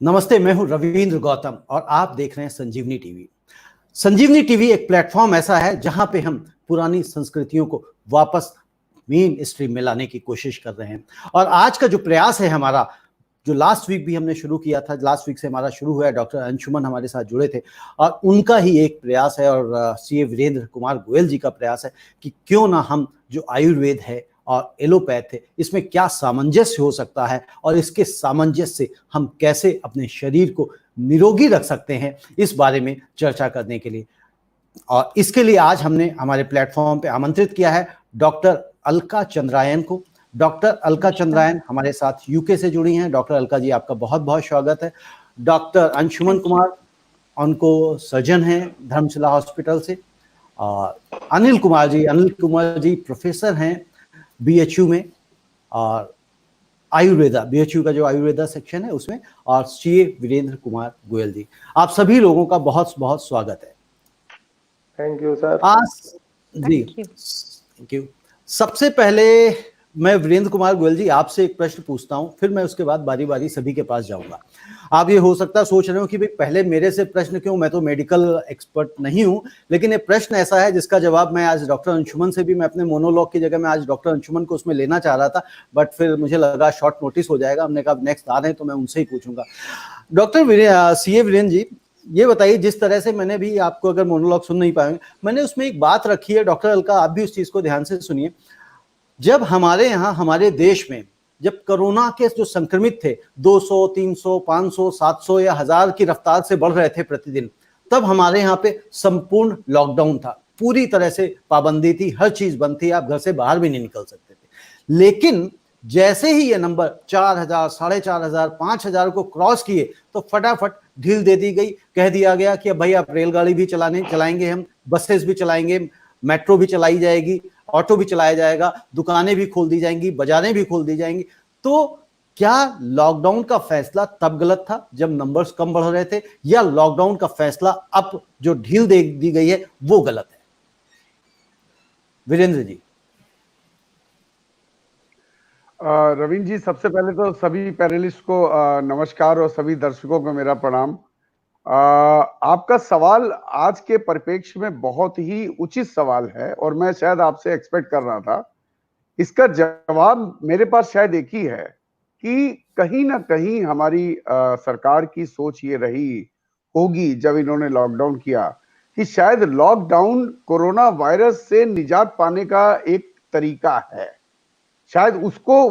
नमस्ते, मैं हूं रविंद्र गौतम और आप देख रहे हैं संजीवनी टीवी। संजीवनी टीवी एक प्लेटफॉर्म ऐसा है जहां पे हम पुरानी संस्कृतियों को वापस मेन स्ट्रीम में लाने की कोशिश कर रहे हैं। और आज का जो प्रयास है हमारा, जो लास्ट वीक भी हमने शुरू किया था, लास्ट वीक से हमारा शुरू हुआ है, डॉक्टर अंशुमन हमारे साथ जुड़े थे और उनका ही एक प्रयास है और सीए वीरेंद्र कुमार गोयल जी का प्रयास है कि क्यों ना हम जो आयुर्वेद है और एलोपैथ है, इसमें क्या सामंजस्य हो सकता है और इसके सामंजस्य से हम कैसे अपने शरीर को निरोगी रख सकते हैं, इस बारे में चर्चा करने के लिए। और इसके लिए आज हमने हमारे प्लेटफॉर्म पे आमंत्रित किया है डॉक्टर अलका चंद्रायन को। डॉक्टर अलका चंद्रायन हमारे साथ यूके से जुड़ी हैं। डॉक्टर अलका जी, आपका बहुत बहुत स्वागत है। डॉक्टर अंशुमन कुमार, उनको सर्जन हैं धर्मशिला हॉस्पिटल से। और अनिल कुमार जी प्रोफेसर हैं बीएचयू में और आयुर्वेदा, बीएचयू का जो आयुर्वेदा सेक्शन है उसमें, और सीए वीरेंद्र कुमार गोयल जी, आप सभी लोगों का बहुत बहुत स्वागत है। Thank you sir. जी, थैंक यू। सबसे पहले मैं वीरेंद्र कुमार गोयल जी आपसे एक प्रश्न पूछता हूं, फिर मैं उसके बाद बारी बारी सभी के पास जाऊंगा। आप ये हो सकता है सोच रहे हो कि भाई पहले मेरे से प्रश्न क्यों, मैं तो मेडिकल एक्सपर्ट नहीं हूं। लेकिन ये प्रश्न ऐसा है जिसका जवाब मैं आज डॉक्टर अंशुमन से भी, मैं अपने मोनोलॉग की जगह में आज डॉक्टर अंशुमन को उसमें लेना चाह रहा था, बट फिर मुझे लगा शॉर्ट नोटिस हो जाएगा। हमने कहा नेक्स्ट आ रहे हैं तो मैं उनसे ही पूछूंगा। डॉक्टर सीए वीरेंद्र जी, ये बताइए, जिस तरह से मैंने भी आपको, अगर मोनोलॉग सुन नहीं पाएंगे, मैंने उसमें एक बात रखी है, डॉक्टर अलका आप भी उस चीज को ध्यान से सुनिए। जब हमारे यहाँ, हमारे देश में जब कोरोना के जो संक्रमित थे 200, 300, 500, 700 या 1000 की रफ्तार से बढ़ रहे थे प्रतिदिन, तब हमारे यहाँ पे संपूर्ण लॉकडाउन था, पूरी तरह से पाबंदी थी, हर चीज बंद थी, आप घर से बाहर भी नहीं निकल सकते थे। लेकिन जैसे ही ये नंबर 4000, 4500, 5000 को क्रॉस किए तो फटाफट ढील दे दी गई। कह दिया गया कि अब भाई आप रेलगाड़ी भी चलाएंगे, हम बसेस भी चलाएंगे, मेट्रो भी चलाई जाएगी, ऑटो भी चलाया जाएगा, दुकानें भी खोल दी जाएंगी, बाजारें भी खोल दी जाएंगी। तो क्या लॉकडाउन का फैसला तब गलत था जब नंबर्स कम बढ़ रहे थे, या लॉकडाउन का फैसला अब जो ढील दे दी गई है वो गलत है? वीरेंद्र जी। रविंद्र जी, सबसे पहले तो सभी पैनलिस्ट को नमस्कार और सभी दर्शकों को मेरा प्रणाम। आपका सवाल आज के परिप्रेक्ष्य में बहुत ही उचित सवाल है और मैं शायद आपसे एक्सपेक्ट कर रहा था। इसका जवाब मेरे पास शायद एक ही है कि कहीं ना कहीं हमारी सरकार की सोच ये रही होगी जब इन्होंने लॉकडाउन किया कि शायद लॉकडाउन कोरोना वायरस से निजात पाने का एक तरीका है। शायद उसको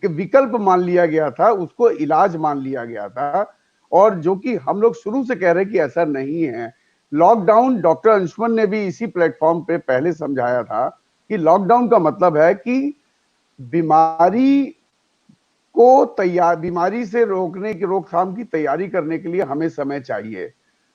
विकल्प मान लिया गया था, उसको इलाज मान लिया गया था, और जो कि हम लोग शुरू से कह रहे हैं कि ऐसा नहीं है। लॉकडाउन, डॉक्टर अंशुमन ने भी इसी प्लेटफॉर्म पे पहले समझाया था कि लॉकडाउन का मतलब है कि बीमारी से रोकथाम की तैयारी करने के लिए हमें समय चाहिए,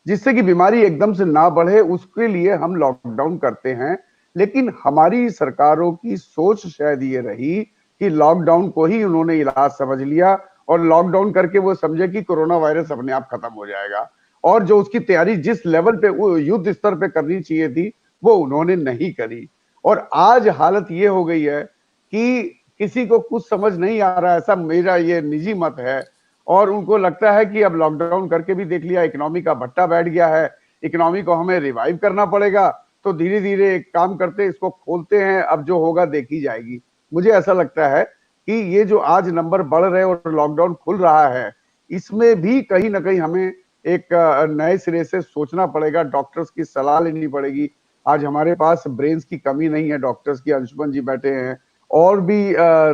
जिससे कि बीमारी एकदम से ना बढ़े, उसके लिए हम लॉकडाउन करते हैं। लेकिन हमारी सरकारों की सोच शायद ये रही कि लॉकडाउन को ही उन्होंने इलाज समझ लिया और लॉकडाउन करके वो समझे कि कोरोना वायरस अपने आप खत्म हो जाएगा, और जो उसकी तैयारी जिस लेवल पे, वो युद्ध स्तर पे करनी चाहिए थी, वो उन्होंने नहीं करी। और आज हालत ये हो गई है कि किसी को कुछ समझ नहीं आ रहा है, ऐसा मेरा ये निजी मत है। और उनको लगता है कि अब लॉकडाउन करके भी देख लिया, इकोनॉमी का भट्टा बैठ गया है, इकोनॉमी को हमें रिवाइव करना पड़ेगा, तो धीरे धीरे एक काम करते, इसको खोलते हैं, अब जो होगा देखी जाएगी। मुझे ऐसा लगता है कि ये जो आज नंबर बढ़ रहे हैं और लॉकडाउन खुल रहा है, इसमें भी कहीं ना कहीं हमें एक नए सिरे से सोचना पड़ेगा, डॉक्टर्स की सलाह लेनी पड़ेगी। आज हमारे पास ब्रेन्स की कमी नहीं है, डॉक्टर्स की, अंशुमन जी बैठे हैं और भी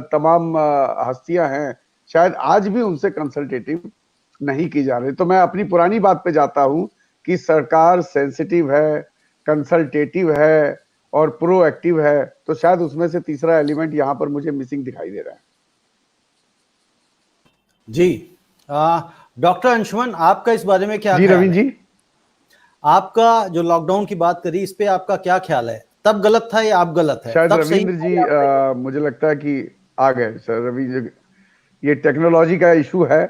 तमाम हस्तियां हैं, शायद आज भी उनसे कंसल्टेटिव नहीं की जा रही। तो मैं अपनी पुरानी बात पे जाता हूं कि सरकार सेंसिटिव है, कंसल्टेटिव है और प्रोएक्टिव है, तो शायद उसमें से तीसरा एलिमेंट यहां पर मुझे मिसिंग दिखाई दे रहा है। जी, डॉक्टर अंशुमन, आपका इस बारे में क्या जी ख्याल रविंद्र है? जी, आपका जो लॉकडाउन की बात करी, इस पे आपका क्या ख्याल है? तब गलत था या अब गलत है? शायद तब रविंद्र जी मुझे लगता है कि आ गए सर। रवि, ये टेक्नोलॉजी का इशू है,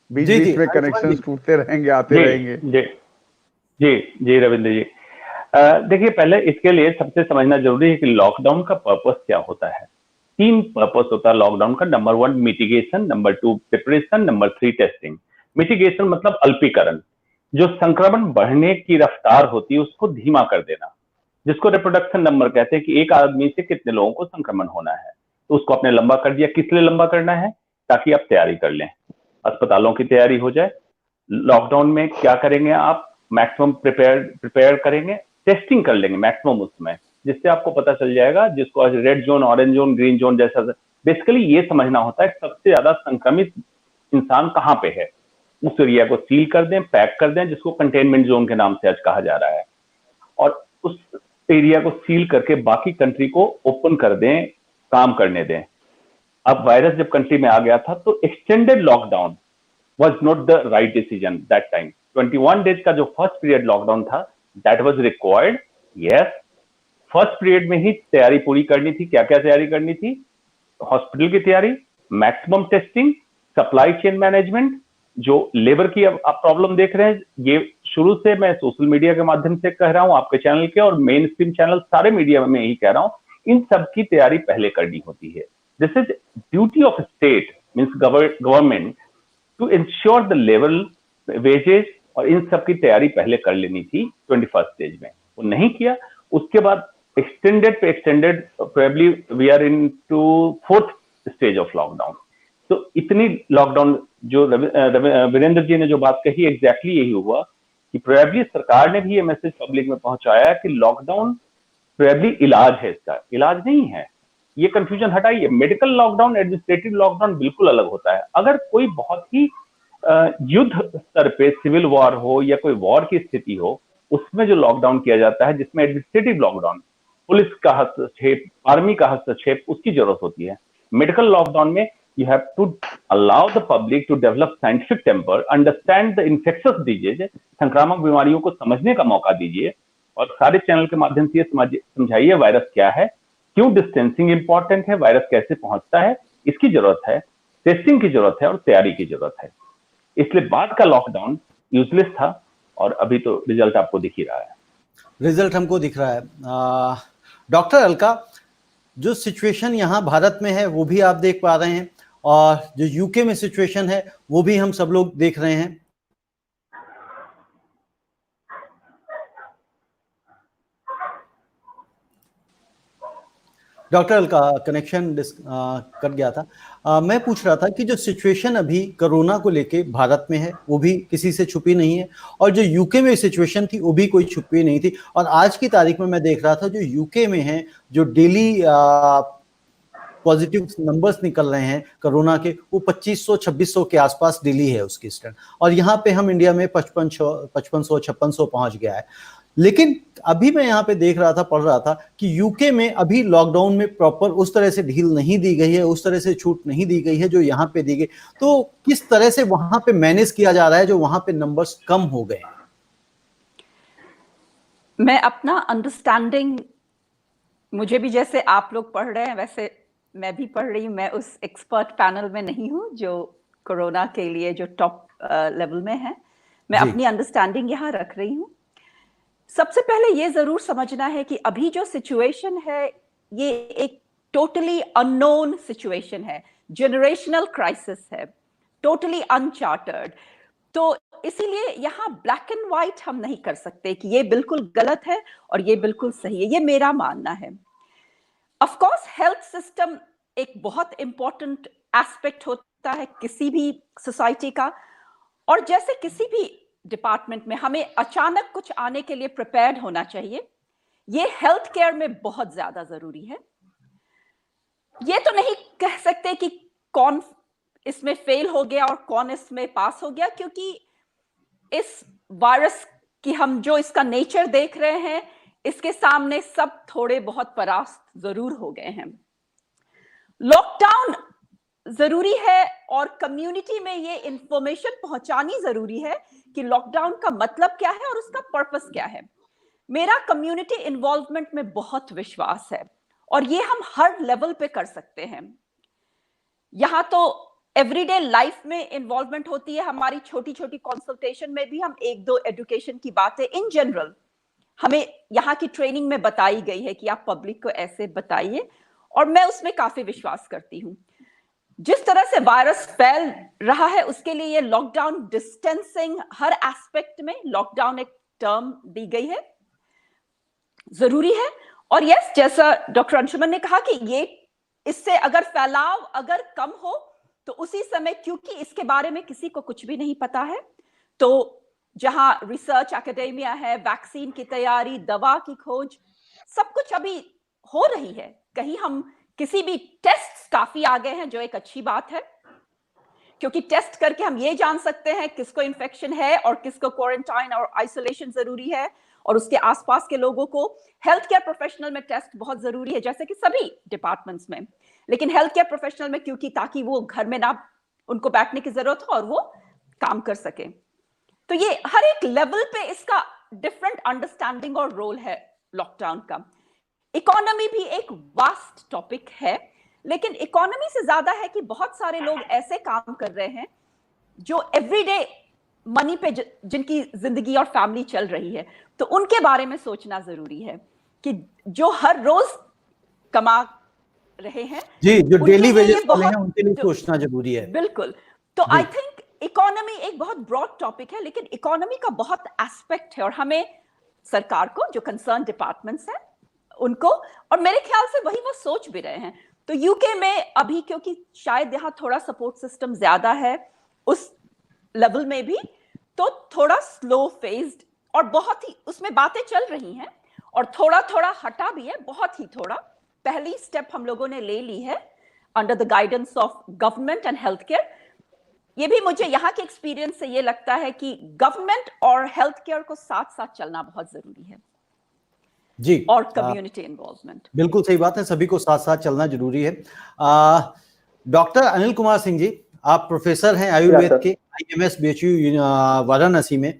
बीच बीच में कनेक्शंस टूटते रहेंगे, आते रहेंगे। जी जी जी रविंद्र जी, देखिए, पहले इसके लिए सबसे समझना जरूरी है कि लॉकडाउन का पर्पस क्या होता है। 3 पर्पस होता है लॉकडाउन का। Number 1 mitigation, number 2 preparation, number 3 testing. Mitigation मतलब अल्पीकरण, जो संक्रमण बढ़ने की रफ्तार होती है उसको धीमा कर देना, जिसको रिप्रोडक्शन नंबर कहते हैं कि एक आदमी से कितने लोगों को संक्रमण होना है, तो उसको आपने लंबा कर दिया। किस लिए लंबा करना है? ताकि आप तैयारी कर लें, अस्पतालों की तैयारी हो जाए। लॉकडाउन में क्या करेंगे आप? मैक्सिमम प्रिपेयर करेंगे, टेस्टिंग कर लेंगे मैक्सिमम उसमें, जिससे आपको पता चल जाएगा, जिसको आज red zone, orange zone, green zone जैसा, बेसिकली ये समझना होता है सबसे ज्यादा संक्रमित इंसान कहाँ पे है, उस एरिया को सील कर दें, पैक कर दें, जिसको कंटेनमेंट जोन के नाम से आज कहा जा रहा है, और उस एरिया को सील करके बाकी कंट्री को ओपन कर दें, काम करने दें। अब वायरस जब कंट्री में आ गया था तो extended lockdown was not the right decision that time. 21 days का जो फर्स्ट पीरियड लॉकडाउन था, that was required. Yes, first period में ही तैयारी पूरी करनी थी। क्या क्या तैयारी करनी थी? हॉस्पिटल की तैयारी, maximum testing, supply chain management, जो लेबर की आप प्रॉब्लम देख रहे हैं, ये शुरू से मैं सोशल मीडिया के माध्यम से कह रहा हूं, आपके चैनल के और मेन स्ट्रीम चैनल सारे मीडिया में यही कह रहा हूं, इन सब की तैयारी पहले करनी होती है। This is duty of state, means government, to ensure the level wages, और इन सब की तैयारी पहले कर लेनी थी 21st स्टेज में, वो नहीं किया। उसके बाद एक्सटेंडेड पे extended, probably we are into 4th stage of lockdown. तो इतनी लॉकडाउन, जो वीरेंद्र जी ने जो बात कही, एग्जैक्टली यही हुआ कि प्रोबेबली सरकार ने भी ये मैसेज पब्लिक में पहुंचाया कि लॉकडाउन प्रोबेबली इलाज है, इसका इलाज नहीं है। ये कंफ्यूजन हटाइए, मेडिकल लॉकडाउन, एडमिनिस्ट्रेटिव लॉकडाउन बिल्कुल अलग होता है। अगर कोई बहुत ही युद्ध स्तर पे सिविल वॉर हो या कोई वॉर की स्थिति हो, उसमें जो लॉकडाउन किया जाता है, जिसमें एडमिनिस्ट्रेटिव लॉकडाउन, पुलिस का हस्तक्षेप, आर्मी का हस्तक्षेप, उसकी जरूरत होती है। मेडिकल लॉकडाउन में you have to allow the public to develop scientific temper, understand the infectious disease, संक्रामक बीमारियों को समझने का मौका दीजिए, और सारे चैनल के माध्यम से समझाइए वायरस क्या है, क्यों डिस्टेंसिंग इंपॉर्टेंट है, वायरस कैसे पहुंचता है, इसकी जरूरत है, टेस्टिंग की जरूरत है और तैयारी की जरूरत है। इसलिए बाद का लॉकडाउन यूजलेस था, और अभी तो रिजल्ट आपको दिख ही रहा है। रिजल्ट हमको दिख रहा है। डॉक्टर अलका, जो सिचुएशन यहाँ भारत में है वो भी आप देख पा रहे हैं, और जो यूके में सिचुएशन है वो भी हम सब लोग देख रहे हैं। डॉक्टर अलका, कनेक्शन कट गया था। मैं पूछ रहा था कि जो सिचुएशन अभी कोरोना को लेके भारत में है वो भी किसी से छुपी नहीं है, और जो यूके में सिचुएशन थी वो भी कोई छुपी नहीं थी। और आज की तारीख में मैं देख रहा था जो यूके में है, जो डेली पॉजिटिव नंबर्स निकल रहे हैं कोरोना के, वो 2500-2600 के आसपास डेली है उसकी स्टैंड, और यहाँ पे हम इंडिया में 5500-5600 पहुंच गया है। लेकिन अभी मैं यहाँ पे देख रहा था, पढ़ रहा था कि यूके में अभी लॉकडाउन में प्रॉपर उस तरह से ढील नहीं दी गई है, उस तरह से छूट नहीं दी गई है जो यहाँ पे दी गई। तो किस तरह से वहां पे मैनेज किया जा रहा है जो वहां पे नंबर्स कम हो गए हैं? मैं अपना अंडरस्टैंडिंग, मुझे भी जैसे आप लोग पढ़ रहे हैं वैसे मैं भी पढ़ रही हूँ। मैं उस एक्सपर्ट पैनल में नहीं हूँ जो कोरोना के लिए जो टॉप लेवल में है। मैं अपनी अंडरस्टैंडिंग यहाँ रख रही हूँ। सबसे पहले ये जरूर समझना है कि अभी जो सिचुएशन है ये एक टोटली अननोन सिचुएशन है, जनरेशनल क्राइसिस है, टोटली अनचार्टर्ड। तो इसीलिए यहाँ ब्लैक एंड व्हाइट हम नहीं कर सकते कि ये बिल्कुल गलत है और ये बिल्कुल सही है, ये मेरा मानना है। ऑफ कोर्स हेल्थ सिस्टम एक बहुत इंपॉर्टेंट एस्पेक्ट होता है किसी भी सोसाइटी का, और जैसे किसी भी डिपार्टमेंट में हमें अचानक कुछ आने के लिए प्रिपेयर्ड होना चाहिए, ये हेल्थ केयर में बहुत ज्यादा जरूरी है। ये तो नहीं कह सकते कि कौन इसमें फेल हो गया और कौन इसमें पास हो गया, क्योंकि इस वायरस की हम जो इसका नेचर देख रहे हैं, इसके सामने सब थोड़े बहुत परास्त जरूर हो गए हैं। लॉकडाउन जरूरी है और कम्युनिटी में ये इंफॉर्मेशन पहुंचानी जरूरी है कि लॉकडाउन का मतलब क्या है और उसका पर्पस क्या है। मेरा कम्युनिटी इन्वॉल्वमेंट में बहुत विश्वास है और ये हम हर लेवल पे कर सकते हैं। यहाँ तो एवरीडे लाइफ में इन्वॉल्वमेंट होती है, हमारी छोटी छोटी कंसल्टेशन में भी हम एक दो एजुकेशन की बातें इन जनरल हमें यहाँ की ट्रेनिंग में बताई गई है कि आप पब्लिक को ऐसे बताइए, और मैं उसमें काफी विश्वास करती हूँ। जिस तरह से वायरस फैल रहा है, उसके लिए ये लॉकडाउन डिस्टेंसिंग हर एस्पेक्ट में लॉकडाउन एक टर्म दी गई है, जरूरी है। और यस, जैसा डॉक्टर अंशुमन ने कहा कि ये इससे अगर फैलाव अगर कम हो तो उसी समय, क्योंकि इसके बारे में किसी को कुछ भी नहीं पता है, तो जहां रिसर्च एकेडेमिया है, वैक्सीन की तैयारी, दवा की खोज, सब कुछ अभी हो रही है। कहीं हम किसी भी टेस्ट काफी आगे हैं, जो एक अच्छी बात है, क्योंकि टेस्ट करके हम ये जान सकते हैं किसको इन्फेक्शन है और किसको क्वारंटाइन और आइसोलेशन जरूरी है, और उसके आसपास के लोगों को हेल्थ केयर प्रोफेशनल में टेस्ट बहुत जरूरी है, जैसे कि सभी डिपार्टमेंट्स में, लेकिन हेल्थ केयर प्रोफेशनल में क्योंकि ताकि वो घर में ना उनको बैठने की जरूरत हो और वो काम कर सके। तो ये हर एक लेवल पे इसका डिफरेंट अंडरस्टैंडिंग और रोल है लॉकडाउन का। इकोनॉमी भी एक वास्ट टॉपिक है, लेकिन इकोनॉमी से ज्यादा है कि बहुत सारे लोग ऐसे काम कर रहे हैं जो एवरीडे मनी पे जिनकी जिंदगी और फैमिली चल रही है, तो उनके बारे में सोचना जरूरी है कि जो हर रोज कमा रहे हैं जी, जो उनके डेली लिए वेजेस ये वाले हैं बहुत- उनके लिए सोचना जरूरी है। बिल्कुल। तो जी। आई थिंक इकोनॉमी एक बहुत ब्रॉड टॉपिक है, लेकिन इकोनॉमी का बहुत एस्पेक्ट है, और हमें सरकार को, जो कंसर्न डिपार्टमेंट्स हैं उनको, और मेरे ख्याल से वही वो सोच भी रहे हैं। तो यूके में अभी, क्योंकि शायद यहाँ थोड़ा सपोर्ट सिस्टम ज्यादा है उस लेवल में भी, तो थोड़ा स्लो फेज्ड, और बहुत ही उसमें बातें चल रही हैं, और थोड़ा थोड़ा हटा भी है, बहुत ही थोड़ा। पहली स्टेप हम लोगों ने ले ली है under the guidance of government and health care. ये भी मुझे यहाँ के एक्सपीरियंस से ये लगता है कि गवर्नमेंट और हेल्थ केयर को साथ साथ चलना बहुत जरूरी है जी, और कम्युनिटी इन्वॉल्वमेंट। बिल्कुल सही बात है, सभी को साथ साथ चलना जरूरी है। डॉक्टर अनिल कुमार सिंह जी, आप प्रोफेसर हैं आयुर्वेद के IMS BHU वाराणसी में।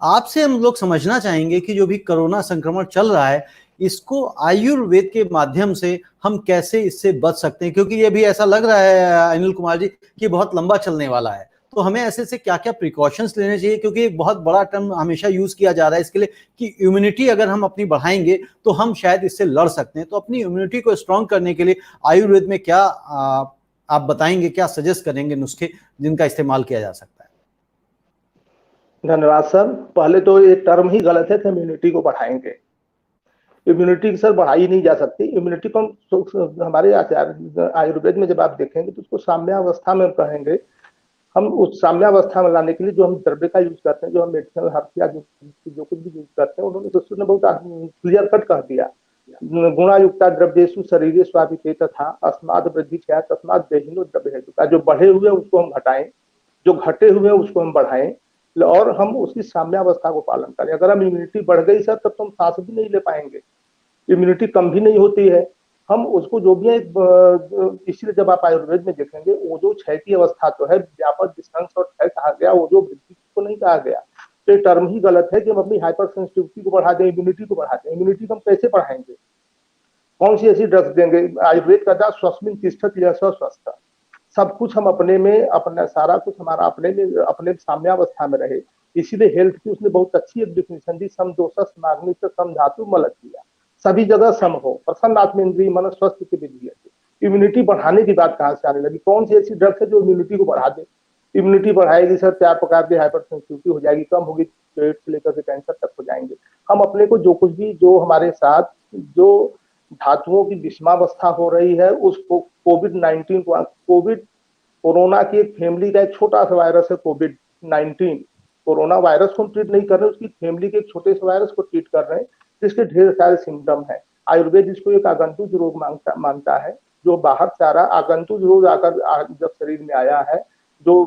आपसे हम लोग समझना चाहेंगे कि जो भी कोरोना संक्रमण चल रहा है, इसको आयुर्वेद के माध्यम से हम कैसे इससे बच सकते हैं, क्योंकि ये भी ऐसा लग रहा है अनिल कुमार जी कि बहुत लंबा चलने वाला है। तो हमें ऐसे से क्या क्या प्रिकॉशंस लेने चाहिए, क्योंकि एक बहुत बड़ा टर्म हमेशा यूज किया जा रहा है इसके लिए कि इम्यूनिटी अगर हम अपनी बढ़ाएंगे तो हम शायद इससे लड़ सकते हैं। तो अपनी इम्यूनिटी को स्ट्रांग करने के लिए आयुर्वेद में क्या आप बताएंगे, क्या सजेस्ट करेंगे नुस्खे जिनका इस्तेमाल किया जा सकता है? धन्यवाद सर। पहले तो ये टर्म ही गलत है कि इम्यूनिटी को बढ़ाएंगे। इम्यूनिटी सर बढ़ाई नहीं जा सकती। इम्यूनिटी को हम हमारे आचार्य आयुर्वेद में जब आप देखेंगे तो उसको साम्यावस्था में कहेंगे। हम उस साम्यावस्था में लाने के लिए जो हम द्रव्य का यूज करते हैं, जो हम मेडिसिनल हर्ब या जो कुछ भी यूज करते हैं, उन्होंने उसने बहुत क्लियर कट कह दिया, गुणायुक्ता द्रव्येषु शरीरे स्वाभिते तथा अस्माद वृद्धि क्या तस्माद देहिनो द्रव्य है। जो बढ़े हुए उसको हम घटाएं, जो घटे हुए उसको हम बढ़ाएं, और हम उसकी साम्यावस्था को पालन करें। अगर हम इम्यूनिटी बढ़ गई सर तब तो हम सांस भी नहीं ले पाएंगे, इम्यूनिटी कम भी नहीं होती है। हम उसको जो भी है, इसलिए जब आप आयुर्वेद में देखेंगे वो जो क्षय की अवस्था तो है, व्यापक डिस्टेंस और क्षय कहा गया, वो जो वृद्धि को नहीं कहा गया। तो ये टर्म ही गलत है कि हम अपनी हाइपर सेंसिटिविटी को बढ़ा दें, इम्यूनिटी को बढ़ा दें। इम्यूनिटी को हम कैसे बढ़ाएंगे, कौन सी ऐसी ड्रग्स देंगे? आयुर्वेद का था स्वस्मिन तिष्ठत यश स्वस्थ। सब कुछ हम अपने में, अपना सारा कुछ हमारा अपने में, अपने साम्यावस्था में रहे। इसीलिए हेल्थ की उसने बहुत अच्छी एक डिफिनेशन दी, सम दोषस समाग्नित सम धातु मल किया, सभी जगह सम हो, प्रसन्न आत्मेंद्रिय मन स्वस्थ की विधि। इम्यूनिटी बढ़ाने की बात कहाँ से आने लगी? कौन सी ऐसी ड्रग्स है जो इम्यूनिटी को बढ़ा दे? इम्यूनिटी बढ़ाएगी सर 4 प्रकार की हाइपर सेंसिटिविटी हो जाएगी, कम होगी, पेट से लेकर के कैंसर तक हो जाएंगे। हम अपने को जो कुछ भी, जो हमारे साथ जो धातुओं की विषमावस्था हो रही है, उसको कोविड-19 कोरोना की एक फैमिली का एक छोटा सा वायरस है कोविड-19। कोरोना वायरस को हम ट्रीट नहीं कर रहे, उसकी फैमिली के एक छोटे से वायरस को ट्रीट कर रहे हैं, जिसके ढेर सारे सिम्टम है। आयुर्वेद इसको एक आगंतुक रोग मानता है, जो बाहर से आ रहा। आगंतुक रोग आकर जब शरीर में आया है, जो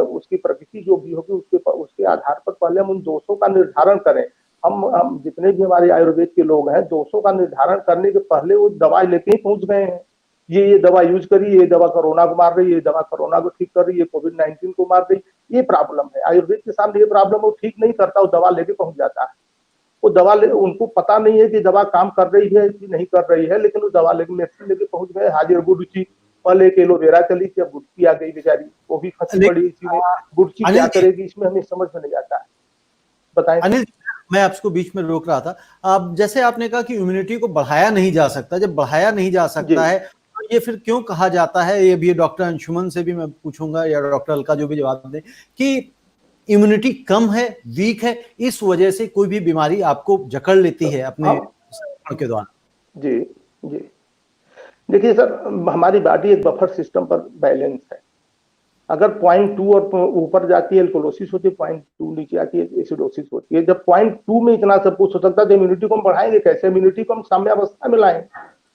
उसकी प्रकृति जो भी होगी उसके आधार पर पहले हम उन दोषों का निर्धारण करें। हम जितने भी हमारे आयुर्वेद के लोग हैं, दोषों का निर्धारण करने के पहले वो दवाई लेके ही पहुंच गए हैं। ये दवा यूज करी, ये दवा कोरोना को मार रही है, ये दवा कोरोना को ठीक कर रही है, कोविड-19 को मार रही है। ये प्रॉब्लम है आयुर्वेद के सामने, ये प्रॉब्लम वो ठीक नहीं करता, वो दवा लेके पहुंच जाता है। वो दवा उनको पता नहीं है कि दवा काम कर रही है कि नहीं कर रही है, लेकिन वो दवा लेके मेडिसिन लेके पहुंच गए। हाजिर गुड़ची, पहले एक एलोवेरा चली थी, अब गुड़ची आ गई बेचारी, वो भी फंसी पड़ी इसी में। गुड़ची क्या करेगी इसमें हमें समझ में नहीं आता है, बताएं अनिल। मैं आपको बीच में रोक रहा था। अब जैसे आपने कहा कि इम्यूनिटी को बढ़ाया नहीं जा सकता, जब बढ़ाया नहीं जा सकता है तो ये फिर क्यों कहा जाता है, ये भी डॉक्टर अंशुमन से भी मैं पूछूंगा या डॉक्टर अलका जो भी जवाब दें, कि इम्यूनिटी कम है, वीक है, इस वजह से कोई भी बीमारी आपको जकड़ लेती है अपने संक्रमण के दौरान? जी जी, देखिए सर, हमारी बॉडी एक बफर सिस्टम पर बैलेंस है। अगर 0.2 और ऊपर जाती है एल्कोलोसिस होती है, 0.2 नीचे आती है एसिडोसिस होती है। जब 0.2 में इतना सब कुछ हो सकता है तो इम्यूनिटी को हम बढ़ाएंगे कैसे? इम्यूनिटी को हम साम्यावस्था में लाएं,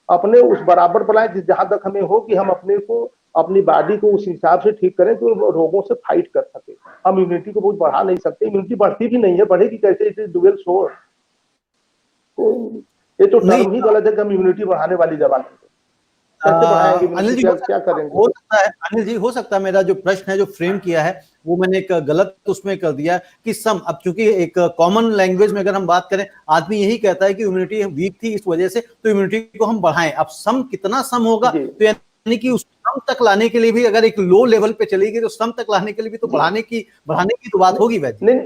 अपने उस बराबर पर लाएं जहां तक हमें हो कि हम अपने को, अपनी बॉडी को उस हिसाब से ठीक करें कि वो रोगों से फाइट कर सके। हम इम्यूनिटी को बहुत बढ़ा नहीं सकते, इम्यूनिटी बढ़ती भी नहीं है, बढ़ेगी कैसे? It is dual source. तो ये तो टर्म ही गलत है कि हम इम्यूनिटी बढ़ाने वाली दवा लेंगे। कैसे बढ़ाएंगे इम्यूनिटी? क्या करेंगे? हो सकता है अनिल जी, हो सकता है मेरा जो प्रश्न है जो फ्रेम किया है वो मैंने एक गलत उसमें कर दिया कि अब चूंकि एक कॉमन लैंग्वेज में अगर हम बात करें, आदमी यही कहता है कि इम्यूनिटी वीक थी इस वजह से, तो इम्यूनिटी को हम बढ़ाएं। अब सम कितना सम होगा, तो यानी कि उस सम तक लाने के लिए भी अगर एक लो लेवल पे चलेगी तो सम तक लाने के लिए भी तो बढ़ाने की तो बात होगी वैसे। नहीं,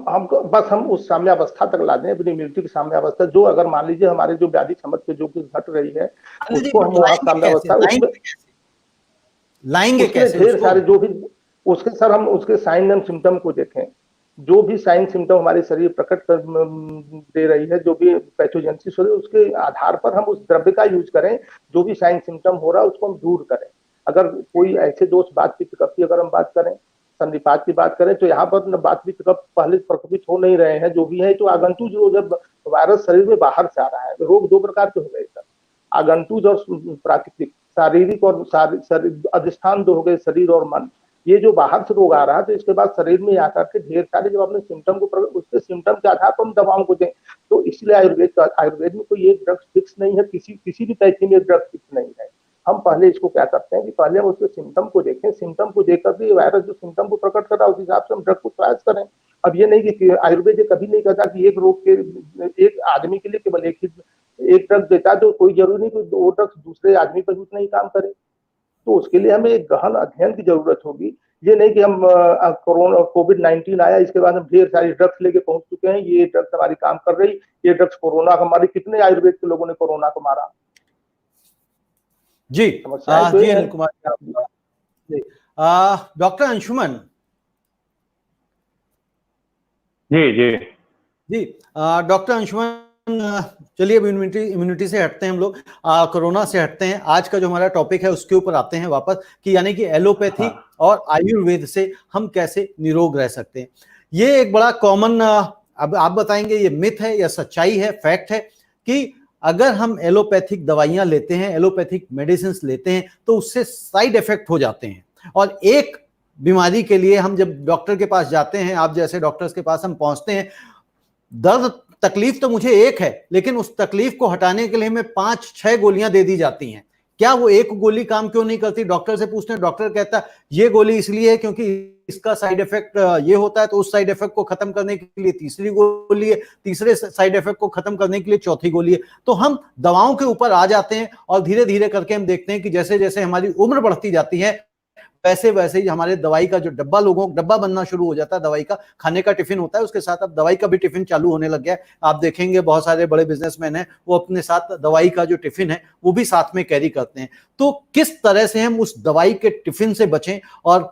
हमको बस हम उस साम्यावस्था तक ला दें, अपनी इम्यूनिटी की साम्यावस्था, जो अगर मान लीजिए हमारे जो व्याधि क्षमता पे जो कुछ घट रही है उसको हम वहां साम्यावस्था लाएंगे कैसे? ढेर सारे जो भी उसके सर हम उसके साइन एंड सिम्टम को देखें, जो भी साइन सिम्टम हमारे शरीर प्रकट कर दे रही है, जो भी पैथोजेनेसिस हो रही है, उसके आधार पर हम उस द्रव्य का यूज करें। जो भी साइन सिम्टम हो रहा है उसको हम दूर करें। अगर कोई ऐसे दोष बात पित्त कफ की अगर हम बात करें, संधिपात की बात करें, तो यहाँ पर बात पित्त कफ पहले प्रकोपित हो नहीं रहे हैं, जो भी है तो आगंतुक, जो जब वायरस शरीर में बाहर से आ रहा है, रोग दो प्रकार के हो गए सर, आगंतुक और प्राकृतिक। शारीरिक और अधिष्ठान दो हो गए, शरीर और मन। ये जो बाहर से रोग आ रहा है तो इसके बाद शरीर में आकर के ढेर सारे जब अपने सिम्टम को उसके सिम्टम के आधार पर हम दवाओं को दें। तो इसलिए आयुर्वेद में कोई एक ड्रग फिक्स नहीं है, किसी भी पैथी में ड्रग फिक्स नहीं है। हम पहले इसको क्या करते हैं कि पहले हम उसके सिम्टम को देखें, सिम्टम को देखकर भी वायरस जो सिम्टम को प्रकट कर रहा है उस हिसाब से हम ड्रग को चॉइस करें। अब ये नहीं कि आयुर्वेद ये कभी नहीं कहता कि एक रोग के एक आदमी के लिए केवल एक ड्रग देता, तो कोई जरूरी नहीं कि वो ड्रग दूसरे आदमी पर उतना ही काम करे। तो उसके लिए हमें एक गहन अध्ययन की जरूरत होगी। ये नहीं कि हम कोरोना कोविड-19 आया इसके बाद हम ढेर सारी ड्रग्स लेके पहुंच चुके हैं, ये ड्रग्स हमारी काम कर रही, ये ड्रग्स कोरोना हमारे, कितने आयुर्वेद के लोगों ने कोरोना को मारा। जी जी अनिल कुमार, डॉक्टर अंशुमन। जी जी जी डॉक्टर अंशुमन, चलिए अब इम्यूनिटी से हटते हैं हम लोग, कोरोना से हटते हैं। आज का जो हमारा टॉपिक है उसके ऊपर आते हैं वापस, कि यानी कि एलोपैथी और आयुर्वेद से हम कैसे निरोग रह सकते हैं। ये एक बड़ा कॉमन, अब आप बताएंगे ये मिथ है या सच्चाई है, फैक्ट है, कि अगर हम एलोपैथिक दवाइयां लेते हैं, एलोपैथिक मेडिसिन लेते हैं, तो उससे साइड इफेक्ट हो जाते हैं। और एक बीमारी के लिए हम जब डॉक्टर के पास जाते हैं, आप जैसे डॉक्टर्स के पास हम पहुंचते हैं, दर्द तकलीफ तो मुझे एक है, लेकिन उस तकलीफ को हटाने के लिए हमें 5-6 गोलियां दे दी जाती हैं। क्या वो एक गोली काम क्यों नहीं करती? डॉक्टर से पूछते हैं, डॉक्टर कहता है ये गोली इसलिए है क्योंकि इसका साइड इफेक्ट ये होता है, तो उस साइड इफेक्ट को खत्म करने के लिए तीसरी गोली है, तीसरे साइड इफेक्ट को खत्म करने के लिए चौथी गोली है। तो हम दवाओं के ऊपर आ जाते हैं और धीरे धीरे करके हम देखते हैं कि जैसे जैसे हमारी उम्र बढ़ती जाती है वैसे वैसे ही हमारे दवाई का जो डब्बा, लोगों को डब्बा बनना शुरू हो जाता है। दवाई का खाने का टिफिन होता है, उसके साथ अब दवाई का भी टिफिन चालू होने लग गया है। आप देखेंगे बहुत सारे बड़े बिजनेसमैन हैं, वो अपने साथ दवाई का जो टिफिन है वो भी साथ में कैरी करते हैं। तो किस तरह से हम उस दवाई के टिफिन से बचें, और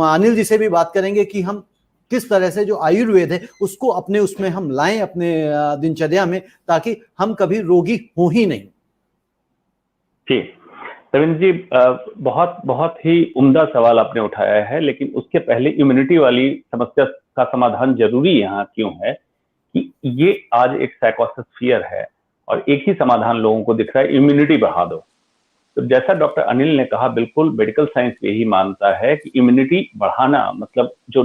अनिल जी से भी बात करेंगे कि हम किस तरह से जो आयुर्वेद है उसको अपने उसमें हम लाएं अपने दिनचर्या में, ताकि हम कभी रोगी हो ही नहीं। ठीक, रविंद्र जी, बहुत बहुत ही उम्दा सवाल आपने उठाया है, लेकिन उसके पहले इम्यूनिटी वाली समस्या का समाधान जरूरी यहाँ क्यों है कि ये आज एक साइकोसिस फियर है और एक ही समाधान लोगों को दिख रहा है, इम्यूनिटी बढ़ा दो। तो जैसा डॉक्टर अनिल ने कहा, बिल्कुल मेडिकल साइंस यही मानता है कि इम्यूनिटी बढ़ाना मतलब जो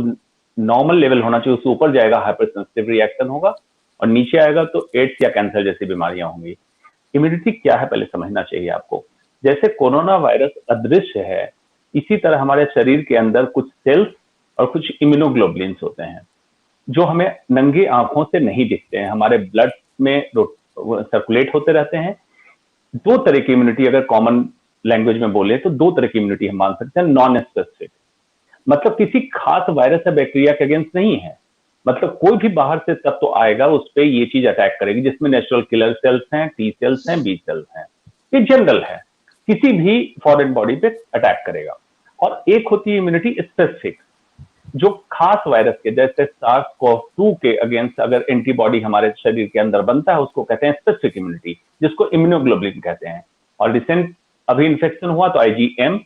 नॉर्मल लेवल होना चाहिए उससे ऊपर जाएगा, हाइपर सेंसिटिव रिएक्शन होगा, और नीचे आएगा तो एड्स या कैंसर जैसी बीमारियां होंगी। इम्यूनिटी क्या है पहले समझना चाहिए आपको। जैसे कोरोना वायरस अदृश्य है, इसी तरह हमारे शरीर के अंदर कुछ सेल्स और कुछ इम्यूनोग्लोबुलिन्स होते हैं जो हमें नंगे आंखों से नहीं दिखते हैं, हमारे ब्लड में सर्कुलेट होते रहते हैं। दो तरह की इम्यूनिटी, अगर कॉमन लैंग्वेज में बोले तो दो तरह की इम्यूनिटी हम मान सकते हैं। नॉन स्पेसिफिक मतलब किसी खास वायरस या बैक्टीरिया के अगेंस्ट नहीं है, मतलब कोई भी बाहर से तब तो आएगा उस पर ये चीज अटैक करेगी, जिसमें नेचुरल किलर सेल्स हैं, टी सेल्स हैं, बी सेल्स हैं, ये जनरल है। किसी भी फॉरेन बॉडी पे अटैक करेगा। और एक होती है इम्यूनिटी स्पेसिफिक, जो खास वायरस के जैसे SARS-CoV-2 के अगेंस्ट अगर एंटीबॉडी हमारे शरीर के अंदर बनता है उसको कहते हैं स्पेसिफिक इम्यूनिटी, जिसको इम्यूनोग्लोबुलिन कहते हैं। और रिसेंट अभी इन्फेक्शन हुआ तो IgM,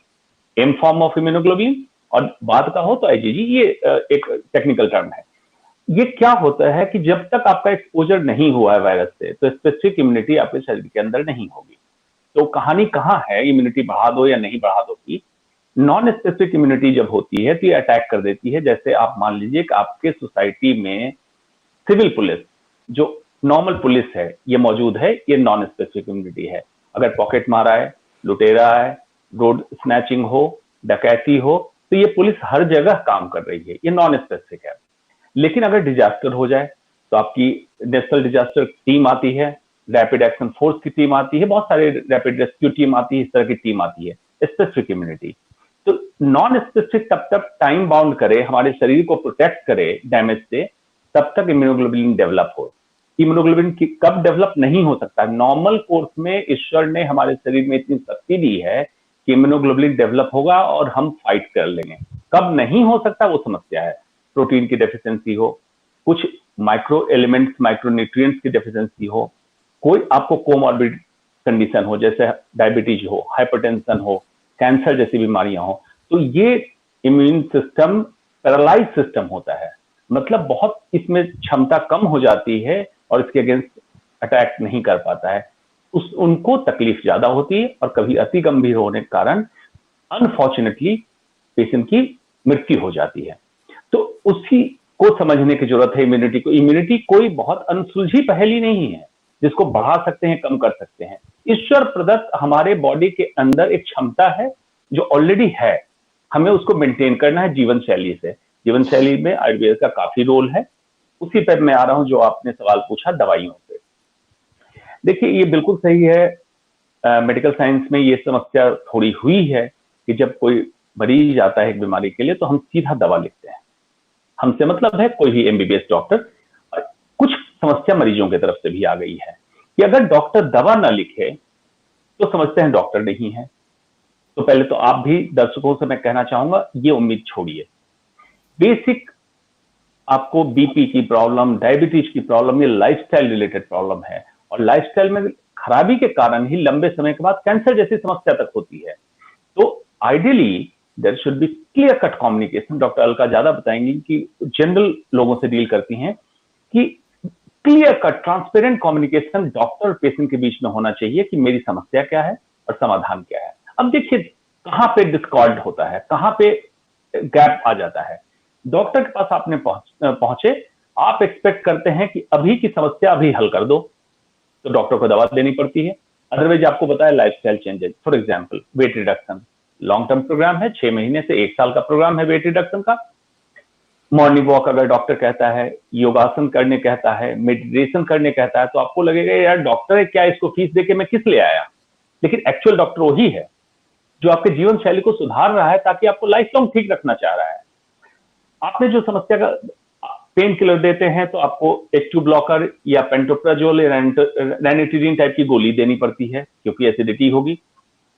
M form of immunoglobulin, और बाद का हो तो IgG, ये एक टेक्निकल टर्म है। ये क्या होता है कि जब तक आपका एक्सपोजर नहीं हुआ है वायरस से तो स्पेसिफिक इम्यूनिटी आपके शरीर के अंदर नहीं होगी। तो कहानी कहाँ है इम्यूनिटी बढ़ा दो या नहीं बढ़ा दो की? नॉन स्पेसिफिक इम्यूनिटी जब होती है तो ये अटैक कर देती है। जैसे आप मान लीजिए कि आपके सोसाइटी में सिविल पुलिस, जो नॉर्मल पुलिस है, ये मौजूद है, ये नॉन स्पेसिफिक इम्यूनिटी है। अगर पॉकेट मारा है, लुटेरा है, रोड स्नैचिंग हो, डकैती हो, तो ये पुलिस हर जगह काम कर रही है, ये नॉन स्पेसिफिक है। लेकिन अगर डिजास्टर हो जाए तो आपकी नेशनल डिजास्टर टीम आती है, रैपिड एक्शन फोर्स की टीम आती है, बहुत सारे रैपिड रेस्क्यू टीम आती है, इस तरह की टीम आती है। स्पेसिफिक इम्यूनिटी तो नॉन स्पेसिफिक तब तक टाइम बाउंड करे, हमारे शरीर को प्रोटेक्ट करे डैमेज से, तब तक इम्यूनोग्लोबुलिन डेवलप हो। इम्यूनोग्लोबुलिन कब डेवलप नहीं हो सकता? नॉर्मल कोर्स में ईश्वर ने हमारे शरीर में इतनी शक्ति दी है कि इम्यूनोग्लोबुलिन डेवलप होगा और हम फाइट कर लेंगे। कब नहीं हो सकता वो समस्या है। प्रोटीन की डेफिशिएंसी हो, कुछ माइक्रो एलिमेंट्स, माइक्रो न्यूट्रिएंट्स की डेफिशिएंसी हो, कोई आपको कोमॉर्बिड कंडीशन हो जैसे डायबिटीज हो, हाइपरटेंशन हो, कैंसर जैसी बीमारियां हो, तो ये इम्यून सिस्टम पैरालाइज सिस्टम होता है। मतलब बहुत इसमें क्षमता कम हो जाती है और इसके अगेंस्ट अटैक नहीं कर पाता है। उनको तकलीफ ज्यादा होती है और कभी अति गंभीर होने के कारण अनफॉर्चुनेटली पेशेंट की मृत्यु हो जाती है। तो उसी को समझने की जरूरत है इम्यूनिटी को। इम्यूनिटी कोई बहुत अनसुलझी पहेली नहीं है जिसको बढ़ा सकते हैं, कम कर सकते हैं। ईश्वर प्रदत्त हमारे बॉडी के अंदर एक क्षमता है जो ऑलरेडी है, हमें उसको मेंटेन करना है जीवन शैली से। जीवन शैली में आयुर्वेद का काफी रोल है। उसी पर मैं आ रहा हूं जो आपने सवाल पूछा दवाइयों पे। देखिए ये बिल्कुल सही है, मेडिकल साइंस में ये समस्या थोड़ी हुई है कि जब कोई मरीज आता है एक बीमारी के लिए तो हम सीधा दवा लिखते हैं। हमसे मतलब है कोई भी MBBS डॉक्टर। कुछ समस्या मरीजों की तरफ से भी आ गई है कि अगर डॉक्टर दवा ना लिखे तो समझते हैं डॉक्टर नहीं है। तो पहले तो आप भी दर्शकों से मैं कहना चाहूंगा ये उम्मीद छोड़िए। बेसिक आपको बीपी की प्रॉब्लम, डायबिटीज की प्रॉब्लम, ये लाइफस्टाइल रिलेटेड प्रॉब्लम है और लाइफस्टाइल में खराबी के कारण ही लंबे समय के बाद कैंसर जैसी समस्या तक होती है। तो ideally there should be clear cut communication. Doctor Alka ज्यादा बताएंगी कि जनरल लोगों से डील करती हैं कि clear cut transparent communication doctor और पेशेंट के बीच में होना चाहिए कि मेरी समस्या क्या है और समाधान क्या है। अब देखिए कहां पे डिस्कॉर्ड होता है, कहां पे गैप आ जाता है। डॉक्टर के पास आपने पहुंचे, आप एक्सपेक्ट करते हैं कि अभी की समस्या अभी हल कर दो, तो डॉक्टर को दवा देनी पड़ती है। अदरवाइज आपको बताया lifestyle changes, for example weight reduction, long term program है, 6 महीने से 1 साल का प्रोग्राम है वेट रिडक्शन का। मॉर्निंग वॉक अगर डॉक्टर कहता है, योगासन करने कहता है, मेडिटेशन करने कहता है, तो आपको लगेगा यार डॉक्टर है क्या, इसको फीस देके मैं किस ले आया। लेकिन एक्चुअल डॉक्टर वही है जो आपके जीवन शैली को सुधार रहा है ताकि आपको लाइफ लॉन्ग ठीक रखना चाह रहा है। आपने जो समस्या का पेन किलर देते हैं तो आपको H2 ब्लॉकर या पेंटोप्राजोल या रैनिटिडीन टाइप की गोली देनी पड़ती है क्योंकि एसिडिटी होगी।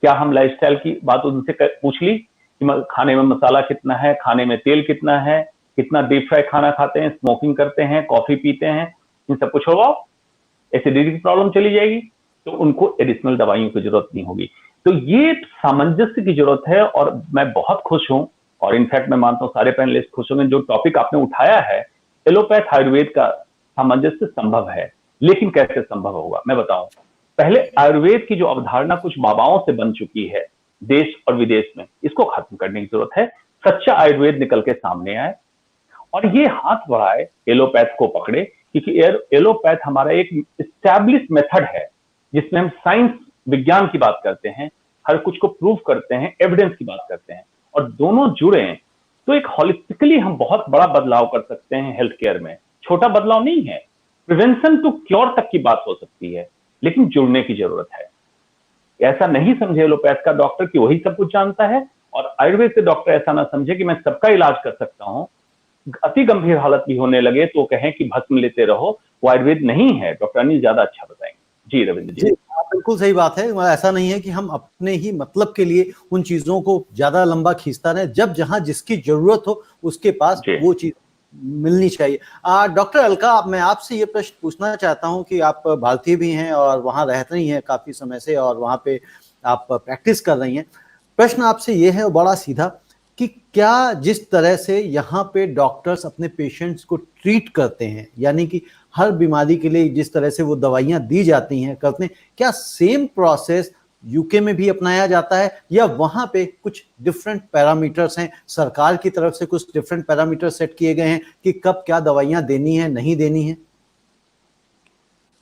क्या हम लाइफस्टाइल की बात उनसे पूछ ली कि खाने में मसाला कितना है, खाने में तेल कितना है, कितना डीप फ्राई खाना खाते हैं, स्मोकिंग करते हैं, कॉफी पीते हैं, इन सब कुछ होगा, एसिडिटी की प्रॉब्लम चली जाएगी। तो उनको एडिशनल दवाइयों की जरूरत नहीं होगी। तो ये सामंजस्य की जरूरत है और मैं बहुत खुश हूं और इनफैक्ट मैं मानता हूं सारे पैनलिस्ट खुश होंगे। जो टॉपिक आपने उठाया है एलोपैथ आयुर्वेद का सामंजस्य संभव है, लेकिन कैसे संभव होगा मैं बताऊं। पहले आयुर्वेद की जो अवधारणा कुछ बाबाओं से बन चुकी है देश और विदेश में, इसको खत्म करने की जरूरत है। सच्चा आयुर्वेद निकल के सामने आए और ये हाथ बढ़ाए, एलोपैथ को पकड़े, क्योंकि एलोपैथ हमारा एक एस्टैब्लिश मेथड है जिसमें हम साइंस विज्ञान की बात करते हैं, हर कुछ को प्रूव करते हैं, एविडेंस की बात करते हैं और दोनों जुड़े तो एक होलिस्टिकली हम बहुत बड़ा बदलाव कर सकते हैं हेल्थ केयर में। छोटा बदलाव नहीं है, प्रिवेंशन टू क्योर तक की बात हो सकती है, लेकिन जुड़ने की जरूरत है। ऐसा नहीं समझे एलोपैथ का डॉक्टर कि वही सब कुछ जानता है और आयुर्वेद के डॉक्टर ऐसा ना समझे कि मैं सबका इलाज कर सकता हूं। अति गंभीर हालत भी होने लगे तो कहें कि भस्म लेते रहो, वो आयुर्वेद नहीं है। डॉक्टर अनिल ज्यादा अच्छा बताएंगे। जी रविंद्र जी। बिल्कुल सही बात है। ऐसा नहीं है कि हम अपने ही मतलब के लिए उन चीजों को ज्यादा लंबा खींचता रहे, जब जहां जिसकी जरूरत हो उसके पास वो चीज मिलनी चाहिए। डॉक्टर अलका, मैं आपसे ये प्रश्न पूछना चाहता हूं कि आप भारतीय भी हैं और वहां रहते ही हैं काफी समय से और वहां पे आप प्रैक्टिस कर रही हैं। प्रश्न आपसे ये है बड़ा सीधा कि क्या जिस तरह से यहाँ पे डॉक्टर्स अपने पेशेंट्स को ट्रीट करते हैं, यानी कि हर बीमारी के लिए जिस तरह से वो दवाइयां दी जाती हैं करते हैं, क्या सेम प्रोसेस यूके में भी अपनाया जाता है या वहां पे कुछ डिफरेंट पैरामीटर्स हैं, सरकार की तरफ से कुछ डिफरेंट पैरामीटर सेट किए गए हैं कि कब क्या दवाइयां देनी है नहीं देनी है?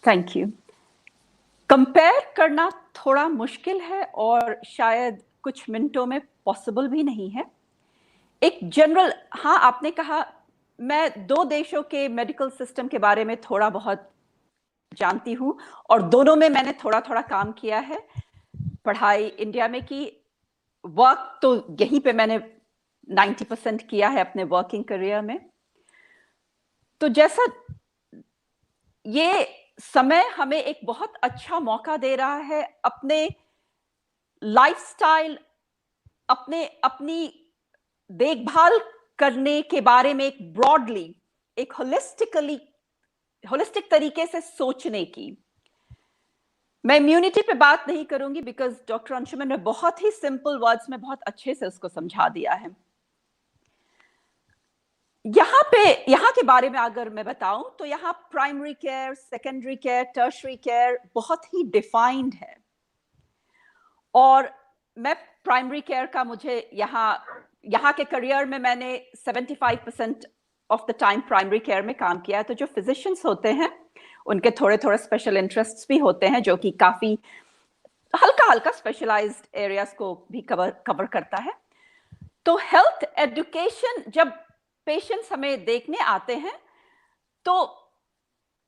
Thank you. कंपेयर करना थोड़ा मुश्किल है और शायद कुछ मिनटों में पॉसिबल भी नहीं है। एक जनरल, हाँ आपने कहा, मैं 2 देशों के मेडिकल सिस्टम के बारे में थोड़ा बहुत जानती हूँ और दोनों में मैंने थोड़ा थोड़ा काम किया है। पढ़ाई इंडिया में की, वर्क तो यहीं पे मैंने 90% किया है अपने वर्किंग करियर में। तो जैसा ये समय हमें एक बहुत अच्छा मौका दे रहा है अपने लाइफस्टाइल, अपनी देखभाल करने के बारे में एक ब्रॉडली, एक होलिस्टिक तरीके से सोचने की। मैं इम्यूनिटी पे बात नहीं करूंगी बिकॉज डॉक्टर अंशुमन ने बहुत ही सिंपल वर्ड्स में बहुत अच्छे से उसको समझा दिया है। यहाँ के बारे में अगर मैं बताऊं तो यहाँ primary care, secondary care, tertiary care बहुत ही डिफाइंड है। और मैं प्राइमरी केयर का, मुझे यहाँ के करियर में मैंने 75% of the time primary care में काम किया है। तो जो फिजिशियंस होते हैं उनके थोड़े थोड़े स्पेशल इंटरेस्ट्स भी होते हैं जो कि काफी हल्का स्पेशलाइज्ड एरियाज को भी कवर करता है। तो हेल्थ एजुकेशन, जब पेशेंट्स हमें देखने आते हैं तो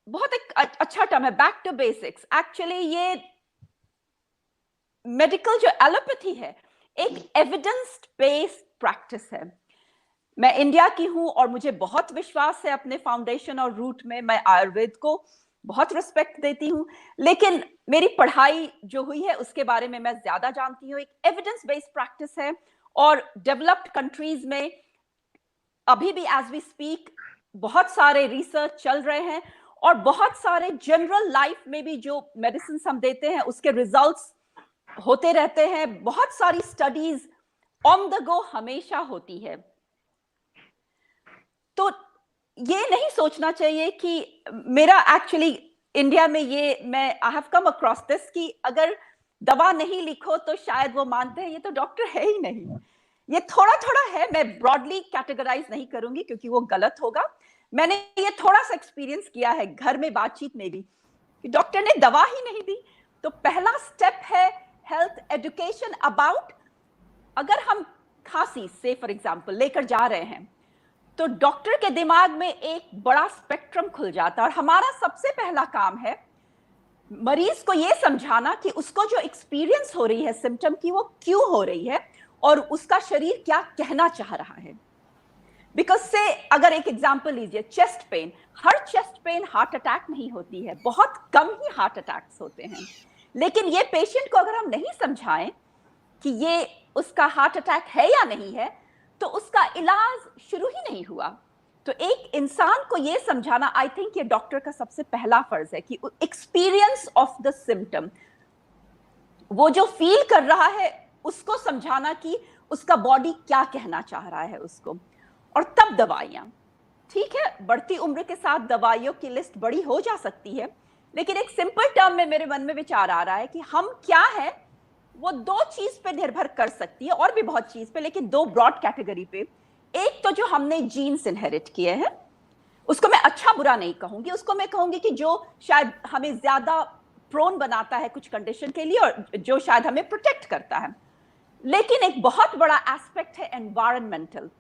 बहुत एक अच्छा टर्म है, बैक टू बेसिक्स। एक्चुअली ये मेडिकल जो एलोपैथी है एक एविडेंस बेस्ड प्रैक्टिस है। मैं इंडिया की हूं और मुझे बहुत विश्वास है अपने फाउंडेशन और रूट में। मैं आयुर्वेद को बहुत रिस्पेक्ट देती हूं, लेकिन मेरी पढ़ाई जो हुई है उसके बारे में मैं ज्यादा जानती हूं। एक एविडेंस बेस्ड प्रैक्टिस है और डेवलप्ड कंट्रीज में अभी भी एज वी स्पीक बहुत सारे रिसर्च चल रहे हैं और बहुत सारे जनरल लाइफ में भी जो मेडिसिन हम देते हैं उसके रिजल्ट्स होते रहते हैं। बहुत सारी स्टडीज ऑन द गो हमेशा होती है। तो ये नहीं सोचना चाहिए कि मेरा एक्चुअली इंडिया में मैं I have come across this कि अगर दवा नहीं लिखो तो शायद वो मानते हैं ये तो डॉक्टर है ही नहीं। ये थोड़ा थोड़ा है, मैं ब्रॉडली कैटेगराइज नहीं करूंगी क्योंकि वो गलत होगा। मैंने ये थोड़ा सा एक्सपीरियंस किया है घर में बातचीत में भी कि डॉक्टर ने दवा ही नहीं दी। तो पहला स्टेप है हेल्थ एजुकेशन अबाउट, अगर हम खांसी से फॉर एग्जांपल लेकर जा रहे हैं तो डॉक्टर के दिमाग में एक बड़ा स्पेक्ट्रम खुल जाता है और हमारा सबसे पहला काम है मरीज को यह समझाना कि उसको जो एक्सपीरियंस हो रही है सिम्टम की वो क्यों हो रही है और उसका शरीर क्या कहना चाह रहा है। बिकॉज से अगर एक एग्जांपल लीजिए, चेस्ट पेन, हर चेस्ट पेन हार्ट अटैक नहीं होती है, बहुत कम ही हार्ट अटैक्स होते हैं। लेकिन ये पेशेंट को अगर हम नहीं समझाएं कि ये उसका हार्ट अटैक है या नहीं है तो उसका इलाज शुरू ही नहीं हुआ। तो एक इंसान को यह समझाना, आई थिंक ये डॉक्टर का सबसे पहला फर्ज है कि एक्सपीरियंस ऑफ द सिम्टम, वो जो फील कर रहा है उसको समझाना कि उसका बॉडी क्या कहना चाह रहा है उसको, और तब दवाइयां। ठीक है, बढ़ती उम्र के साथ दवाइयों की लिस्ट बड़ी हो जा सकती है, लेकिन एक सिंपल टर्म में मेरे मन में विचार आ रहा है कि हम क्या है वो 2 चीज पे निर्भर कर सकती है, और भी बहुत चीज पे, लेकिन 2 ब्रॉड कैटेगरी पे। एक तो जो हमने जीन्स इनहेरिट किए हैं, उसको मैं अच्छा बुरा नहीं कहूंगी, उसको मैं कहूंगी कि जो शायद हमें ज्यादा प्रोन बनाता है कुछ कंडीशन के लिए और जो शायद हमें प्रोटेक्ट करता है। लेकिन एक बहुत बड़ा एस्पेक्ट है एनवायरमेंटल।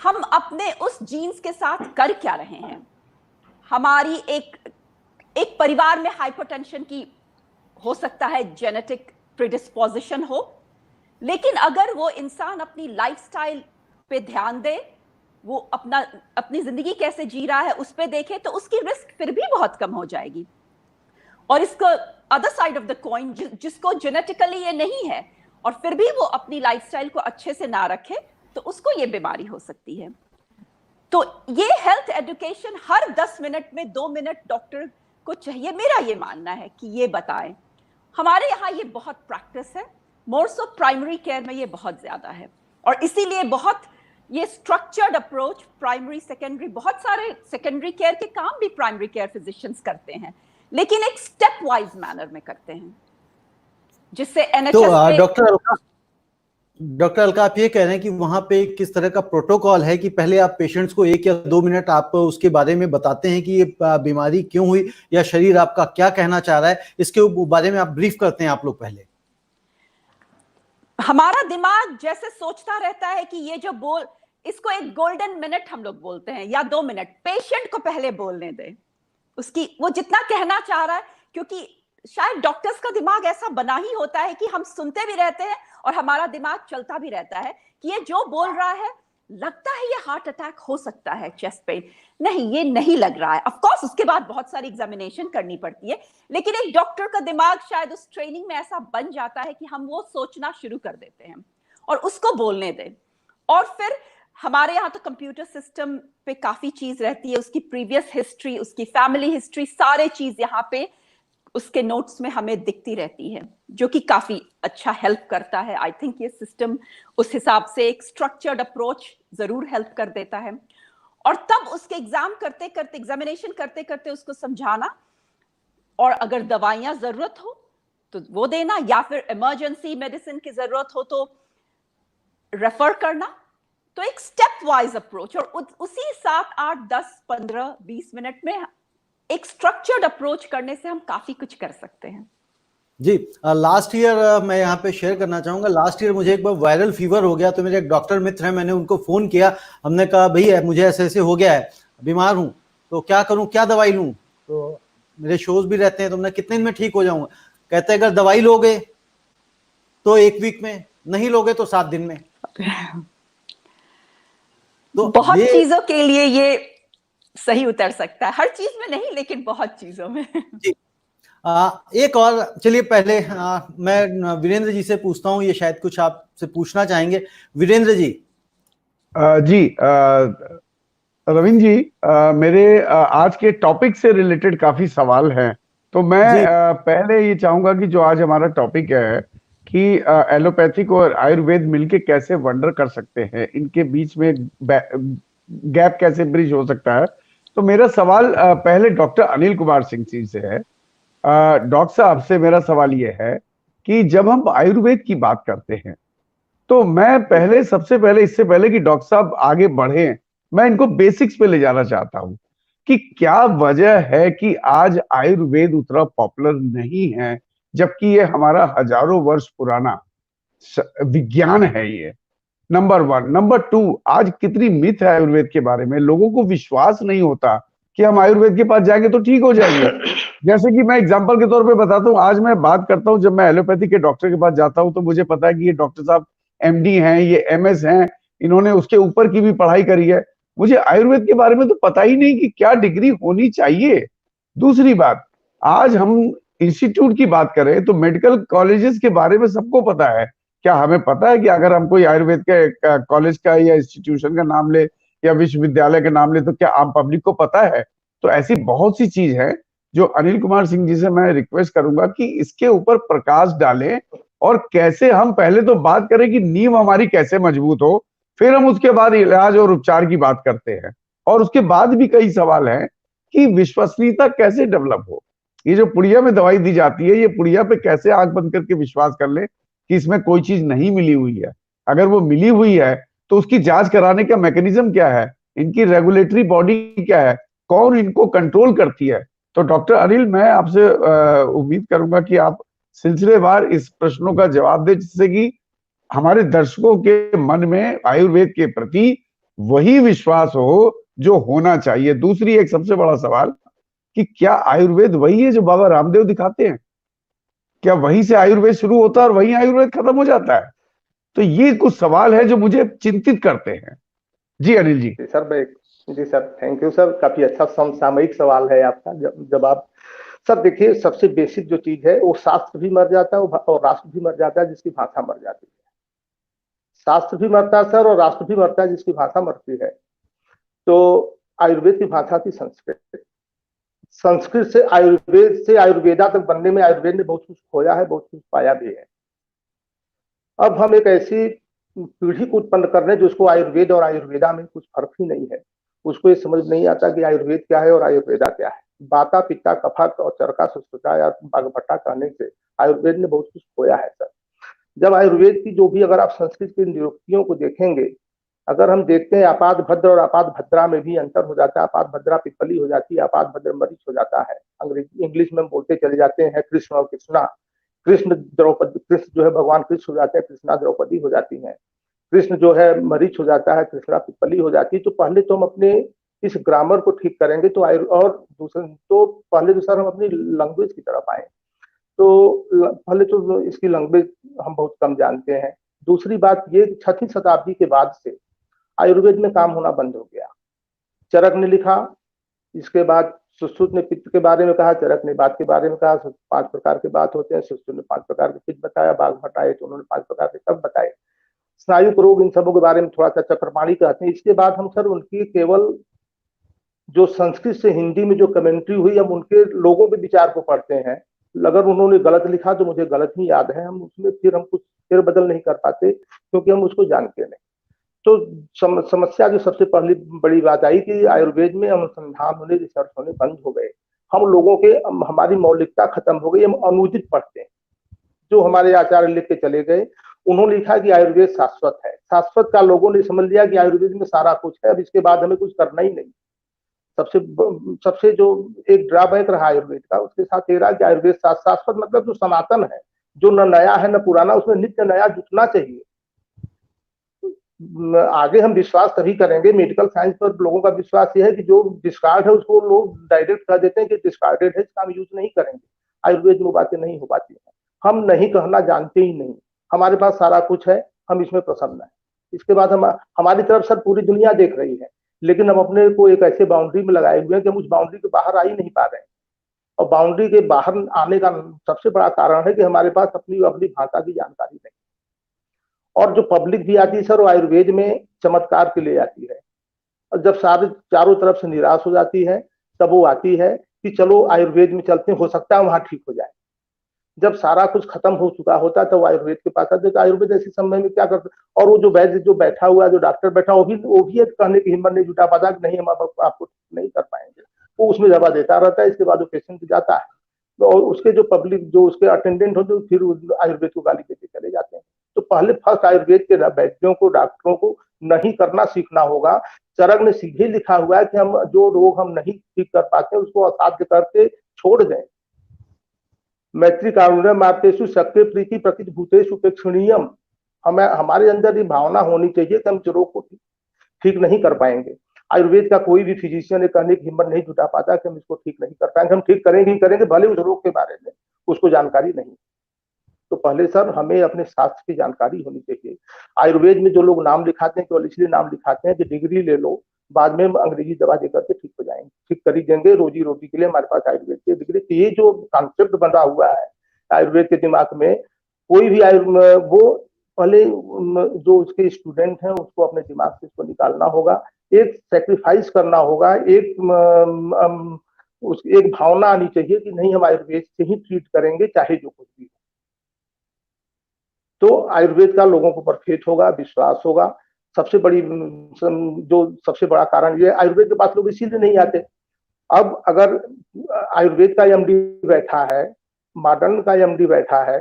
हम अपने उस जीन्स के साथ कर क्या रहे हैं। हमारी एक परिवार में हाइपरटेंशन की हो सकता है जेनेटिक प्रिडिस्पोजिशन हो, लेकिन अगर वो इंसान अपनी लाइफस्टाइल पे ध्यान दे, वो अपनी जिंदगी कैसे जी रहा है उस पे देखे, तो उसकी रिस्क फिर भी बहुत कम हो जाएगी। और इसको other side of the coin, जिसको जेनेटिकली ये नहीं है और फिर भी वो अपनी लाइफस्टाइल को अच्छे से ना रखे तो उसको ये बीमारी हो सकती है। तो ये हेल्थ एजुकेशन हर 10 मिनट में 2 मिनट डॉक्टर को चाहिए, मेरा ये मानना है कि ये बताएं। हमारे यहाँ ये बहुत प्रैक्टिस है, मोर सो प्राइमरी केयर में ये बहुत ज्यादा है, और इसीलिए बहुत ये स्ट्रक्चर्ड अप्रोच प्राइमरी सेकेंडरी, बहुत सारे सेकेंडरी केयर के काम भी प्राइमरी केयर फिजिशियंस करते हैं, लेकिन एक स्टेप वाइज मैनर में करते हैं, जिससे तो डॉक्टर अलका आप ये कह रहे हैं कि वहां पे किस तरह का प्रोटोकॉल है कि पहले आप पेशेंट्स को 1 या 2 मिनट आप उसके बारे में बताते हैं कि ये बीमारी क्यों हुई या शरीर आपका क्या कहना चाह रहा है, इसके बारे में आप ब्रीफ करते हैं आप लोग पहले? हमारा दिमाग जैसे सोचता रहता है कि ये जो इसको एक गोल्डन मिनट हम लोग बोलते हैं या 2 मिनट, पेशेंट को पहले बोलने दें, उसकी वो जितना कहना चाह रहा है, क्योंकि शायद डॉक्टर्स का दिमाग ऐसा बना ही होता है कि हम सुनते भी रहते हैं और हमारा दिमाग चलता भी रहता है कि ये जो बोल रहा है लगता है ये हार्ट अटैक हो सकता है, चेस्ट पेन, नहीं ये नहीं लग रहा है। ऑफ कोर्स उसके बाद बहुत सारी एग्जामिनेशन करनी पड़ती है, लेकिन एक डॉक्टर का दिमाग शायद उस ट्रेनिंग में ऐसा बन जाता है कि हम वो सोचना शुरू कर देते हैं और उसको बोलने दें। और फिर हमारे यहाँ तो कंप्यूटर सिस्टम पे काफी चीज रहती है, उसकी प्रीवियस हिस्ट्री, उसकी फैमिली हिस्ट्री, सारे चीज यहाँ पे उसके नोट्स में हमें दिखती रहती है, जो कि काफी अच्छा हेल्प करता है। आई थिंक ये सिस्टम उस हिसाब से एक स्ट्रक्चर्ड अप्रोच जरूर हेल्प कर देता है। और तब उसके एग्जाम करते करते, एग्जामिनेशन करते करते उसको समझाना, और अगर दवाइयां जरूरत हो तो वो देना, या फिर इमरजेंसी मेडिसिन की जरूरत हो तो रेफर करना। तो एक स्टेप वाइज अप्रोच, और उसी 7, 8, 10, 15, 20 मिनट में एक स्ट्रक्चर्ड अप्रोच करने से हम काफी कुछ कर सकते हैं। जी, लास्ट ईयर मैं यहाँ पे शेयर करना चाहूंगा, लास्ट ईयर मुझे एक बार वायरल फीवर हो गया, तो मेरे एक डॉक्टर मित्र हैं, मैंने उनको फोन किया, हमने कहा भैया मुझे ऐसे ऐसे हो गया है, बीमार हूँ, तो क्या करूँ, क्या दवाई लूँ, तो मेरे शोज भी रहते हैं, तो मैं कितने दिन में ठीक हो जाऊंगा? कहते हैं अगर दवाई लोगे तो 1 वीक में, नहीं लोगे तो 7 दिन में। तो बहुत चीजों के लिए ये सही उतर सकता है, हर चीज में नहीं लेकिन बहुत चीजों में। जी, एक और, चलिए पहले मैं वीरेंद्र जी से पूछता हूँ, ये शायद कुछ आपसे पूछना चाहेंगे। वीरेंद्र जी। जी रविंद्र जी, मेरे आज के टॉपिक से रिलेटेड काफी सवाल हैं, तो मैं पहले ये चाहूंगा कि जो आज हमारा टॉपिक है कि एलोपैथिक और आयुर्वेद मिलके कैसे वंडर कर सकते हैं, इनके बीच में गैप कैसे ब्रिज हो सकता है। तो मेरा सवाल पहले डॉक्टर अनिल कुमार सिंह जी से है। डॉक्टर साहब से मेरा सवाल ये है कि जब हम आयुर्वेद की बात करते हैं तो मैं पहले, सबसे पहले, इससे पहले कि डॉक्टर साहब आगे बढ़े, मैं इनको बेसिक्स पे ले जाना चाहता हूं कि क्या वजह है कि आज आयुर्वेद उतना पॉपुलर नहीं है, जबकि ये हमारा हजारों वर्ष पुराना विज्ञान है। ये नंबर 1। नंबर 2, आज कितनी मिथ है आयुर्वेद के बारे में, लोगों को विश्वास नहीं होता कि हम आयुर्वेद के पास जाएंगे तो ठीक हो जाएंगे। जैसे कि मैं एग्जांपल के तौर पे बताता हूँ, आज मैं बात करता हूँ, जब मैं एलोपैथी के डॉक्टर के पास जाता हूँ तो मुझे पता है कि ये डॉक्टर साहब MD हैं, ये MS हैं, इन्होंने उसके ऊपर की भी पढ़ाई करी है। मुझे आयुर्वेद के बारे में तो पता ही नहीं कि क्या डिग्री होनी चाहिए। दूसरी बात, आज हम इंस्टीट्यूट की बात करें तो मेडिकल कॉलेजेस के बारे में सबको पता है। क्या हमें पता है कि अगर हम कोई आयुर्वेद के कॉलेज का या इंस्टीट्यूशन का नाम ले या विश्वविद्यालय का नाम ले तो क्या आम पब्लिक को पता है? तो ऐसी बहुत सी चीज है जो अनिल कुमार सिंह जी से मैं रिक्वेस्ट करूंगा कि इसके ऊपर प्रकाश डालें, और कैसे हम पहले तो बात करें कि नींव हमारी कैसे मजबूत हो, फिर हम उसके बाद इलाज और उपचार की बात करते हैं। और उसके बाद भी कई सवाल हैं कि विश्वसनीयता कैसे डेवलप हो। ये जो पुड़िया में दवाई दी जाती है, ये पुड़िया पे कैसे आंख बंद करके विश्वास कर ले कि इसमें कोई चीज नहीं मिली हुई है? अगर वो मिली हुई है तो उसकी जांच कराने का मैकेनिज्म क्या है, इनकी रेगुलेटरी बॉडी क्या है, कौन इनको कंट्रोल करती है? तो डॉक्टर अनिल, मैं आपसे उम्मीद करूंगा कि आप सिलसिलेवार इस प्रश्नों का जवाब दें, जिससे कि हमारे दर्शकों के मन में आयुर्वेद के प्रति वही विश्वास हो जो होना चाहिए। दूसरी एक सबसे बड़ा सवाल कि क्या आयुर्वेद वही है जो बाबा रामदेव दिखाते हैं? क्या वहीं से आयुर्वेद शुरू होता है और वहीं आयुर्वेद खत्म हो जाता है? तो ये कुछ सवाल है जो मुझे चिंतित करते हैं। जी अनिल जी। जी सर, थैंक यू सर, काफी अच्छा समसामयिक सवाल है आपका। जब आप सर देखिए, सबसे बेसिक जो चीज है वो शास्त्र भी मर जाता है और राष्ट्र भी मर जाता है जिसकी भाषा मर जाती है। शास्त्र भी मरता है सर और राष्ट्र भी मरता है जिसकी भाषा मरती है। तो आयुर्वेद की भाषा थी संस्कृत। संस्कृत से आयुर्वेदा तक बनने में आयुर्वेद ने बहुत कुछ खोया है, बहुत कुछ पाया भी है। अब हम एक ऐसी पीढ़ी को उत्पन्न कर रहे हैं जिसको आयुर्वेद और आयुर्वेदा में कुछ फर्क ही नहीं है। उसको ये समझ नहीं आता कि आयुर्वेद क्या है और आयुर्वेदा क्या है। बाता पित्ता कफा और चरका सुश्रुता या बागभट्टा कहने से आयुर्वेद ने बहुत कुछ खोया है सर। जब आयुर्वेद की जो भी, अगर आप संस्कृत की निरुक्तियों को देखेंगे, अगर हम देखते हैं आपाद भद्र और आपाद भद्रा में भी अंतर हो जाता है। आपाद भद्रा पिपली हो जाती है, आपाद भद्र मरीच हो जाता है। अंग्रेजी इंग्लिश में हम बोलते चले जाते हैं कृष्ण और कृष्णा। कृष्ण द्रौपदी, कृष्ण जो है भगवान कृष्ण हो जाते हैं, कृष्णा द्रौपदी हो जाती है। कृष्ण जो है मरीच हो जाता है, कृष्णा पिपली हो जाती है। तो पहले तो हम अपने इस ग्रामर को ठीक करेंगे तो और दूसरे तो पहले तो सर हम अपनी लैंग्वेज की तरफ आए। तो पहले तो इसकी लैंग्वेज हम बहुत कम जानते हैं। दूसरी बात ये, 6वीं शताब्दी के बाद से आयुर्वेद में काम होना बंद हो गया। चरक ने लिखा, इसके बाद सुश्रुत ने पित्त के बारे में कहा, चरक ने बात के बारे में कहा। 5 प्रकार के बात होते हैं, सुश्रुत ने 5 प्रकार के पित्त बताया, बाघ बताए तो उन्होंने 5 प्रकार के सब बताए। स्नायु रोग इन सबों के बारे में थोड़ा सा चक्रपाणी कहते हैं। इसके बाद हम सर उनकी केवल जो संस्कृत से हिंदी में जो कमेंट्री हुई, हम उनके लोगों के विचार को पढ़ते हैं। अगर उन्होंने गलत लिखा तो मुझे गलत ही याद है, हम उसमें फिर हम कुछ फेर बदल नहीं कर पाते क्योंकि हम उसको जानते नहीं। तो समस्या जो सबसे पहली बड़ी बात आई कि आयुर्वेद में अनुसंधान होने, रिसर्च होने बंद हो गए। हम लोगों के, हमारी मौलिकता खत्म हो गई, हम अनुदित पढ़ते हैं। जो हमारे आचार्य लिख के चले गए, उन्होंने लिखा कि आयुर्वेद शाश्वत है। शाश्वत का लोगों ने समझ लिया कि आयुर्वेद में सारा कुछ है, अब इसके बाद हमें कुछ करना ही नहीं। सबसे जो एक ड्रॉबैक रहा आयुर्वेद का, उसके साथ ये रहा कि आयुर्वेद शाश्वत मतलब जो सनातन है, जो न नया है न पुराना, उसमें नित्य नया जुटना चाहिए। आगे हम विश्वास तभी करेंगे, मेडिकल साइंस पर लोगों का विश्वास यह है कि जो डिस्कार्ड है उसको लोग डायरेक्ट कह देते हैं कि डिस्कार्डेड है, इसका हम यूज नहीं करेंगे। आयुर्वेद में बातें नहीं हो पाती हैं, हम नहीं कहना जानते ही नहीं। हमारे पास सारा कुछ है, हम इसमें प्रसन्न है। इसके बाद हमारी तरफ सर पूरी दुनिया देख रही है, लेकिन हम अपने को एक ऐसे बाउंड्री में लगाए हुए हैं कि हम उस बाउंड्री के बाहर आ ही नहीं पा रहे हैं। और बाउंड्री के बाहर आने का सबसे बड़ा कारण है कि हमारे पास अपनी भाषा की जानकारी नहीं। और जो पब्लिक भी आती है सर, वो आयुर्वेद में चमत्कार के लिए आती है, और जब सारे चारों तरफ से निराश हो जाती है तब वो आती है कि चलो आयुर्वेद में चलते हैं, हो सकता है वहां ठीक हो जाए। जब सारा कुछ खत्म हो चुका होता है तो आयुर्वेद के पास आते। तो आयुर्वेद ऐसे समय में क्या करते, और वो जो वैद्य जो बैठा हुआ, जो डॉक्टर बैठा, वो भी कहने की हिम्मत नहीं जुटा पाता कि नहीं हम आपको नहीं कर पाएंगे। वो उसमें दवा देता रहता है, इसके बाद वो पेशेंट जाता है, और उसके जो पब्लिक, जो उसके अटेंडेंट होते हैं, फिर आयुर्वेद को गाली देते चले जाते हैं। तो पहले फर्स्ट आयुर्वेद के वैद्यों को, डॉक्टरों को नहीं करना सीखना होगा। चरक ने सीधे लिखा हुआ है कि हम जो रोग हम नहीं ठीक कर पाते उसको असाध्य करके छोड़ दें। मैत्री कारुण्य मार्तेषु शक्ति प्रीति प्रकृति भूतेषु उपेक्षणीयम। हमें, हमारे अंदर ये भावना होनी चाहिए कि हम इस रोग को ठीक नहीं कर पाएंगे। आयुर्वेद का कोई भी फिजिशियन कहने की हिम्मत नहीं जुटा पाता कि हम इसको ठीक नहीं कर पाएंगे। हम ठीक करेंगे ही करेंगे, भले उस रोग के बारे में उसको जानकारी नहीं। तो पहले सर हमें अपने शास्त्र की जानकारी होनी चाहिए। आयुर्वेद में जो लोग नाम लिखाते हैं केवल इसलिए नाम लिखाते हैं कि डिग्री ले लो, बाद में अंग्रेजी दवा देकर के ठीक हो जाएंगे, ठीक कर ही देंगे। रोजी रोटी के लिए हमारे पास आयुर्वेद की डिग्री। ये जो कॉन्सेप्ट बना हुआ है आयुर्वेद के दिमाग में, कोई भी वो पहले जो उसके स्टूडेंट हैं उसको अपने दिमाग से इसको निकालना होगा। एक सेक्रीफाइस करना होगा, एक भावना आनी चाहिए कि नहीं हम आयुर्वेद से ही ट्रीट करेंगे चाहे जो कुछ भी। तो आयुर्वेद का लोगों को पर फेथ होगा, विश्वास होगा। सबसे बड़ा कारण ये, आयुर्वेद के पास लोग इसीलिए नहीं आते। अब अगर आयुर्वेद का एमडी बैठा है, मॉडर्न का एमडी बैठा है,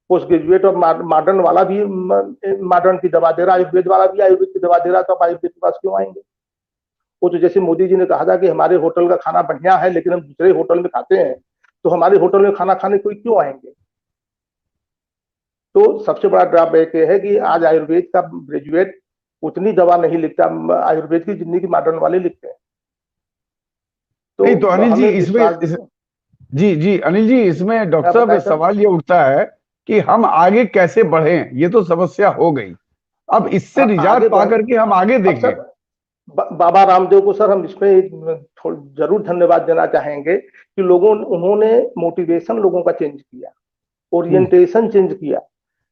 पोस्ट ग्रेजुएट और मॉडर्न वाला भी मॉडर्न की दवा दे रहा, आयुर्वेद वाला भी आयुर्वेद की दवा दे रहा, तो आप आयुर्वेद के पास क्यों आएंगे? वो तो जैसे मोदी जी ने कहा था कि हमारे होटल का खाना बढ़िया है लेकिन हम दूसरे होटल में खाते हैं, तो हमारे होटल में खाना खाने कोई क्यों आएंगे? तो सबसे बड़ा ड्रॉबैक ये है कि आज आयुर्वेद का ग्रेजुएट उतनी दवा नहीं लिखता, आयुर्वेद की जितनी की मॉडर्न वाले लिखते हैं। तो अनिल जी इसमें जी अनिल जी, इसमें डॉक्टर साहब सवाल ये उठता है कि हम आगे कैसे बढ़े। ये तो समस्या हो गई, अब इससे निजात पा करके हम आगे देखें। बाबा रामदेव को सर हम इसमें जरूर धन्यवाद देना चाहेंगे कि उन्होंने मोटिवेशन लोगों का चेंज किया, ओरिएंटेशन चेंज किया,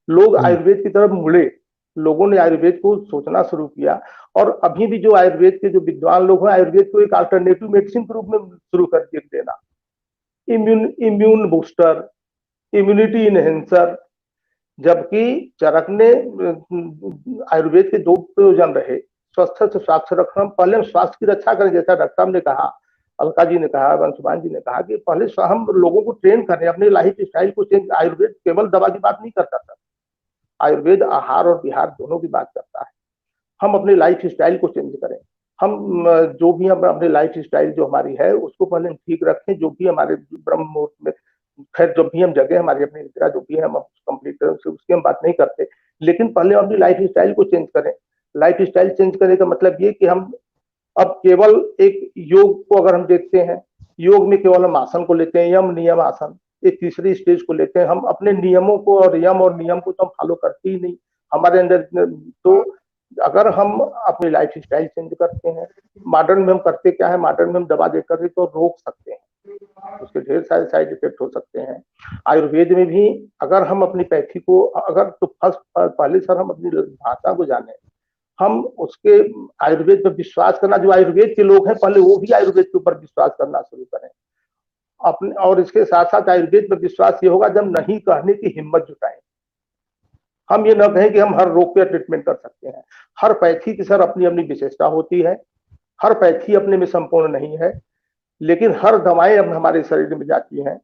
लोग आयुर्वेद की तरफ मुड़े, लोगों ने आयुर्वेद को सोचना शुरू किया। और अभी भी जो आयुर्वेद के जो विद्वान लोग हैं, आयुर्वेद को एक अल्टरनेटिव मेडिसिन के रूप में शुरू कर देना, इम्यून बूस्टर, इम्यूनिटी इनहेंसर। जबकि चरक ने आयुर्वेद के 2 प्रयोजन रहे, स्वस्थ से स्वास्थ्य रखना। पहले हम स्वास्थ्य की रक्षा करें, जैसा डॉक्टर साहब ने कहा, अलका जी ने कहा, वंशुमान जी ने कहा कि पहले हम लोगों को ट्रेन करें, अपनी लाइफ स्टाइल को चेंज। आयुर्वेद केवल दवा की बात नहीं करता था, आयुर्वेद आहार और विहार दोनों की बात करता है। हम अपनी लाइफ स्टाइल को चेंज करें, हम जो भी हम अपनी लाइफ स्टाइल जो हमारी है उसको पहले ठीक रखें। जो भी हमारे ब्रह्म मुहूर्त में, खैर जो भी हम जगह हमारी अपनी निद्रा जो भी है हम कंप्लीट करें, उसकी हम बात नहीं करते, लेकिन पहले अपनी लाइफ स्टाइल को चेंज करें। लाइफ स्टाइल चेंज करने का मतलब ये कि हम अब केवल एक योग को अगर हम देखते हैं, योग में केवल हम आसन को लेते हैं, यम नियम आसन, एक तीसरी स्टेज को लेते हैं। हम अपने नियमों को और यम और नियम को तो हम फॉलो करते ही नहीं हमारे अंदर। तो अगर हम अपनी लाइफ स्टाइल चेंज करते हैं, मॉडर्न में हम करते क्या है, मॉडर्न में हम दवा देकर तो रोक सकते हैं, उसके ढेर सारे साइड इफेक्ट हो सकते हैं। आयुर्वेद में भी अगर हम अपनी पैथी को, अगर तो फर्स्ट पहले सर हम अपनी भाषा को जाने, हम उसके आयुर्वेद पर विश्वास करना, जो आयुर्वेद के लोग हैं पहले वो भी आयुर्वेद के ऊपर विश्वास करना शुरू करें अपने। और इसके साथ साथ आयुर्वेद पर विश्वास ये होगा जब नहीं कहने की हिम्मत जुटाएं। हम ये न कहें कि हम हर रोग पे ट्रीटमेंट कर सकते हैं। हर पैथी की सर अपनी अपनी विशेषता होती है, हर पैथी अपने में संपूर्ण नहीं है, लेकिन हर दवाएं अब हमारे शरीर में जाती हैं।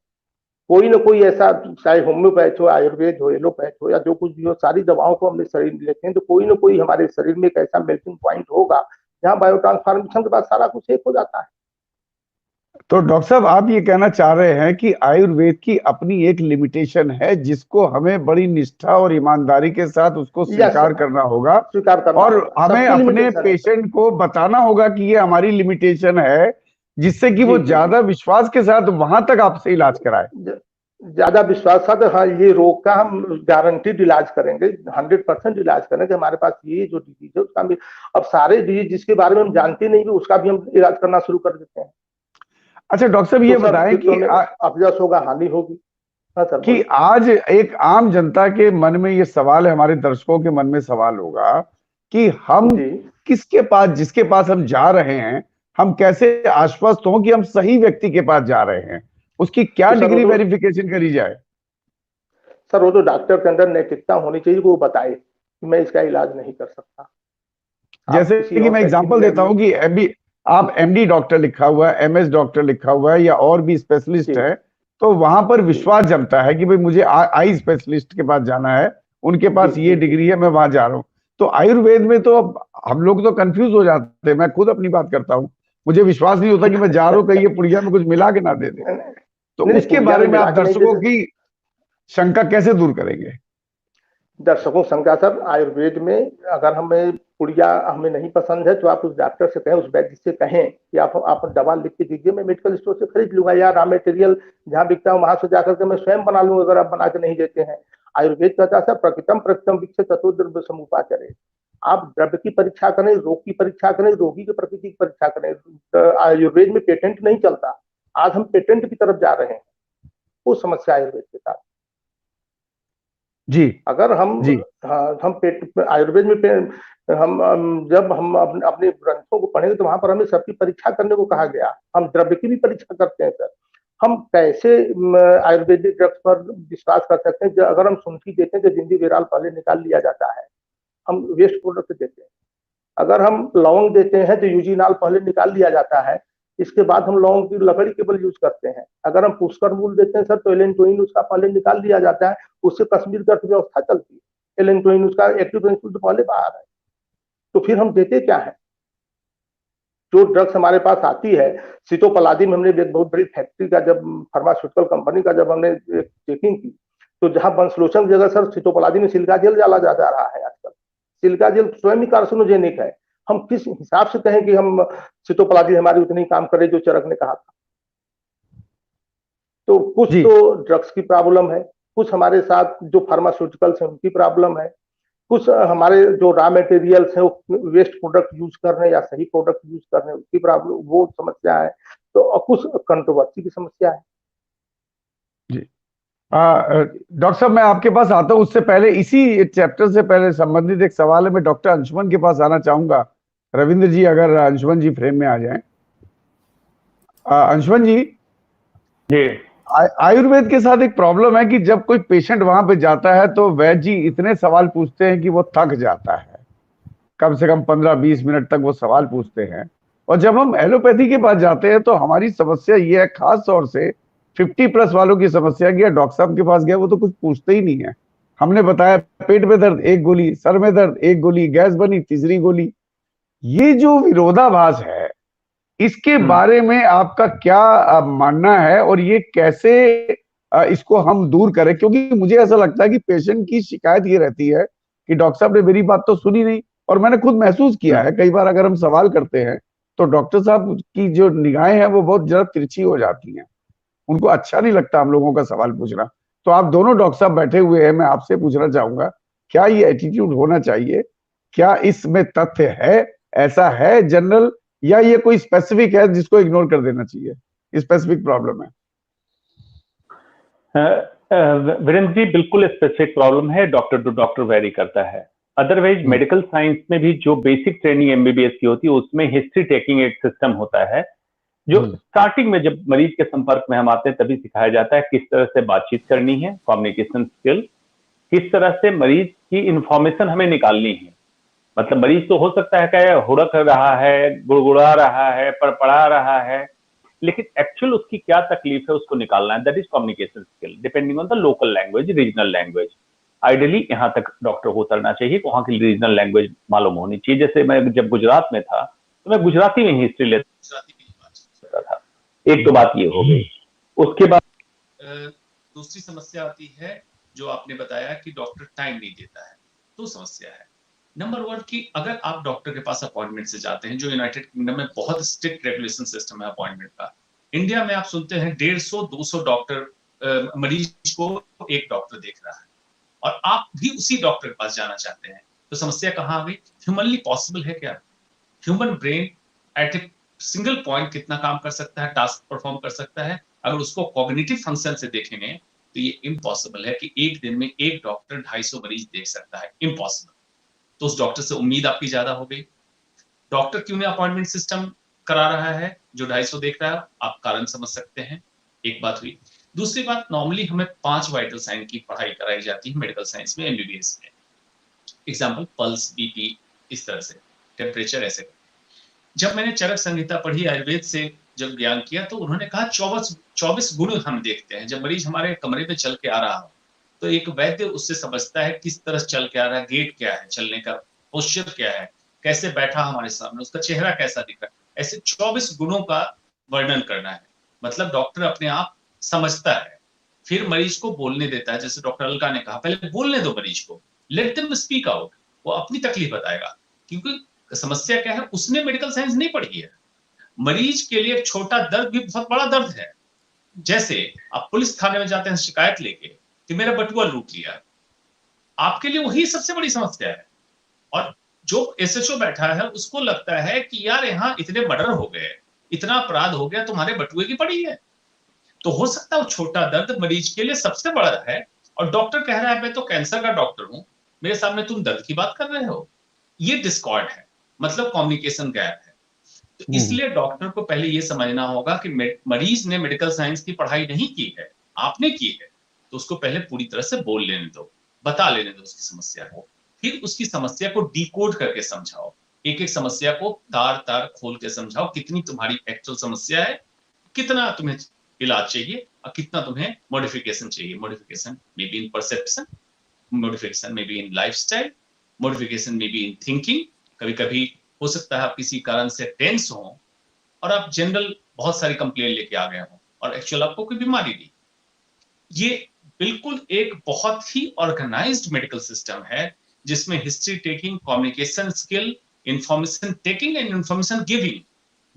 कोई ना कोई ऐसा, चाहे होम्योपैथ हो, आयुर्वेद हो, एलोपैथ हो, या जो कुछ भी हो, सारी दवाओं को हमने शरीर में लेते हैं तो कोई ना कोई हमारे शरीर में एक ऐसा मेल्टिंग पॉइंट होगा जहां बायो ट्रांसफॉर्मेशन के बाद सारा कुछ एक हो जाता है। तो डॉक्टर साहब आप ये कहना चाह रहे हैं कि आयुर्वेद की अपनी एक लिमिटेशन है जिसको हमें बड़ी निष्ठा और ईमानदारी के साथ उसको स्वीकार करना होगा, स्वीकार करना और होगा। हमें अपने पेशेंट को बताना होगा कि ये हमारी लिमिटेशन है, जिससे कि वो ज्यादा विश्वास के साथ वहां तक आपसे इलाज कराए। ज्यादा विश्वास साथ, हाँ, ये रोग का हम गारंटीड इलाज करेंगे, 100% इलाज करेंगे। हमारे पास ये जो डिजीज है उसका भी, अब सारे डिजीज जिसके बारे में हम जानते नहीं भी उसका भी हम इलाज करना शुरू कर देते हैं। अच्छा डॉक्टर साहब ये बताएं कि अफजस होगा, हानि होगी। हाँ सर, कि आज एक आम जनता के मन में ये सवाल है, हमारे दर्शकों के मन में सवाल होगा कि हम किसके पास, जिसके पास हम जा रहे हैं, हम कैसे आश्वस्त हों कि हम सही व्यक्ति के पास जा रहे हैं, उसकी क्या डिग्री वेरिफिकेशन करी जाए? सर वो तो डॉक्टर के अंदर नैतिकता होनी चाहिए कि वो बताए कि मैं इसका इलाज नहीं कर सकता। जैसे कि मैं एग्जांपल देता हूं कि आप एमडी डॉक्टर लिखा हुआ है, एमएस डॉक्टर लिखा हुआ है, या और भी स्पेशलिस्ट है, तो वहां पर विश्वास जमता है कि भाई मुझे आई स्पेशलिस्ट के पास जाना है, उनके पास ये डिग्री है, मैं वहां जा रहा हूं। तो आयुर्वेद में तो हम लोग तो कंफ्यूज हो जाते हैं, मैं खुद अपनी बात करता हूं, मुझे विश्वास नहीं होता कि मैं जा रहा हूं कहीं ये पुड़िया में कुछ मिला के ना दे दे। तो उसके बारे में आप दर्शकों की शंका कैसे दूर करेंगे? दर्शकों शंका सर, आयुर्वेद में अगर हमें पुड़िया हमें नहीं पसंद है तो आप उस डॉक्टर से कहें, उस वैद्य से कहें कि आप दवा लिख के दीजिए, मैं मेडिकल स्टोर से खरीद लूंगा, या रॉ मटेरियल जहां बिकता है वहां से जाकर के मैं स्वयं बना लूंगा अगर आप बना के नहीं देते हैं। आयुर्वेद कहता है प्रकृतम प्रकृतम विकसित चतुर्द्रव्य समुपाचरे। आप द्रव्य की परीक्षा करें, रोग की परीक्षा करें, रोगी की प्रकृति की परीक्षा करें। आयुर्वेद में पेटेंट नहीं चलता। आज हम पेटेंट की तरफ जा रहे हैं, वो समस्या आयुर्वेद के साथ। जी अगर हम आयुर्वेद में जब हम अपने ग्रंथों को पढ़ेंगे तो वहां पर हमें सबकी परीक्षा करने को कहा गया। हम द्रव्य की भी परीक्षा करते हैं सर। हम कैसे आयुर्वेदिक ड्रग्स पर विश्वास कर सकते हैं? अगर हम सुंठी देते हैं तो जिंदी विराल पहले निकाल लिया जाता है, हम वेस्ट प्रोडक्ट देते हैं। अगर हम लौंग देते हैं तो यूजीनाल पहले निकाल लिया जाता है, इसके बाद हम लौंग की लकड़ी केवल यूज करते हैं। अगर हम पुष्कर मूल देते हैं सर तो एलेंटोइन उसका पहले निकाल लिया जाता है, उससे कश्मीर की अर्थव्यवस्था चलती है। एलेंटोइन उसका एक्टिव प्रिंसिपल तो पहले बाहर है। तो फिर हम देते क्या है? जो ड्रग्स हमारे पास आती है, सिटोपलादी में हमने एक बहुत बड़ी फैक्ट्री का, जब फार्मास्यूटिकल कंपनी का जब हमने चेकिंग की तो जहां वंशलोचन की जगह सर सिटोपलादी में सिलिका जेल डाला जा रहा है आजकल। सिलिका जेल स्वयं ही कार्सिनोजेनिक है। हम किस हिसाब से कहें कि हम सिटोपलादी हमारी उतनी काम करे जो चरक ने कहा था? तो कुछ तो ड्रग्स की प्रॉब्लम है, कुछ हमारे साथ जो फार्मास्यूटिकल्स है उनकी प्रॉब्लम है। कुछ हमारे जो रॉ मटेरियल्स है वो वेस्ट प्रोडक्ट यूज कर रहे हैं या सही प्रोडक्ट यूज कर रहे हैं, उसकी प्रॉब्लम, वो समस्या है। तो कुछ कंट्रोवर्सी की समस्या है जी। डॉक्टर साहब, मैं आपके पास आता हूं, उससे पहले इसी चैप्टर से पहले संबंधित एक सवाल है, मैं डॉक्टर अंशुमन के पास आना चाहूंगा। रविंद्र जी, अगर अंशुमन जी फ्रेम में आ जाएं। अंशुमन जी, आयुर्वेद के साथ एक प्रॉब्लम है कि जब कोई पेशेंट वहां पे जाता है तो वैद्य जी इतने सवाल पूछते हैं कि वो थक जाता है। कम से कम 15-20 मिनट तक वो सवाल पूछते हैं। और जब हम एलोपैथी के पास जाते हैं तो हमारी समस्या ये है, खास तौर से 50+ वालों की समस्या की, डॉक्टर साहब के पास गया वो तो कुछ पूछते ही नहीं है। हमने बताया पेट में दर्द 1 गोली, सर में दर्द 1 गोली, गैस बनी 3री गोली। ये जो विरोधाभास है, इसके बारे में आपका क्या मानना है, और ये कैसे इसको हम दूर करें? क्योंकि मुझे ऐसा लगता है कि पेशेंट की शिकायत ये रहती है कि डॉक्टर साहब ने मेरी बात तो सुनी नहीं। और मैंने खुद महसूस किया है, कई बार अगर हम सवाल करते हैं तो डॉक्टर साहब की जो निगाहें हैं वो बहुत जरा तिरछी हो जाती हैं, उनको अच्छा नहीं लगता हम लोगों का सवाल पूछना। तो आप दोनों डॉक्टर साहब बैठे हुए हैं, मैं आपसे पूछना चाहूंगा, क्या ये एटीट्यूड होना चाहिए? क्या इसमें तथ्य है, ऐसा है जनरल, या ये कोई स्पेसिफिक है जिसको इग्नोर कर देना चाहिए, स्पेसिफिक प्रॉब्लम है? वीरेंद्र जी, बिल्कुल स्पेसिफिक प्रॉब्लम है, डॉक्टर टू डॉक्टर वेरी करता है। अदरवाइज मेडिकल साइंस में भी जो बेसिक ट्रेनिंग एमबीबीएस की होती है उसमें हिस्ट्री टेकिंग एक सिस्टम होता है, जो स्टार्टिंग में जब मरीज के संपर्क में हम आते हैं तभी सिखाया जाता है किस तरह से बातचीत करनी है, कम्युनिकेशन स्किल, किस तरह से मरीज की इंफॉर्मेशन हमें निकालनी है। मतलब मरीज तो हो सकता है कि हुड़क रहा है, गुड़गुड़ा रहा है, पड़पड़ा रहा है, लेकिन एक्चुअल उसकी क्या तकलीफ है उसको निकालना है। That is communication skill depending on the local language, regional language. Ideally यहाँ तक डॉक्टर को उतरना चाहिए, वहां की रीजनल लैंग्वेज मालूम होनी चाहिए। जैसे मैं जब गुजरात में था तो मैं गुजराती में ही हिस्ट्री लेता था। एक तो बात ये हो गई। उसके बाद दूसरी समस्या आती है जो आपने बताया कि डॉक्टर टाइम नहीं देता है। तो समस्या है नंबर 1 की अगर आप डॉक्टर के पास अपॉइंटमेंट से जाते हैं, जो यूनाइटेड किंगडम में बहुत स्ट्रिक्ट रेगुलेशन सिस्टम है अपॉइंटमेंट का। इंडिया में आप सुनते हैं 150-200 डॉक्टर मरीज को एक डॉक्टर देख रहा है, और आप भी उसी डॉक्टर के पास जाना चाहते हैं। तो समस्या कहाँ आ गई? ह्यूमनली पॉसिबल है क्या? Human brain at a single point कितना काम कर सकता है, टास्क परफॉर्म कर सकता है? अगर उसको कॉग्निटिव फंक्शन से देखेंगे तो ये इम्पॉसिबल है कि एक दिन में एक डॉक्टर 250 मरीज देख सकता है। इम्पॉसिबल। तो उस डॉक्टर से उम्मीद आपकी ज्यादा हो गई। डॉक्टर क्यों नहीं अपॉइंटमेंट सिस्टम करा रहा है जो 250 देख रहा है? आप कारण समझ सकते हैं। एक बात हुई। दूसरी बात, नॉर्मली हमें 5 वाइटल साइन की पढ़ाई कराई जाती है मेडिकल साइंस में, एमबीबीएस में। एग्जाम्पल पल्स, बीपी, इस तरह से, टेम्परेचर, ऐसे। जब मैंने चरक संहिता पढ़ी आयुर्वेद से जब ज्ञान किया तो उन्होंने कहा 24 गुण हम देखते हैं। जब मरीज हमारे कमरे में चल के आ रहा हो तो एक वैद्य उससे समझता है किस तरह चल के आ रहा है, गेट क्या है, चलने का पोस्चर क्या है, कैसे बैठा हमारे सामने, उसका चेहरा कैसा दिख रहा है। ऐसे 24 गुणों का वर्णन करना है। मतलब डॉक्टर अपने आप समझता है, फिर मरीज को बोलने देता है। जैसे डॉक्टर अलका ने कहा, पहले बोलने दो मरीज को, लेट देम स्पीक आउट, वो अपनी तकलीफ बताएगा। क्योंकि समस्या क्या है, उसने मेडिकल साइंस नहीं पढ़ी है। मरीज के लिए एक छोटा दर्द भी बहुत बड़ा दर्द है। जैसे आप पुलिस थाने में जाते हैं शिकायत लेके कि मेरा बटुआ लूट लिया, आपके लिए वही सबसे बड़ी समस्या है। और जो एसएचओ बैठा है उसको लगता है कि यार यहाँ इतने मर्डर हो गए, इतना अपराध हो गया, तुम्हारे बटुए की पड़ी है। तो हो सकता है वो छोटा दर्द मरीज के लिए सबसे बड़ा है, और डॉक्टर कह रहा है मैं तो कैंसर का डॉक्टर हूं, मेरे सामने तुम दर्द की बात कर रहे हो। ये डिस्कॉर्ड है, मतलब कम्युनिकेशन गैप है। तो इसलिए डॉक्टर को पहले ये समझना होगा कि मरीज ने मेडिकल साइंस की पढ़ाई नहीं की है, आपने की है, तो उसको पहले पूरी तरह से बोल लेने दो, बता लेने दो उसकी समस्या को। फिर उसकी समस्या को डिकोड करके समझाओ, एक एक समस्या को तार तार खोल के समझाओ, कितनी तुम्हारी एक्चुअल समस्या है, कितना तुम्हें इलाज चाहिए, और कितना तुम्हें मॉडिफिकेशन चाहिए। Modification may be in perception, modification may be in lifestyle, modification may be in thinking. कभी कभी हो सकता है आप किसी कारण से टेंस हो और आप जनरल बहुत सारी कंप्लेन लेके आ गए हो और एक्चुअल आपको कोई बीमारी नहीं। ये बिल्कुल एक बहुत ही ऑर्गेनाइज्ड मेडिकल सिस्टम है जिसमें history taking, communication skill, information taking and information giving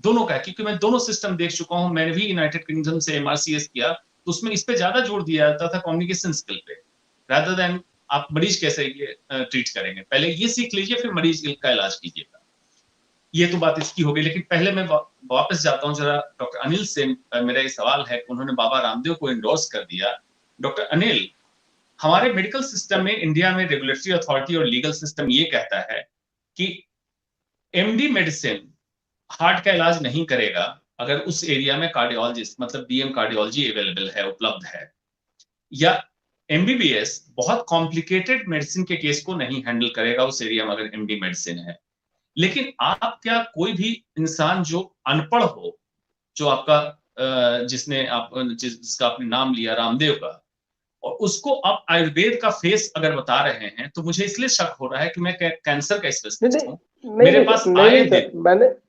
दोनों का है। क्योंकि मैं दोनों सिस्टम देख चुका हूं, मैंने भी यूनाइटेड किंगडम से एमआरसीएस किया तो उसमें इस पे ज्यादा जोर दिया जाता था कम्युनिकेशन स्किल पे, रादर देन आप मरीज कैसे ट्रीट करेंगे, पहले ये सीख लीजिए, फिर मरीज का इलाज कीजिएगा। ये तो बात इसकी हो गई, लेकिन पहले मैं वापस जाता हूं जरा डॉक्टर अनिल से। मेरा ये सवाल है कि उन्होंने बाबा रामदेव को इंडोर्स कर दिया। डॉक्टर अनिल, हमारे मेडिकल सिस्टम में, इंडिया में रेगुलेटरी अथॉरिटी और लीगल सिस्टम ये कहता है कि एमडी मेडिसिन हार्ट का इलाज नहीं करेगा अगर उस एरिया में कार्डियोलॉजिस्ट, मतलब डीएम कार्डियोलॉजी अवेलेबल है, उपलब्ध है, या एमबीबीएस बहुत कॉम्प्लिकेटेड मेडिसिन के केस को नहीं हैंडल करेगा उस एरिया में अगर एमडी मेडिसिन है। लेकिन आप क्या कोई भी इंसान जो अनपढ़ हो, जो आपका जिसका आपने नाम लिया रामदेव का, और उसको आप आयुर्वेद का फेस अगर बता रहे हैं, तो मुझे इसलिए शक हो रहा है कि मैं कैंसर का स्पेशलिस्ट हूँ, मेरे पास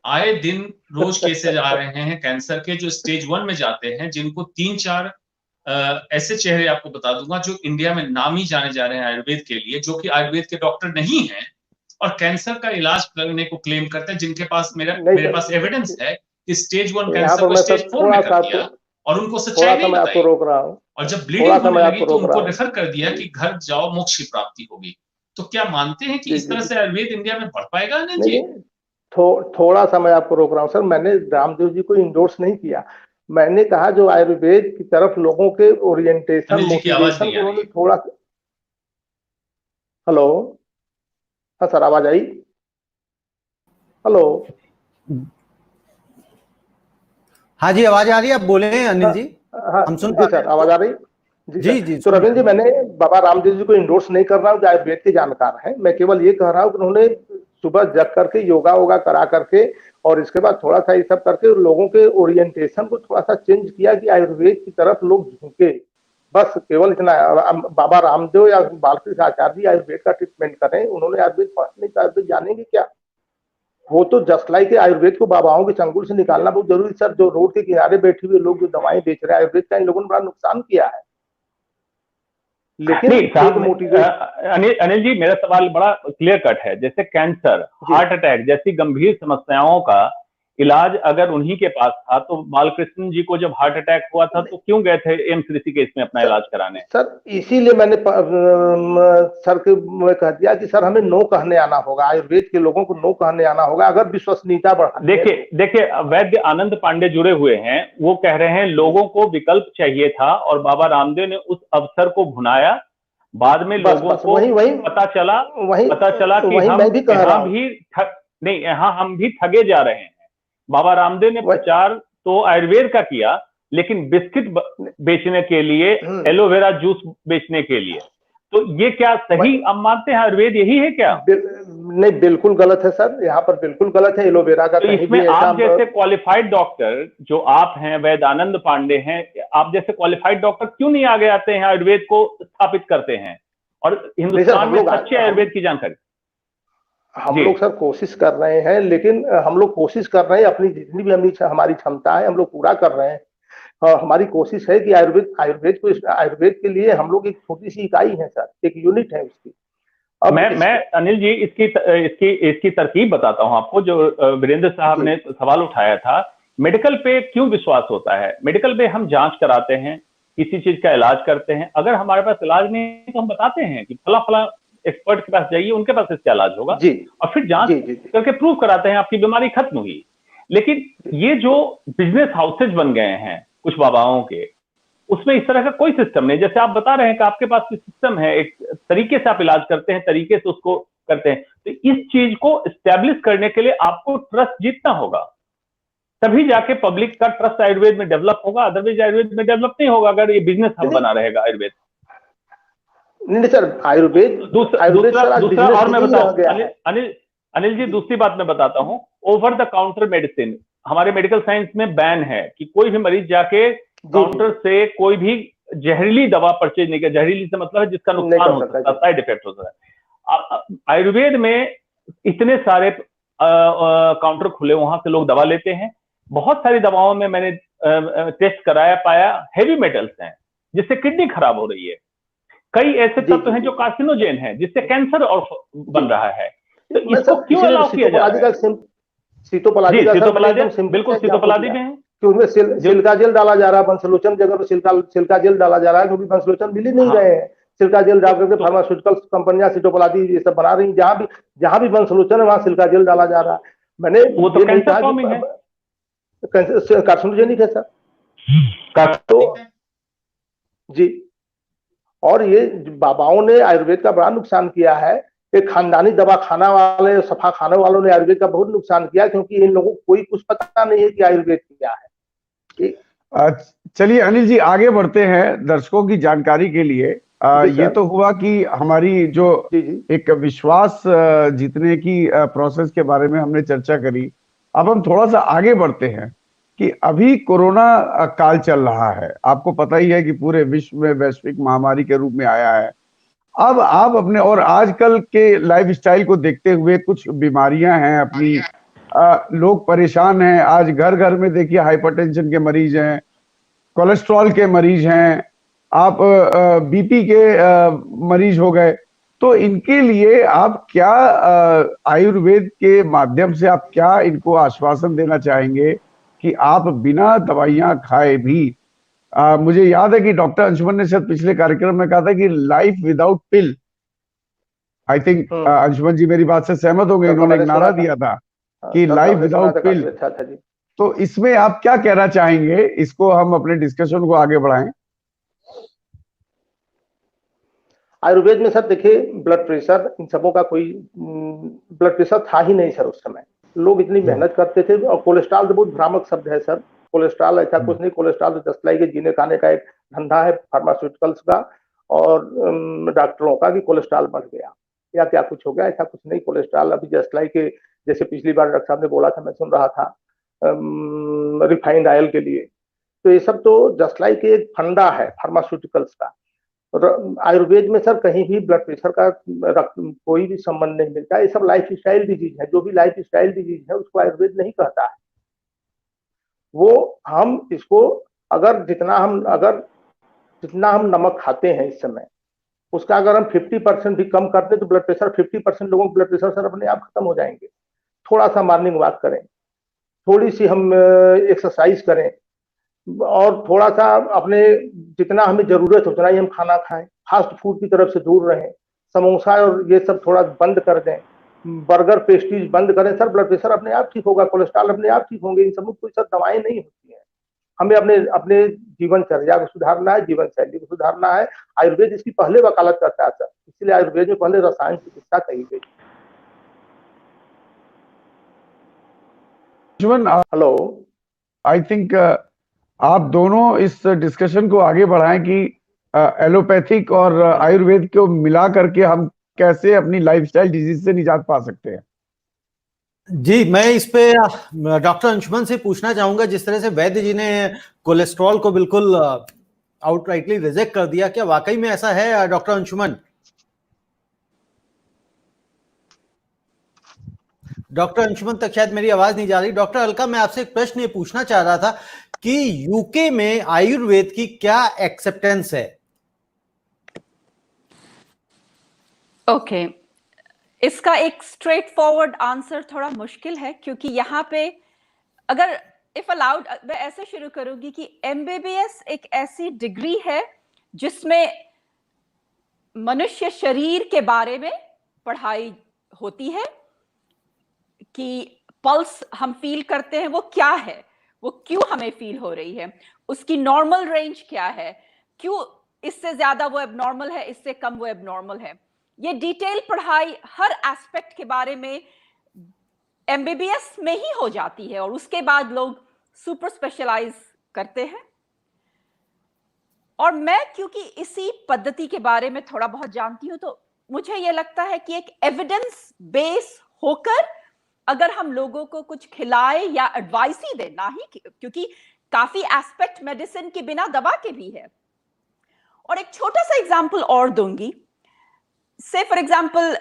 आए दिन रोज केसेज आ रहे हैं कैंसर के, जो स्टेज 1 में जाते हैं, जिनको 3-4 ऐसे चेहरे आपको बता दूंगा जो इंडिया में नामी जाने जा रहे हैं आयुर्वेद के लिए, जो कि आयुर्वेद के डॉक्टर नहीं हैं और कैंसर का इलाज करने को क्लेम करते हैं, जिनके पास मेरे पास एविडेंस है कि स्टेज 1 कैंसर को स्टेज 4 में कर दिया और उनको सच्चाई नहीं बताई, और जब ब्लीडिंग होने लगी तो उनको रेफर कर दिया कि घर जाओ, मोक्ष की प्राप्ति होगी। तो क्या मानते हैं कि इस तरह से आयुर्वेद इंडिया में बढ़ पाएगा? अनिल जी, थोड़ा सा मैं आपको रोक रहा हूँ सर। मैंने रामदेव जी को इंडोर्स नहीं किया, मैंने कहा जो आयुर्वेद की तरफ लोगों के ओरिएंटेशन, मोटिवेशन, उन्होंने थोड़ा। हेलो, हाँ सर, आवाज आई? हेलो, हाँ जी, आवाज आ रही है, आप बोले हैं अनिल जी? हाँ, हम सुन जी सर, आवाज आ रही? जी जी। तो रविंद्र जी, मैंने बाबा रामदेव जी को इंडोर्स नहीं कर रहा हूँ, जो आयुर्वेद के जानकार हैं। मैं केवल ये कह रहा हूँ कि उन्होंने सुबह जग करके योगा वोगा करा करके और इसके बाद थोड़ा सा ये सब करके लोगों के ओरिएंटेशन को थोड़ा सा चेंज किया कि आयुर्वेद की तरफ लोग झुके, बस केवल इतना। बाबा रामदेव या बालकृष्ण आचार्य जी आयुर्वेद का ट्रीटमेंट करें, उन्होंने आयुर्वेद पढ़ने का, आयुर्वेद जानेंगे क्या? वो तो जस्ट लाइक आयुर्वेद को बाबाओं के चंगुल से निकालना बहुत जरूरी। सर, जो रोड के किनारे बैठे हुए लोग जो दवाएं बेच रहे हैं, आयुर्वेद का इन लोगों ने बड़ा नुकसान किया है। लेकिन अनिल जी, मेरा सवाल बड़ा क्लियर कट है। जैसे कैंसर, हार्ट अटैक जैसी गंभीर समस्याओं का इलाज अगर उन्हीं के पास था, तो बालकृष्ण जी को जब हार्ट अटैक हुआ था तो क्यों गए थे एम्स ऋषिकेश में अपना इलाज कराने? सर, इसीलिए मैंने सर के मैं कह दिया कि सर हमें नो कहने आना होगा, आयुर्वेद के लोगों को नो कहने आना होगा अगर विश्वसनीयता बढ़ानी है। देखिए वैद्य आनंद पांडे जुड़े हुए हैं, वो कह रहे हैं लोगों को विकल्प चाहिए था और बाबा रामदेव ने उस अवसर को भुनाया। बाद में लोगों को पता चला कि हम भी ठगे जा रहे हैं। बाबा रामदेव ने प्रचार तो आयुर्वेद का किया, लेकिन बिस्किट बेचने के लिए, एलोवेरा जूस बेचने के लिए। तो ये क्या सही आप मानते हैं आयुर्वेद यही है क्या? नहीं, बिल्कुल गलत है सर, यहाँ पर बिल्कुल गलत है। एलोवेरा का तो इसमें आप जैसे क्वालिफाइड डॉक्टर जो आप हैं, वैद्यानंद पांडे हैं, आप जैसे क्वालिफाइड डॉक्टर क्यों नहीं आगे आते हैं, आयुर्वेद को स्थापित करते हैं और हिंदुस्तान में सच्चे आयुर्वेद की जानकारी? हम लोग सर कोशिश कर रहे हैं, लेकिन हम लोग कोशिश कर रहे हैं, अपनी जितनी भी हमारी क्षमता है हम लोग पूरा कर रहे हैं। हमारी कोशिश है कि आयुर्वेद के लिए हम लोग एक छोटी सी इकाई है सर, एक यूनिट है उसकी। अब मैं अनिल जी इसकी तरकीब बताता हूं आपको, जो वीरेंद्र साहब ने सवाल उठाया था। मेडिकल पे क्यों विश्वास होता है? मेडिकल पे हम जांच कराते हैं, किसी चीज का इलाज करते हैं, अगर हमारे पास इलाज नहीं है तो हम बताते हैं कि फला फला एक्सपर्ट के पास जाइए, उनके पास इसका इलाज होगा, और फिर जांच करके प्रूव कराते हैं आपकी बीमारी खत्म हुई। लेकिन ये जो बिजनेस हाउसेज बन गए हैं कुछ बाबाओं के, उसमें इस तरह का कोई सिस्टम नहीं। जैसे आप बता रहे हैं कि आपके पास सिस्टम है, एक तरीके से आप इलाज करते हैं, तरीके से उसको करते हैं, तो इस चीज को एस्टेब्लिश करने के लिए आपको ट्रस्ट जीतना होगा, तभी जाके पब्लिक का ट्रस्ट आयुर्वेद में डेवलप होगा। अदरवाइज आयुर्वेद में डेवलप नहीं होगा अगर ये बिजनेस हब बना रहेगा आयुर्वेद। नहीं सर, आयुर्वेद दूसरा और मैं बताऊं अनिल जी, दूसरी बात मैं बताता हूं। ओवर द काउंटर मेडिसिन हमारे मेडिकल साइंस में बैन है कि कोई भी मरीज जाके काउंटर से कोई भी जहरीली दवा परचेज नहीं कर। जहरीली से मतलब है जिसका नुकसान हो सकता है, साइड इफेक्ट हो सकता है। आयुर्वेद में इतने सारे काउंटर खुले, वहां से लोग दवा लेते हैं। बहुत सारी दवाओं में मैंने टेस्ट कराया, पाया हैवी मेटल्स हैं जिससे किडनी खराब हो रही है। कई ऐसे तत्व हैं जो कार्सिनोजेन हैं जिससे कैंसर और बन रहा है। तो इसको क्यों अलाउ किया जा रहा है? सीतोपलादी, बिल्कुल सीतोपलादी में है कि उसमें सिल्का जेल डाला जा रहा है, बंसलोचन जगह पर सिल्का जेल डाला जा रहा है, क्योंकि बंसलोचन मिल ही नहीं रहे हैं। सिलिका जेल डाल करके फार्मास्यूटिकल्स कंपनियां सिटोप्लाटी ये सब बना रही, जहां भी वंशलोचन है वहां सिलिका जेल डाला जा रहा है। मैंने वो तो कैंसर फॉर्मिंग है, कार्सिनोजेनिक है सर। तो जी, और ये बाबाओं ने आयुर्वेद का बड़ा नुकसान किया है। एक खानदानी दवा खाना वाले, सफा खाने वालों ने आयुर्वेद का बहुत नुकसान किया, क्योंकि इन लोगों को कोई कुछ पता नहीं है कि आयुर्वेद क्या है। चलिए अनिल जी आगे बढ़ते हैं दर्शकों की जानकारी के लिए। ये तो हुआ कि हमारी जो एक विश्वास जीतने की प्रोसेस के बारे में हमने चर्चा करी। अब हम थोड़ा सा आगे बढ़ते हैं कि अभी कोरोना काल चल रहा है, आपको पता ही है कि पूरे विश्व में वैश्विक महामारी के रूप में आया है। अब आप अपने और आजकल के लाइफस्टाइल को देखते हुए कुछ बीमारियां हैं अपनी, लोग परेशान हैं। आज घर घर में देखिए हाइपरटेंशन के मरीज हैं, कोलेस्ट्रॉल के मरीज हैं, आप बीपी के मरीज हो गए। तो इनके लिए आप क्या आयुर्वेद के माध्यम से आप क्या इनको आश्वासन देना चाहेंगे कि आप बिना दवाइयां खाए भी, मुझे याद है कि डॉक्टर अंशुमन ने शायद पिछले कार्यक्रम में कहा था कि life without pill, I think Anshuman ji मेरी बात से सहमत हो गए, इन्होंने एक नारा दिया था कि लाइफ विदाउट पिल। तो इसमें आप क्या कहना चाहेंगे, इसको हम अपने डिस्कशन को आगे बढ़ाएं। आयुर्वेद में सर देखिए, ब्लड प्रेशर इन सबों का कोई ब्लड प्रेशर था ही नहीं सर उस समय। लोग इतनी मेहनत करते थे, और कोलेस्ट्रॉल तो बहुत भ्रामक शब्द है सर। कोलेस्ट्रॉल ऐसा कुछ नहीं, कोलेस्ट्रॉल तो जस्ट लाइक जीने खाने का एक धंधा है फार्मास्यूटिकल्स का और डॉक्टरों का कि कोलेस्ट्रॉल बढ़ गया या क्या कुछ हो गया, ऐसा कुछ नहीं। कोलेस्ट्रॉल अभी जस्ट लाइक जैसे पिछली बार डॉक्टर साहब ने बोला था, मैं सुन रहा था रिफाइंड ऑयल के लिए, तो ये सब तो जस्ट लाइक एक फंडा है फार्मास्यूटिकल्स का। आयुर्वेद में सर कहीं भी ब्लड प्रेशर का कोई भी संबंध नहीं मिलता। ये सब लाइफ स्टाइल डिजीज है, जो भी लाइफ स्टाइल डिजीज है उसको आयुर्वेद नहीं कहता है। वो हम इसको अगर जितना हम नमक खाते हैं इस समय, उसका अगर हम 50% भी कम करते तो ब्लड प्रेशर 50% लोगों को ब्लड प्रेशर सर अपने आप खत्म हो जाएंगे। थोड़ा सा मॉर्निंग वॉक करें, थोड़ी सी हम एक्सरसाइज करें, और थोड़ा सा अपने जितना हमें जरूरत है उतना ही हम खाना खाएं, फास्ट फूड की तरफ से दूर रहें, समोसा और ये सब थोड़ा बंद कर दें, बर्गर पेस्ट्रीज बंद करें, सर ब्लड प्रेशर अपने आप ठीक होगा, कोलेस्ट्रॉल अपने आप ठीक होंगे। इन सब कोई सर दवाएं नहीं होती हैं। हमें अपने जीवनचर्या को सुधारना है, जीवन शैली को सुधारना है। आयुर्वेद इसकी पहले वकालत करता है सर, इसलिए आयुर्वेद में पहले रसायन चिकित्सा कही गई। हेलो, आई थिंक आप दोनों इस डिस्कशन को आगे बढ़ाएं कि एलोपैथिक और आयुर्वेद को मिला करके हम कैसे अपनी लाइफस्टाइल डिजीज से निजात पा सकते हैं। जी, मैं इस पे डॉक्टर अंशुमन से पूछना चाहूंगा, जिस तरह से वैद्य जी ने कोलेस्ट्रॉल को बिल्कुल आउटराइटली रिजेक्ट कर दिया, क्या वाकई में ऐसा है डॉक्टर अंशुमन? डॉक्टर अंशुमन तक शायद मेरी आवाज नहीं जा रही। डॉक्टर अलका, मैं आपसे एक प्रश्न ये पूछना चाह रहा था कि यूके में आयुर्वेद की क्या एक्सेप्टेंस है? ओके, इसका एक स्ट्रेट फॉरवर्ड आंसर थोड़ा मुश्किल है, क्योंकि यहाँ पे अगर इफ अलाउड मैं ऐसे शुरू करूंगी कि एमबीबीएस एक ऐसी डिग्री है जिसमें मनुष्य शरीर के बारे में पढ़ाई होती है कि पल्स हम फील करते हैं वो क्या है, वो क्यों हमें फील हो रही है, उसकी नॉर्मल रेंज क्या है, क्यों इससे ज्यादा वो एबनॉर्मल है, इससे कम वो एबनॉर्मल है। ये डिटेल पढ़ाई हर एस्पेक्ट के बारे में एमबीबीएस में ही हो जाती है, और उसके बाद लोग सुपर स्पेशलाइज करते हैं। और मैं क्योंकि इसी पद्धति के बारे में थोड़ा बहुत जानती हूं, तो मुझे ये लगता है कि एक एविडेंस बेस होकर अगर हम लोगों को कुछ खिलाए या एडवाइस ही दे, ना ही क्योंकि काफी एस्पेक्ट मेडिसिन के बिना दवा के भी है। और एक छोटा सा एग्जांपल और दूंगी। से फॉर एग्जांपल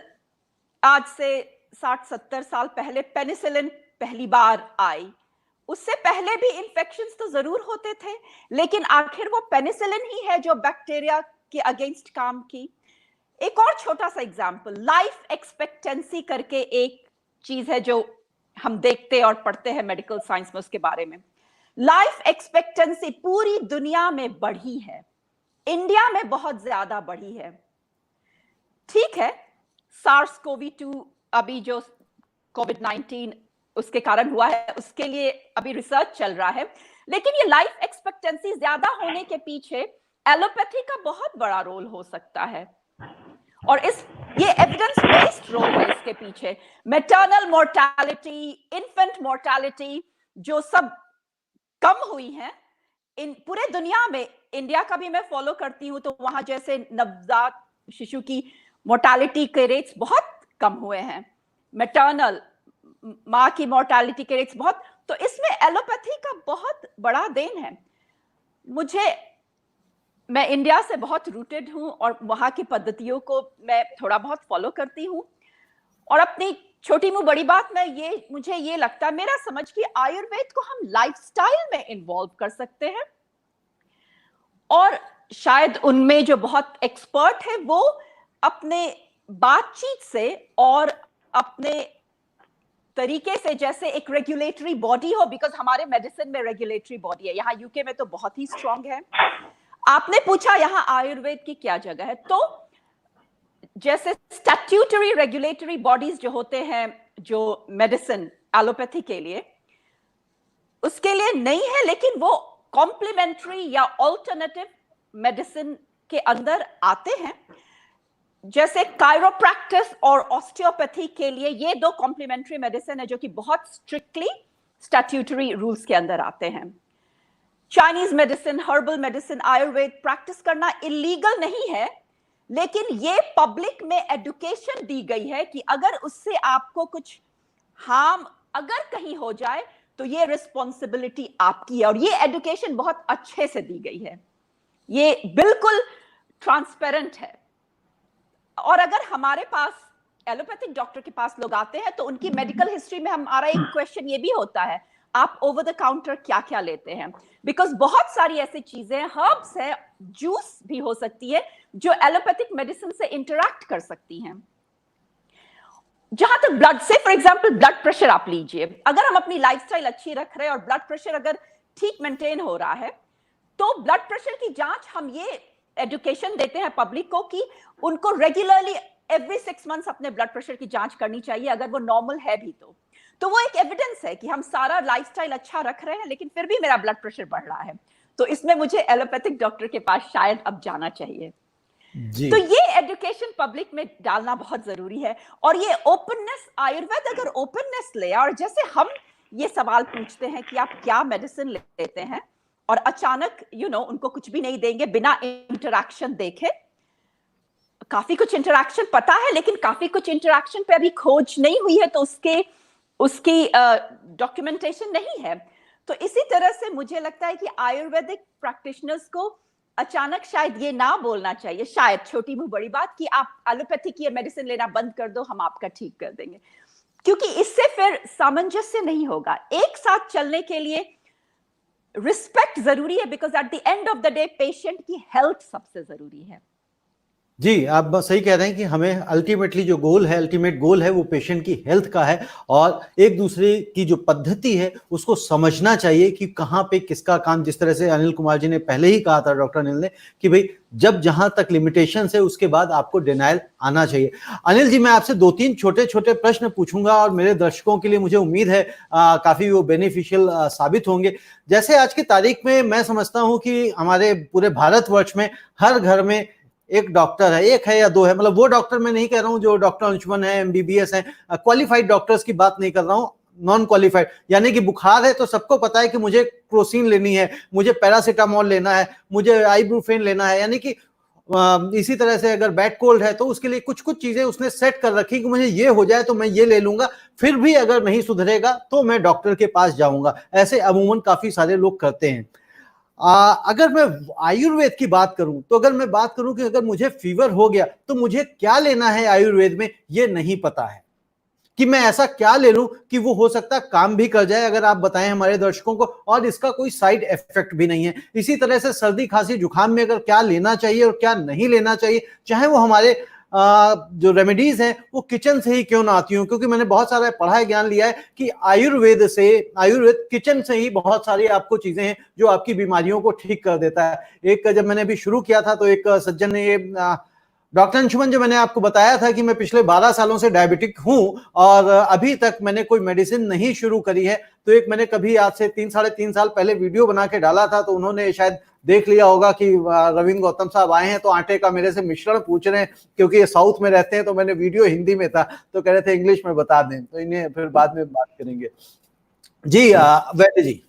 आज से 60-70 साल पहले पेनिसिलिन पहली बार आई। उससे पहले भी इन्फेक्शंस तो जरूर होते थे, लेकिन आखिर वो पेनिसिलिन ही है जो बैक्टीरिया के अगेंस्ट काम की। एक और छोटा सा एग्जांपल, लाइफ एक्सपेक्टेंसी करके एक चीज है जो हम देखते और पढ़ते हैं मेडिकल साइंस में, उसके बारे में। लाइफ एक्सपेक्टेंसी पूरी दुनिया में बढ़ी है, इंडिया में बहुत ज्यादा बढ़ी है। ठीक है, SARS-CoV-2 अभी जो कोविड-19 उसके कारण हुआ है, उसके लिए अभी रिसर्च चल रहा है, लेकिन ये लाइफ एक्सपेक्टेंसी ज्यादा होने के पीछे एलोपैथी का बहुत बड़ा रोल हो सकता है। और ये एविडेंस बेस्ड रोल है इसके पीछे। मैटरनल मोर्टालिटी, इन्फेंट मोर्टालिटी जो सब कम हुई है इन पूरे दुनिया में, इंडिया का भी मैं फॉलो करती हूं, तो वहां जैसे नवजात शिशु की मोर्टालिटी के रेट्स बहुत कम हुए हैं, मैटरनल माँ की मोर्टालिटी के रेट्स बहुत, तो इसमें एलोपैथी का बहुत बड़ा देन है। मैं इंडिया से बहुत रूटेड हूं और वहां की पद्धतियों को मैं थोड़ा बहुत फॉलो करती हूं, और अपनी छोटी मुंह बड़ी बात मुझे ये लगता है, मेरा समझ कि आयुर्वेद को हम लाइफस्टाइल में इन्वॉल्व कर सकते हैं, और शायद उनमें जो बहुत एक्सपर्ट है वो अपने बातचीत से और अपने तरीके से, जैसे एक रेगुलेटरी बॉडी हो, बिकॉज हमारे मेडिसिन में रेगुलेटरी बॉडी है, यहाँ यूके में तो बहुत ही स्ट्रांग है। आपने पूछा यहाँ आयुर्वेद की क्या जगह है, तो जैसे स्टैट्यूटरी रेगुलेटरी बॉडीज जो होते हैं जो मेडिसिन एलोपैथी के लिए, उसके लिए नहीं है, लेकिन वो कॉम्प्लीमेंट्री या ऑल्टरनेटिव मेडिसिन के अंदर आते हैं। जैसे कायरोप्रैक्टिस और ऑस्टियोपैथी के लिए ये दो कॉम्प्लीमेंट्री मेडिसिन है जो कि बहुत स्ट्रिक्टली स्टैट्यूटरी रूल्स के अंदर आते हैं। Chinese medicine, herbal medicine, Ayurveda practice करना इलीगल नहीं है, लेकिन ये पब्लिक में एजुकेशन दी गई है कि अगर उससे आपको कुछ हार्म अगर कहीं हो जाए तो ये रिस्पॉन्सिबिलिटी आपकी है, और ये एजुकेशन बहुत अच्छे से दी गई है, ये बिल्कुल ट्रांसपेरेंट है। और अगर हमारे पास एलोपैथिक डॉक्टर के पास लोग आते हैं तो उनकी मेडिकल हिस्ट्री में हमारा एक क्वेश्चन ये भी होता है, आप ओवर द काउंटर क्या क्या लेते हैं, बिकॉज बहुत सारी ऐसी चीजें, हर्ब्स है, जूस भी हो सकती है जो एलोपैथिक मेडिसिन से इंटरैक्ट कर सकती हैं। जहां तक ब्लड से, फॉर एग्जांपल ब्लड प्रेशर आप लीजिए, अगर हम अपनी लाइफस्टाइल अच्छी रख रहे हैं और ब्लड प्रेशर अगर ठीक मेंटेन हो रहा है, तो ब्लड प्रेशर की जांच हम ये एजुकेशन देते हैं पब्लिक को कि उनको रेगुलरली एवरी 6 मंथ्स अपने ब्लड प्रेशर की जांच करनी चाहिए, अगर वो नॉर्मल है भी तो वो एक एविडेंस है कि हम सारा लाइफस्टाइल अच्छा रख रहे हैं, लेकिन फिर भी मेरा ब्लड प्रेशर बढ़ रहा है, तो इसमें मुझे एलोपैथिक डॉक्टर के पास शायद अब जाना चाहिए जी। तो ये एजुकेशन पब्लिक में डालना बहुत जरूरी है, और ये ओपननेस, आयुर्वेद अगर ओपननेस ले, और जैसे हम ये सवाल पूछते हैं कि आप क्या मेडिसिन लेते हैं, और अचानक उनको कुछ भी नहीं देंगे बिना इंटरैक्शन देखे, काफी कुछ इंटरैक्शन पता है लेकिन काफी कुछ इंटरैक्शन पे अभी खोज नहीं हुई है, तो उसकी डॉक्यूमेंटेशन नहीं है। तो इसी तरह से मुझे लगता है कि आयुर्वेदिक प्रैक्टिशनर्स को अचानक शायद ये ना बोलना चाहिए, शायद छोटी मुंह बड़ी बात, कि आप एलोपैथी की मेडिसिन लेना बंद कर दो, हम आपका ठीक कर देंगे, क्योंकि इससे फिर सामंजस्य नहीं होगा। एक साथ चलने के लिए रिस्पेक्ट जरूरी है, because at the end of the day patient की हेल्थ सबसे जरूरी है। जी, आप सही कह रहे हैं कि हमें अल्टीमेटली जो गोल है, अल्टीमेट गोल है वो पेशेंट की हेल्थ का है, और एक दूसरे की जो पद्धति है उसको समझना चाहिए कि कहाँ पे किसका काम, जिस तरह से अनिल कुमार जी ने पहले ही कहा था, डॉक्टर अनिल ने, कि भाई जब जहां तक लिमिटेशंस है उसके बाद आपको डिनायल आना चाहिए। अनिल जी, मैं आपसे 2-3 छोटे छोटे प्रश्न पूछूंगा और मेरे दर्शकों के लिए मुझे उम्मीद है काफी वो बेनिफिशियल साबित होंगे। जैसे आज की तारीख में मैं समझता हूं कि हमारे पूरे भारतवर्ष में हर घर में एक डॉक्टर है, एक है या दो है, मतलब वो डॉक्टर मैं नहीं कह रहा हूं जो डॉक्टर अंशुमन है, MBBS है, क्वालिफाइड डॉक्टर्स की बात नहीं कर रहा हूं, नॉन क्वालिफाइड, यानी कि बुखार है तो सबको पता है कि मुझे क्रोसिन लेनी है, मुझे पैरासीटामोल लेना है, मुझे आइब्रूफेन लेना है, यानी कि इसी तरह से अगर बैड कोल्ड है तो उसके लिए कुछ कुछ चीजें उसने सेट कर रखी कि मुझे ये हो जाए तो मैं ये ले लूंगा, फिर भी अगर नहीं सुधरेगा तो मैं डॉक्टर के पास जाऊंगा। ऐसे अमूमन काफी सारे लोग करते हैं। अगर मैं आयुर्वेद की बात करूं, तो अगर मैं बात करूं कि अगर मुझे फीवर हो गया तो मुझे क्या लेना है आयुर्वेद में, ये नहीं पता है कि मैं ऐसा क्या ले लूं कि वो हो सकता है काम भी कर जाए, अगर आप बताएं हमारे दर्शकों को, और इसका कोई साइड इफेक्ट भी नहीं है। इसी तरह से सर्दी खांसी जुकाम में अगर क्या लेना चाहिए और क्या नहीं लेना चाहिए, चाहे वो हमारे जो रेमेडीज हैं वो किचन से ही क्यों ना आती हूँ, क्योंकि मैंने बहुत सारा पढ़ा है, ज्ञान लिया है कि आयुर्वेद किचन से ही बहुत सारी आपको चीजें हैं जो आपकी बीमारियों को ठीक कर देता है। जब मैंने अभी शुरू किया था तो एक सज्जन ने डॉक्टर अंशुमन, जो मैंने आपको बताया था कि मैं पिछले 12 सालों से डायबिटिक हूं और अभी तक मैंने कोई मेडिसिन नहीं शुरू करी है, तो एक मैंने कभी आज से 3-3.5 साल पहले वीडियो बना के डाला था, तो उन्होंने शायद देख लिया होगा कि रविंद्र गौतम साहब आए हैं तो आटे का मेरे से मिश्रण पूछ रहे हैं, क्योंकि ये साउथ में रहते हैं, तो मैंने वीडियो हिंदी में था तो कह रहे थे इंग्लिश में बता दें, तो इन्हें फिर बाद में बात करेंगे। जी वैद्य जी।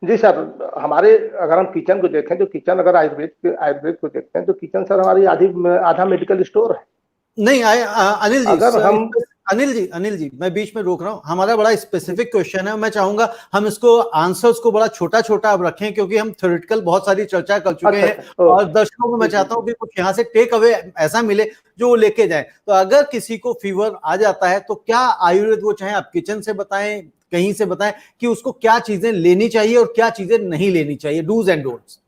जी सर, हमारे अगर हम किचन को देखें तो किचन, अगर आयुर्वेद को देखते हैं तो किचन सर हमारी आधा मेडिकल स्टोर है। नहीं अनिल जी, अगर हम अनिल जी मैं बीच में रोक रहा हूं, हमारा बड़ा स्पेसिफिक क्वेश्चन है, मैं चाहूंगा हम इसको आंसर्स को बड़ा छोटा छोटा अब रखें, क्योंकि हम थ्योरेटिकल बहुत सारी चर्चा कर चुके हैं और दर्शकों को मैं चाहता हूं कि कुछ यहाँ से टेक अवे ऐसा मिले जो वो लेके जाए। तो अगर किसी को फीवर आ जाता है तो क्या आयुर्वेद, वो चाहे आप किचन से बताएं कहीं से बताएं, कि उसको क्या चीजें लेनी चाहिए और क्या चीजें नहीं लेनी चाहिए, dos and don'ts?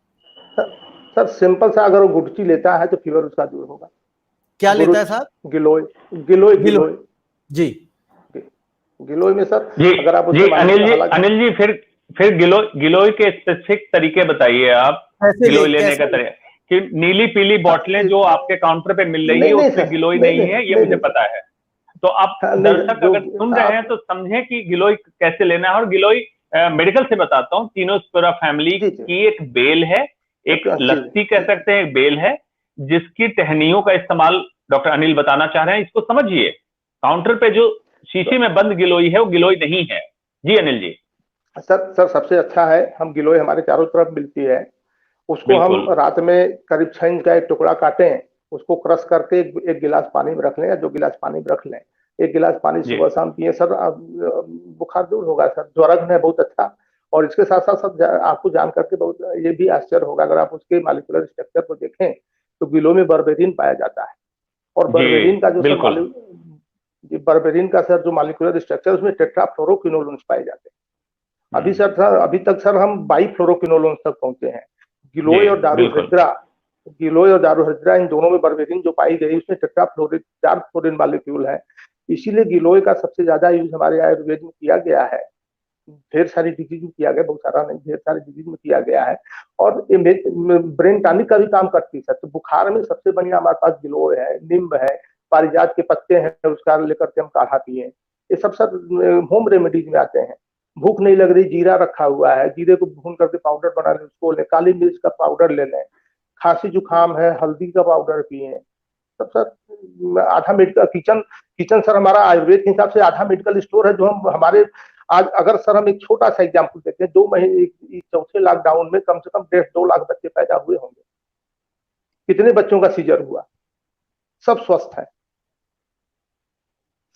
Sir simple सा, अगर वो गुटकी लेता है तो फीवर उसका दूर होगा। क्या लेता है साहब? गिलोय जी। गिलोय में सर, जी, अगर आप जी अनिल जी फिर गिलोय के स्पेसिफिक तरीके बताइए आप, गिलोय लेने का तरीका। कि नीली पीली बोतलें जो आपके काउंटर पे मिल रही है उसमें गिलोय नहीं है, ये मुझे पता है। तो आप दर्शक अगर सुन रहे हैं तो समझें कि गिलोय कैसे लेना है। और गिलोय मेडिकल से बताता हूँ, तीनोस्पोरा फैमिली की एक बेल है, एक लत्ती कह सकते हैं, एक बेल है, जिसकी टहनियों का इस्तेमाल डॉक्टर अनिल बताना चाह रहे हैं। इसको समझिए, काउंटर पे जो शीशे में बंद गिलोय है वो गिलोय नहीं है। जी अनिल जी। सर सबसे अच्छा है, हम गिलोय हमारे चारों तरफ मिलती है, उसको हम रात में करीब 6 इंच का एक टुकड़ा काटें, उसको क्रश करके एक गिलास पानी में रख लें, या 2 गिलास पानी में रख लें, 1 गिलास पानी सुबह शाम पिए सर, बुखार दूर होगा सर। ज्वरग्न है बहुत अच्छा। और इसके साथ साथ सब आपको जान करके बहुत ये भी आश्चर्य होगा, अगर आप उसके मॉलिक्यूलर स्ट्रक्चर को देखें तो गिलोय में बर्बेरिन पाया जाता है। और बर्बेरिन का जो बर्बेरिन का सर जो मॉलिक्यूलर स्ट्रक्चर, उसमें टेट्राफ्लोरोक्विनोलोन्स पाए जाते हैं। अभी तक सर हम बाइफ्लोरोक्विनोलोन्स तक पहुंचे हैं। गिलोय और दारूहृद्रा इन दोनों में बर्बेरिन जो पाई गई, उसमें टेट्राफ्लोरिन मॉलिक्यूल है। इसीलिए गिलोय का सबसे ज्यादा यूज हमारे आयुर्वेद में किया गया है। ढेर सारी डिजीज में किया गया, बहुत सारा नहीं, ढेर सारी डिजीज में किया गया है। और ब्रेन टॉनिक का भी काम करती है सर। तो बुखार में सबसे बढ़िया हमारे पास गिलोय है, नींब है, पारिजात के पत्ते हैं, उसका लेकर के हम काढ़ा पिए। ये सब सर होम रेमेडीज में आते हैं। भूख नहीं लग रही, जीरा रखा हुआ है, जीरे को भून करके पाउडर बना लें, उसको लें। काली मिर्च का पाउडर ले लें। खांसी जुकाम है, हल्दी का पाउडर पिए। सब सर आधा मेडिकल किचन सर हमारा आयुर्वेद के हिसाब से आधा मेडिकल स्टोर है, जो हम हमारे आज अगर सर हम एक छोटा सा एग्जाम्पल देते हैं, 2 महीने चौथे लॉकडाउन में कम से कम 1.5-2 लाख बच्चे पैदा हुए होंगे। कितने बच्चों का सीजर हुआ? सब स्वस्थ है,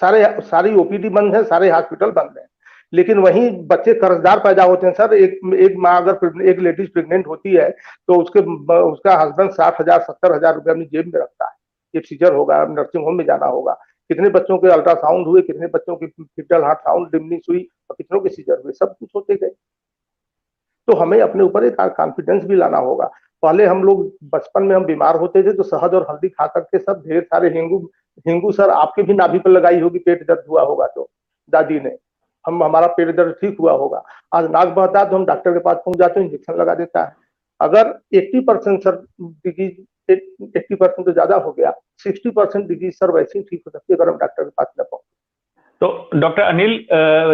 सारी ओपीडी बंद है, सारे हॉस्पिटल बंद है। लेकिन वहीं बच्चे कर्जदार पैदा होते हैं सर। एक माँ अगर एक लेडीज प्रेग्नेंट होती है तो उसका हस्बैंड 60,000 70,000 रुपये अपनी जेब में रखता है। एक सीजर होगा, नर्सिंग होम में जाना होगा। कितने बच्चों के अल्ट्रासाउंड हुए, कितने बच्चों की फीटल हार्ट साउंड डिमनिश हुई, और कितनों के सीजर हुए, सब कुछ होते गए। तो हमें अपने ऊपर एक कॉन्फिडेंस भी लाना होगा। पहले हम लोग बचपन में हम बीमार होते थे तो शहद और हल्दी खा करके सब ढेर सारे हिंगू सर आपके भी नाभि पर लगाई होगी, पेट दर्द हुआ होगा तो दादी ने, हमारा पेट दर्द ठीक हुआ होगा। आज नाक बहता है तो हम डॉक्टर के पास पहुंच जाते हैं, इंजेक्शन लगा देता है। अगर 80% सर डिजीज, 80% तो ज्यादा हो गया, 60% डिजीज सर वैसे ही ठीक हो सकती है अगर हम डॉक्टर के पास न पहुंचे। तो डॉक्टर अनिल,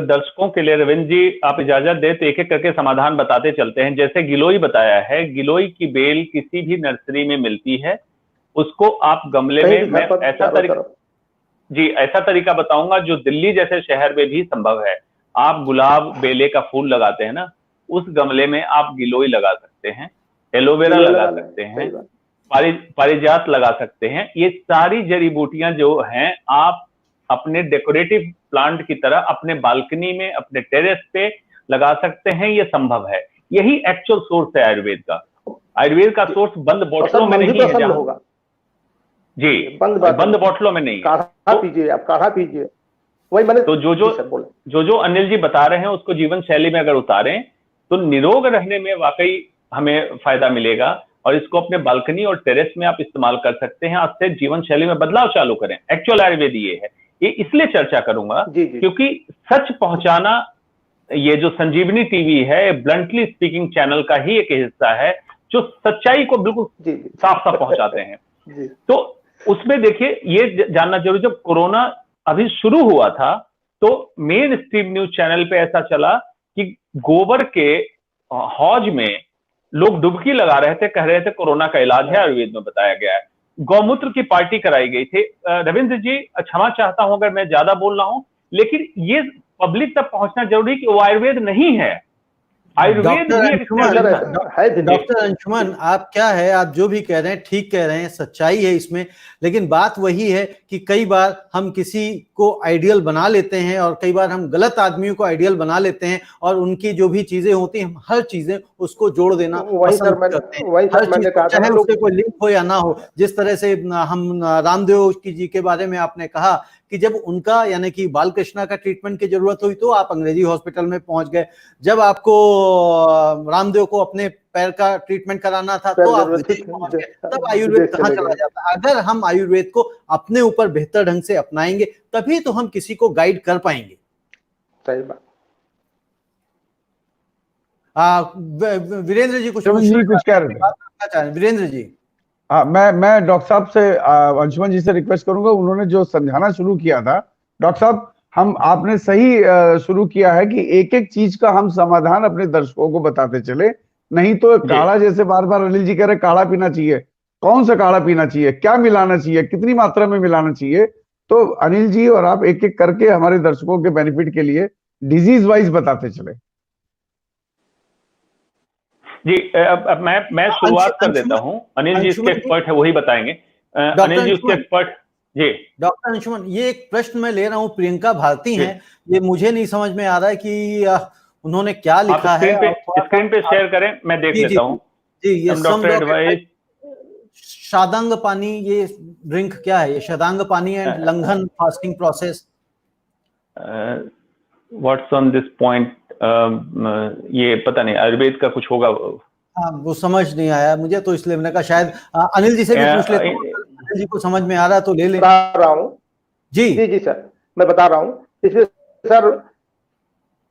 दर्शकों के लिए रविंद्र जी आप इजाजत दें तो एक एक करके समाधान बताते चलते हैं। जैसे गिलोय बताया है, गिलोय की बेल किसी भी नर्सरी में मिलती है, उसको आप गमले में, मैं ऐसा तरीका बताऊंगा जो दिल्ली जैसे शहर में भी संभव है। आप गुलाब बेले का फूल लगाते हैं ना, उस गमले में आप गिलोय लगा सकते हैं, एलोवेरा लगा सकते हैं, पारिजात लगा सकते हैं। ये सारी जड़ी बूटियां जो हैं आप अपने डेकोरेटिव प्लांट की तरह अपने बालकनी में, अपने टेरेस पे लगा सकते हैं। ये संभव है। यही एक्चुअल सोर्स है आयुर्वेद का। आयुर्वेद का सोर्स बंद बोतलों में नहीं है होगा जी, बंद बोतलों में नहीं। काढ़ा पीजिए, आप काढ़ा पीजिए। वही मैंने तो जो अनिल जी बता रहे हैं उसको जीवन शैली में अगर उतारें तो निरोग रहने में वाकई हमें फायदा मिलेगा। और इसको अपने बालकनी और टेरेस में आप इस्तेमाल कर सकते हैं। आज से जीवन शैली में बदलाव चालू करें। एक्चुअल आयुर्वेद ये है। ये इसलिए चर्चा करूंगा क्योंकि सच पहुंचाना, ये जो संजीवनी टीवी है, ब्लंटली स्पीकिंग चैनल का ही एक हिस्सा है, जो सच्चाई को बिल्कुल जी साफ साफ पहुंचाते हैं। जी तो उसमें देखिए ये जानना जरूरी, जब कोरोना अभी शुरू हुआ था तो मेन स्ट्रीम न्यूज चैनल पे ऐसा चला कि गोबर के हौज में लोग डुबकी लगा रहे थे, कह रहे थे कोरोना का इलाज है, आयुर्वेद में बताया गया है। गौमूत्र की पार्टी कराई गई थी। रविंद्र जी, क्षमा चाहता हूं अगर मैं ज्यादा बोल रहा हूं, लेकिन ये पब्लिक तक पहुंचना जरूरी कि वो आयुर्वेद नहीं है। आयुर्वेद भी एक डॉक्टर अंशुमन, आप क्या है, आप जो भी कह रहे हैं ठीक कह रहे हैं, सच्चाई है इसमें, लेकिन बात वही है कि कई बार हम किसी को आइडियल बना लेते हैं और कई बार हम गलत आदमियों को आइडियल बना लेते हैं और उनकी जो भी चीजें होती हैं, हम हर चीजें उसको जोड़ देना पसंद करते हैं। हर चीज को, चाहे उससे कोई लिंक हो या ना हो। जिस तरह से हम रामदेव जी के बारे में आपने कहा कि जब उनका यानी कि बालकृष्णा का ट्रीटमेंट की जरूरत हुई तो आप अंग्रेजी हॉस्पिटल में पहुंच गए, जब आपको रामदेव को अपने पैर का ट्रीटमेंट कराना था तो आप विदेश पहुंच गए, तब आयुर्वेद कहाँ चला जाता। अगर हम आयुर्वेद को अपने ऊपर बेहतर ढंग से अपनाएंगे तभी तो हम किसी को गाइड कर पाएंगे। सही बात। वीरेंद्र जी कुछ कह रहे थे वीरेंद्र जी। हाँ, मैं डॉक्टर साहब से, अंशुमन जी से रिक्वेस्ट करूंगा, उन्होंने जो समझाना शुरू किया था डॉक्टर साहब, आपने सही शुरू किया है कि एक एक चीज का हम समाधान अपने दर्शकों को बताते चले, नहीं तो काढ़ा जैसे बार बार अनिल जी कह रहे काढ़ा पीना चाहिए, कौन सा काढ़ा पीना चाहिए, क्या मिलाना चाहिए, कितनी मात्रा में मिलाना चाहिए, तो अनिल जी और आप एक एक करके हमारे दर्शकों के बेनिफिट के लिए डिजीज वाइज बताते चले। जी, अब मैं शुरुआत कर देता हूं। अनिल जी इसके एक्सपर्ट है, वही बताएंगे। अनिल जी उसके एक्सपर्ट। जी डॉक्टर अंशुमन, ये एक प्रश्न मैं ले रहा हूँ, प्रियंका भारती हैं, ये मुझे नहीं समझ में आ रहा है कि उन्होंने क्या लिखा है। स्क्रीन पे शेयर करें, मैं देख लेता हूँ। जी, ये डॉक्टर एडवाइस शादांग पानी, ये ड्रिंक क्या है, ये शादांग पानी एंड लंघन fasting process, what's on this point, ये पता नहीं, आयुर्वेद का कुछ होगा। हाँ, वो समझ नहीं आया मुझे, तो इसलिए मैंने कहा शायद अनिल जी से भी पूछ लेते हैं, अनिल जी को समझ में आ रहा है तो ले ले। बता रहा हूँ जी सर, मैं बता रहा हूँ। इसमें सर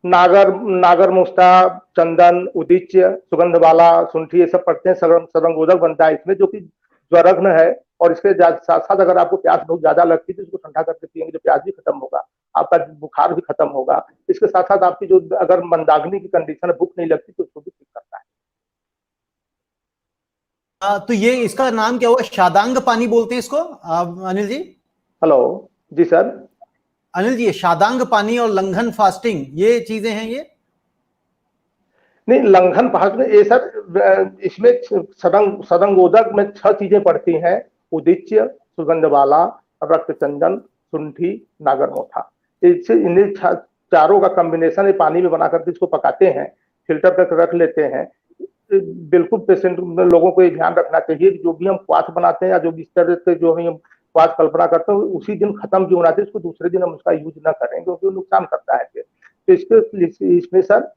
नागर मुस्ता, चंदन, उदीच्य, सुगंध वाला, सुंठी, ये सब पड़ते हैं। सदंगोदक बनता है इसमें, जो कि ज्वरघ्न है। और इसके साथ साथ अगर आपको प्यास बहुत ज्यादा लगती है तो इसको ठंडा करके पिएंगे तो प्यास भी खत्म होगा, आपका बुखार भी खत्म होगा। इसके साथ साथ आपकी जो अगर मंदाग्नि की कंडीशन है, भूख नहीं लगती, तो उसको भी ठीक करता है। तो ये इसका नाम क्या हुआ, शादांग पानी बोलते हैं इसको अनिल जी? हेलो जी सर। अनिल जी, शादांग पानी और लंघन फास्टिंग ये चीजें हैं ये? नहीं, लंघन फास्टिंग ये सर, इसमें सदंगोदक में 6 चीजें पड़ती हैं: उदीच्य, सुगंधवाला, रक्तचंदन, सुंठी, नागरमोथा। इन्हीं चारों का कॉम्बिनेशन ये पानी में बना करके इसको पकाते हैं, फिल्टर करके रख लेते हैं। बिल्कुल पेशेंट लोगों को ये ध्यान रखना चाहिए कि जो भी हम क्वाथ बनाते हैं या जो भी इस तरह से जो हम क्वाथ कल्पना करते हैं, उसी दिन खत्म क्यों होना चाहिए, इसको दूसरे दिन हम उसका यूज ना करें, क्योंकि वो नुकसान करता है फिर। तो इसमें सर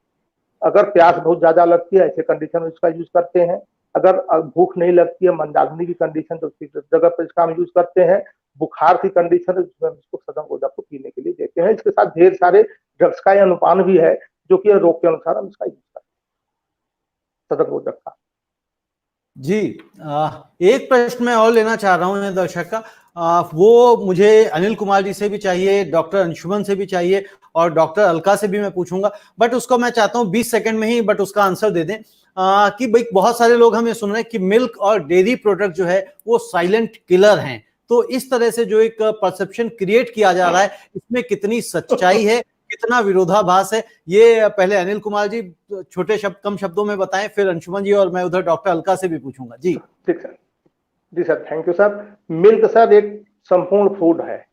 अगर प्यास बहुत ज्यादा लगती है, ऐसे कंडीशन में इसका यूज करते हैं। अगर भूख नहीं लगती है, मंदाग्नि की कंडीशन, तो उसी जगह पर इसका हम यूज करते हैं। बुखार की कंडीशन है, इसको सदंगोदक को पीने के लिए देते हैं। इसके साथ ढेर सारे ड्रग्स का अनुपान भी है, जो कि रोग के अनुसार हम इसका यूज करते हैं, सदंगोदक का। जी, एक प्रश्न मैं और लेना चाह रहा हूँ दर्शक का, वो मुझे अनिल कुमार जी से भी चाहिए, डॉक्टर अंशुमन से भी चाहिए और डॉक्टर अलका से भी मैं पूछूंगा, बट उसको मैं चाहता हूँ 20 सेकंड में ही बट उसका आंसर दे दें। कि भाई बहुत सारे लोग हमें सुन रहे हैं कि मिल्क और डेयरी प्रोडक्ट जो है वो साइलेंट किलर हैं, तो इस तरह से जो एक परसेप्शन क्रिएट किया जा रहा है, इसमें कितनी सच्चाई है, कितना विरोधाभास है, ये पहले अनिल कुमार जी छोटे कम शब्दों में बताएं, फिर अंशुमन जी और मैं उधर डॉक्टर अलका से भी पूछूंगा। जी ठीक सर। जी sir, thank you sir. Milk sir एक संपूर्ण फूड है।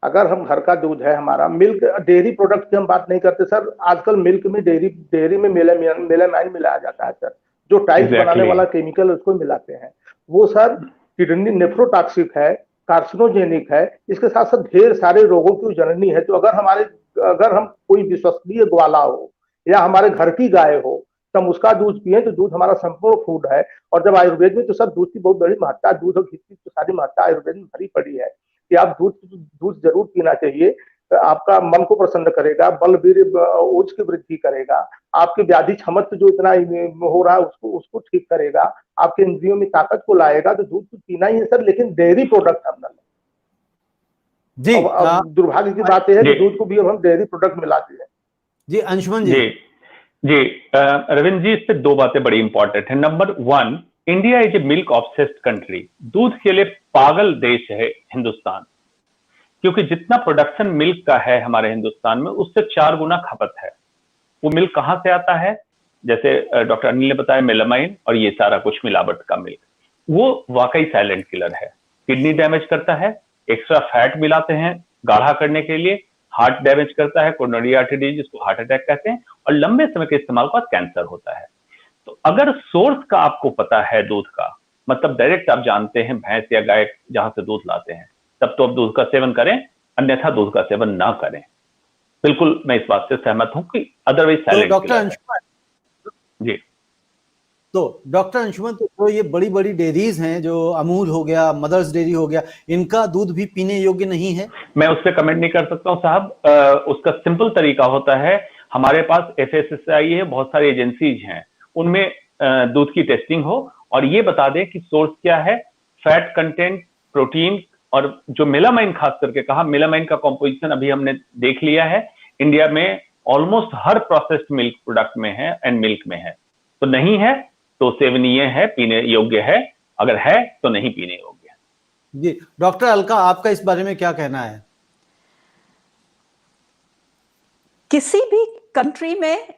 अगर हम घर का दूध है हमारा, मिल्क डेयरी प्रोडक्ट की हम बात नहीं करते सर। आजकल मिल्क में डेयरी में मेलामाइन मिलाया जाता है सर, जो टाइल्स बनाने वाला केमिकल उसको मिलाते हैं। वो सर किडनी नेफ्रोटॉक्सिक है, कार्सिनोजेनिक है। इसके साथ साथ ढेर सारे रोगों की जननी है। तो अगर हम कोई विश्वसनीय ग्वाला हो या हमारे घर की गाय हो, तो हम उसका दूध पिए, तो दूध हमारा संपूर्ण फूड है। और जब आयुर्वेद में तो सर दूध की बहुत बड़ी महत्ता है, दूध और घी की तो सारी महत्ता आयुर्वेद में भरी पड़ी है कि आप दूध जरूर पीना चाहिए। आपका मन को प्रसन्न करेगा, बल वीर्य ओज की वृद्धि करेगा, आपकी व्याधि क्षमता जो इतना हो रहा है उसको ठीक करेगा, आपके इंद्रियों में ताकत को लाएगा। तो दूध तो पीना ही है सर, लेकिन डेयरी प्रोडक्ट हम ना जी। अब दुर्भाग्य की बात यह है कि दूध को भी अब हम डेयरी प्रोडक्ट मिलाते हैं। जी अंशुमन जी। जी रविंद्र जी, इस पे दो बातें बड़ी इंपॉर्टेंट है। Number one, India is a milk obsessed country. दूध के लिए पागल देश है हिंदुस्तान, क्योंकि जितना प्रोडक्शन मिल्क का है हमारे हिंदुस्तान में, उससे 4 गुना खपत है। वो मिल्क कहां से आता है? जैसे डॉक्टर अनिल ने बताया, मेलामाइन और ये सारा कुछ मिलावट का मिल्क, वो वाकई साइलेंट किलर है। किडनी डैमेज करता है, एक्स्ट्रा फैट मिलाते हैं गाढ़ा करने के लिए, हार्ट डैमेज करता है, कोरोनरी आर्टरी डिजीज जिसको हार्ट अटैक कहते हैं, और लंबे समय के इस्तेमाल के बाद कैंसर होता है। तो अगर सोर्स का आपको पता है दूध का, मतलब डायरेक्ट आप जानते हैं भैंस या गाय जहां से दूध लाते हैं, तब तो आप दूध का सेवन करें, अन्यथा दूध का सेवन ना करें। बिल्कुल मैं इस बात से सहमत हूं कि अदरवाइज साइलेंट डॉक्टर अंशुमन जी। तो डॉक्टर अंशुमन, तो ये बड़ी बड़ी डेयरीज हैं, जो अमूल हो गया, मदर्स डेयरी हो गया, इनका दूध भी पीने योग्य नहीं है? मैं उस पर कमेंट नहीं कर सकता हूं साहब। उसका सिंपल तरीका होता है, हमारे पास FSSAI है, बहुत सारी एजेंसीज हैं, उनमें दूध की टेस्टिंग हो और ये बता दें कि सोर्स क्या है, फैट कंटेंट, प्रोटीन, और जो मेलामाइन खास करके कहा, मेलामाइन का कॉम्पोजिशन अभी हमने देख लिया है, इंडिया में ऑलमोस्ट हर प्रोसेस्ड मिल्क प्रोडक्ट में है एंड मिल्क में है। तो नहीं है तो सेवनीय है, पीने योग्य है, अगर है तो नहीं पीने योग्य है। जी डॉक्टर अलका, आपका इस बारे में क्या कहना है? किसी भी कंट्री में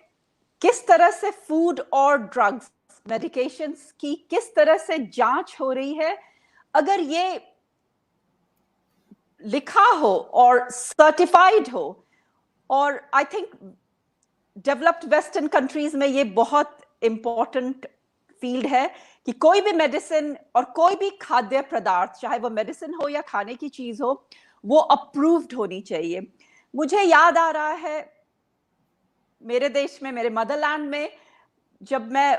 किस तरह से फूड और ड्रग्स, मेडिकेशंस की किस तरह से जांच हो रही है, अगर ये लिखा हो और सर्टिफाइड हो, और I think developed western countries में ये बहुत इंपॉर्टेंट फील्ड है कि कोई भी मेडिसिन और कोई भी खाद्य पदार्थ, चाहे वो मेडिसिन हो या खाने की चीज हो, वो अप्रूव्ड होनी चाहिए। मुझे याद आ रहा है मेरे देश में, मेरे मदरलैंड में, जब मैं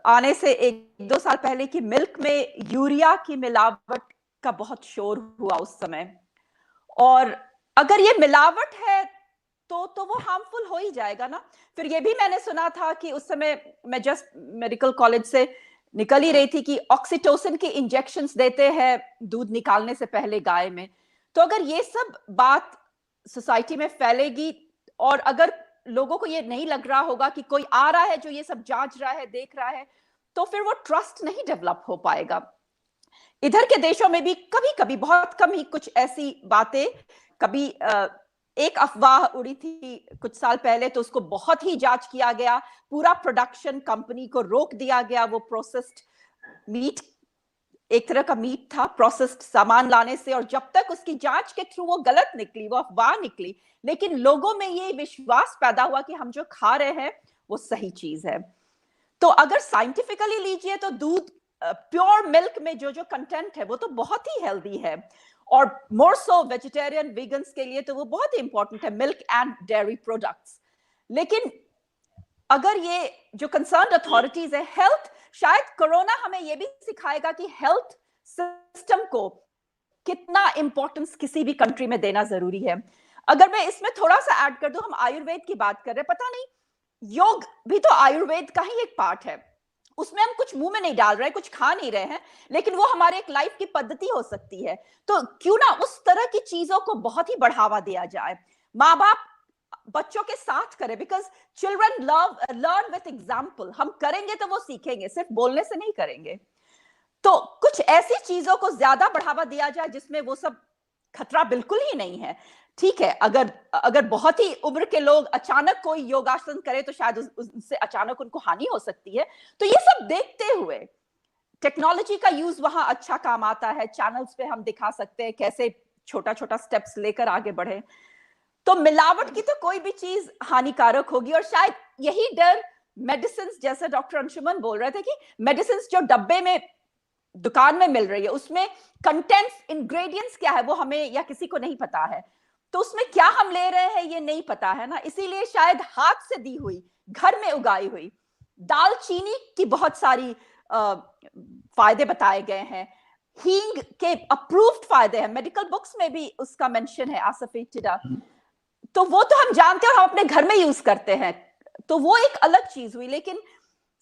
आने से 1-2 साल पहले की मिल्क में यूरिया की मिलावट का बहुत शोर हुआ उस समय। और अगर ये मिलावट है तो वो हार्मफुल हो ही जाएगा ना। फिर ये भी मैंने सुना था कि उस समय मैं जस्ट मेडिकल कॉलेज से निकल ही रही थी कि ऑक्सीटोसिन के इंजेक्शंस देते हैं दूध निकालने से पहले गाय में। तो अगर ये सब बात सोसाइटी में फैलेगी और अगर लोगों को ये नहीं लग रहा होगा कि कोई आ रहा है जो ये सब जांच रहा है, देख रहा है, तो फिर वो ट्रस्ट नहीं डेवलप हो पाएगा। इधर के देशों में भी कभी कभी, बहुत कम ही, कुछ ऐसी बातें, कभी एक अफवाह उड़ी थी कुछ साल पहले, तो उसको बहुत ही जांच किया गया, पूरा प्रोडक्शन कंपनी को रोक दिया गया। वो प्रोसेस्ड मीट, एक तरह का मीट था, प्रोसेस्ड सामान लाने से, और जब तक उसकी जांच के थ्रू वो गलत निकली, वो अफवाह निकली, लेकिन लोगों में ये विश्वास पैदा हुआ कि हम जो खा रहे हैं वो सही चीज है। तो अगर साइंटिफिकली लीजिए तो दूध, प्योर मिल्क में जो जो कंटेंट है वो तो बहुत ही हेल्दी है, और मोर सो वेजिटेरियन, वीगन्स के लिए तो वो बहुत ही इंपॉर्टेंट है, मिल्क एंड डेयरी प्रोडक्ट्स। लेकिन अगर ये जो कंसर्न्ड अथॉरिटीज है, हेल्थ, शायद कोरोना हमें ये भी सिखाएगा कि हेल्थ सिस्टम को कितना इंपॉर्टेंस किसी भी कंट्री में देना जरूरी है। अगर मैं इसमें थोड़ा सा ऐड कर दूं, हम आयुर्वेद की बात कर रहे हैं, पता नहीं योग भी तो आयुर्वेद का ही एक पार्ट है। उसमें हम कुछ मुंह में नहीं डाल रहे हैं, कुछ खा नहीं रहे हैं, लेकिन वो हमारे एक लाइफ की पद्धति हो सकती है। तो क्यों ना उस तरह की चीजों को बहुत ही बढ़ावा दिया जाए, माँ बाप बच्चों के साथ करें, because children learn with example. हम करेंगे तो वो सीखेंगे, सिर्फ बोलने से नहीं करेंगे। तो कुछ ऐसी चीजों को ज्यादा बढ़ावा दिया जाए जिसमें वो सब खतरा बिल्कुल ही नहीं है। ठीक है, अगर बहुत ही उम्र के लोग अचानक कोई योगासन करे तो शायद उससे अचानक उनको हानि हो सकती है। तो ये सब देखते हुए टेक्नोलॉजी का यूज वहां अच्छा काम आता है, चैनल्स पे हम दिखा सकते हैं कैसे छोटा छोटा स्टेप्स लेकर आगे बढ़े। तो मिलावट की तो कोई भी चीज हानिकारक होगी, और शायद यही डर मेडिसिन, जैसे डॉक्टर अंशुमन बोल रहे थे कि मेडिसिन जो डब्बे में दुकान में मिल रही है उसमें कंटेंट्स, इंग्रेडिएंट्स क्या है वो हमें या किसी को नहीं पता है, तो उसमें क्या हम ले रहे हैं ये नहीं पता है ना। इसीलिए शायद हाथ से दी हुई, घर में उगाई हुई दालचीनी की बहुत सारी फायदे बताए गए हैं, हींग के अप्रूव्ड फायदे हैं, मेडिकल बुक्स में भी उसका मेंशन है, आसफेटिडा, तो वो तो हम जानते हैं और हम अपने घर में यूज करते हैं, तो वो एक अलग चीज हुई। लेकिन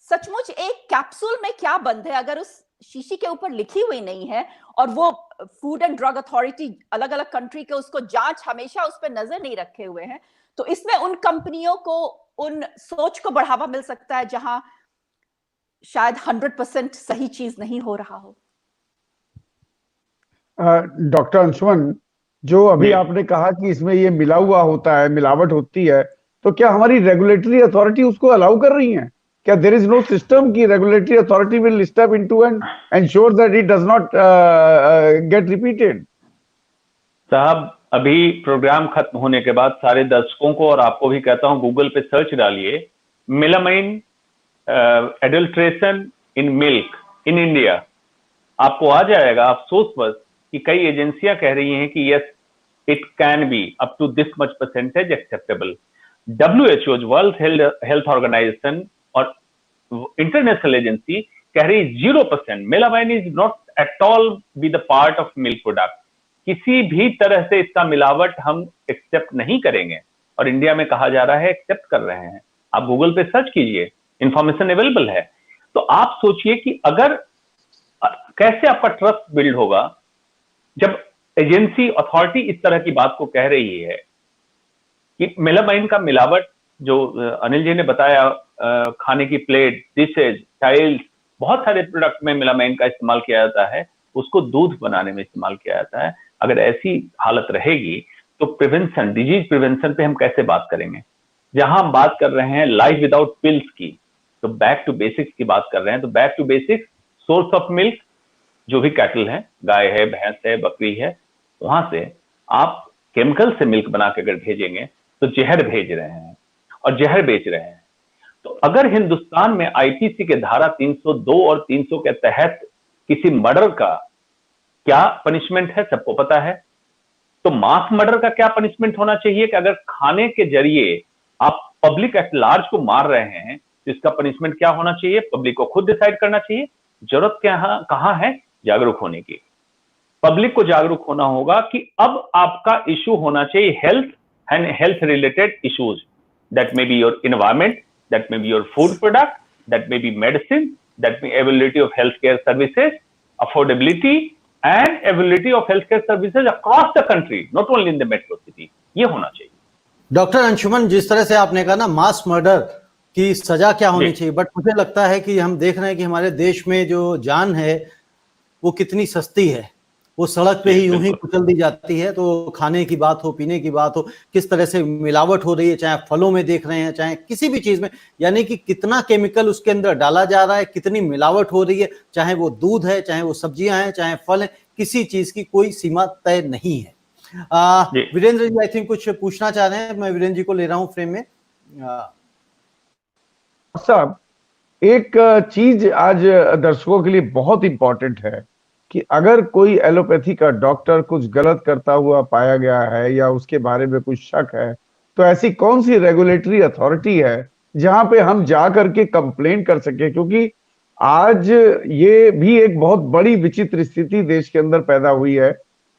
सचमुच एक कैप्सूल में क्या बंद है अगर उस शीशी के ऊपर लिखी हुई नहीं है, और वो फूड एंड ड्रग अथॉरिटी अलग अलग कंट्री के उसको जांच हमेशा उस पर नजर नहीं रखे हुए हैं, तो इसमें उन कंपनियों को, उन सोच को बढ़ावा मिल सकता है जहां शायद 100% सही चीज नहीं हो रहा हो। डॉक्टर अंशुमन, जो अभी आपने कहा कि इसमें ये मिला हुआ होता है, मिलावट होती है, तो क्या हमारी रेगुलेटरी अथॉरिटी उसको अलाउ कर रही है? क्या देयर इज नो सिस्टम की regulatory authority will step into and ensure that it does not gate repeated? साहब, अभी प्रोग्राम खत्म होने के बाद सारे दर्शकों को और आपको भी कहता हूं, गूगल पे सर्च डालिए melamine adulteration in milk in India, आपको आ जाएगा। अफसोस कि कई एजेंसियां कह रही हैं कि yes it can be up to this much percentage acceptable. WHO, world health organization और इंटरनेशनल एजेंसी कह रही 0%। Melamine is not at all be the part of milk product. किसी भी तरह से इसका मिलावट हम एक्सेप्ट नहीं करेंगे, और इंडिया में कहा जा रहा है एक्सेप्ट कर रहे हैं। आप गूगल पे सर्च कीजिए, इंफॉर्मेशन अवेलेबल है। तो आप सोचिए कि अगर कैसे आपका ट्रस्ट बिल्ड होगा जब एजेंसी अथॉरिटी इस तरह की बात को कह रही है कि मेलामाइन का मिलावट, जो अनिल जी ने बताया, खाने की प्लेट, डिशेज, टाइल्स, बहुत सारे प्रोडक्ट में मेलामाइन का इस्तेमाल किया जाता है, उसको दूध बनाने में इस्तेमाल किया जाता है। अगर ऐसी हालत रहेगी तो प्रिवेंशन, डिजीज प्रिवेंशन पे हम कैसे बात करेंगे? जहां हम बात कर रहे हैं लाइफ विदाउट पिल्स की, तो बैक टू बेसिक्स की बात कर रहे हैं। तो back to basics, source of milk जो भी कैटल है, गाय है, भैंस है, बकरी है, वहां से आप केमिकल से मिल्क बना के अगर भेजेंगे तो जहर भेज रहे हैं और जहर बेच रहे हैं। तो अगर हिंदुस्तान में आईपीसी के धारा 302 और 300 के तहत किसी मर्डर का क्या पनिशमेंट है सबको पता है, तो मास मर्डर का क्या पनिशमेंट होना चाहिए कि अगर खाने के जरिए आप पब्लिक एट लार्ज को मार रहे हैं तो इसका पनिशमेंट क्या होना चाहिए? पब्लिक को खुद डिसाइड करना चाहिए। जरूरत कहां है? जागरूक होने की। पब्लिक को जागरूक होना होगा कि अब आपका इशू होना चाहिए health and health related issues, that may be your environment, that may be your food product, that may be medicine, that may availability of health care services, affordability and availability of health care services across the country, not only in the metro city. ये होना चाहिए। Doctor Anshuman, जिस तरह से आपने कहा ना mass murder की सजा क्या होनी चाहिए, बट मुझे लगता है कि हम देख रहे हैं कि हमारे देश में जो जान है वो कितनी सस्ती है, वो सड़क पे ही यूं ही कुचल दी जाती है। तो खाने की बात हो, पीने की बात हो, किस तरह से मिलावट हो रही है, चाहे फलों में देख रहे हैं, चाहे किसी भी चीज में, यानी कि कितना केमिकल उसके अंदर डाला जा रहा है, कितनी मिलावट हो रही है, चाहे वो दूध है, चाहे वो सब्जियां हैं, चाहे फल है, किसी चीज की कोई सीमा तय नहीं है। वीरेंद्र जी आई थिंक कुछ पूछना चाह रहे हैं, मैं वीरेंद्र जी को ले रहा हूं फ्रेम में। साहब, एक चीज आज दर्शकों के लिए बहुत इंपॉर्टेंट है कि अगर कोई एलोपैथी का डॉक्टर कुछ गलत करता हुआ पाया गया है या उसके बारे में कुछ शक है, तो ऐसी कौन सी रेगुलेटरी अथॉरिटी है जहां पे हम जा करके कंप्लेंट कर सके? क्योंकि आज ये भी एक बहुत बड़ी विचित्र स्थिति देश के अंदर पैदा हुई है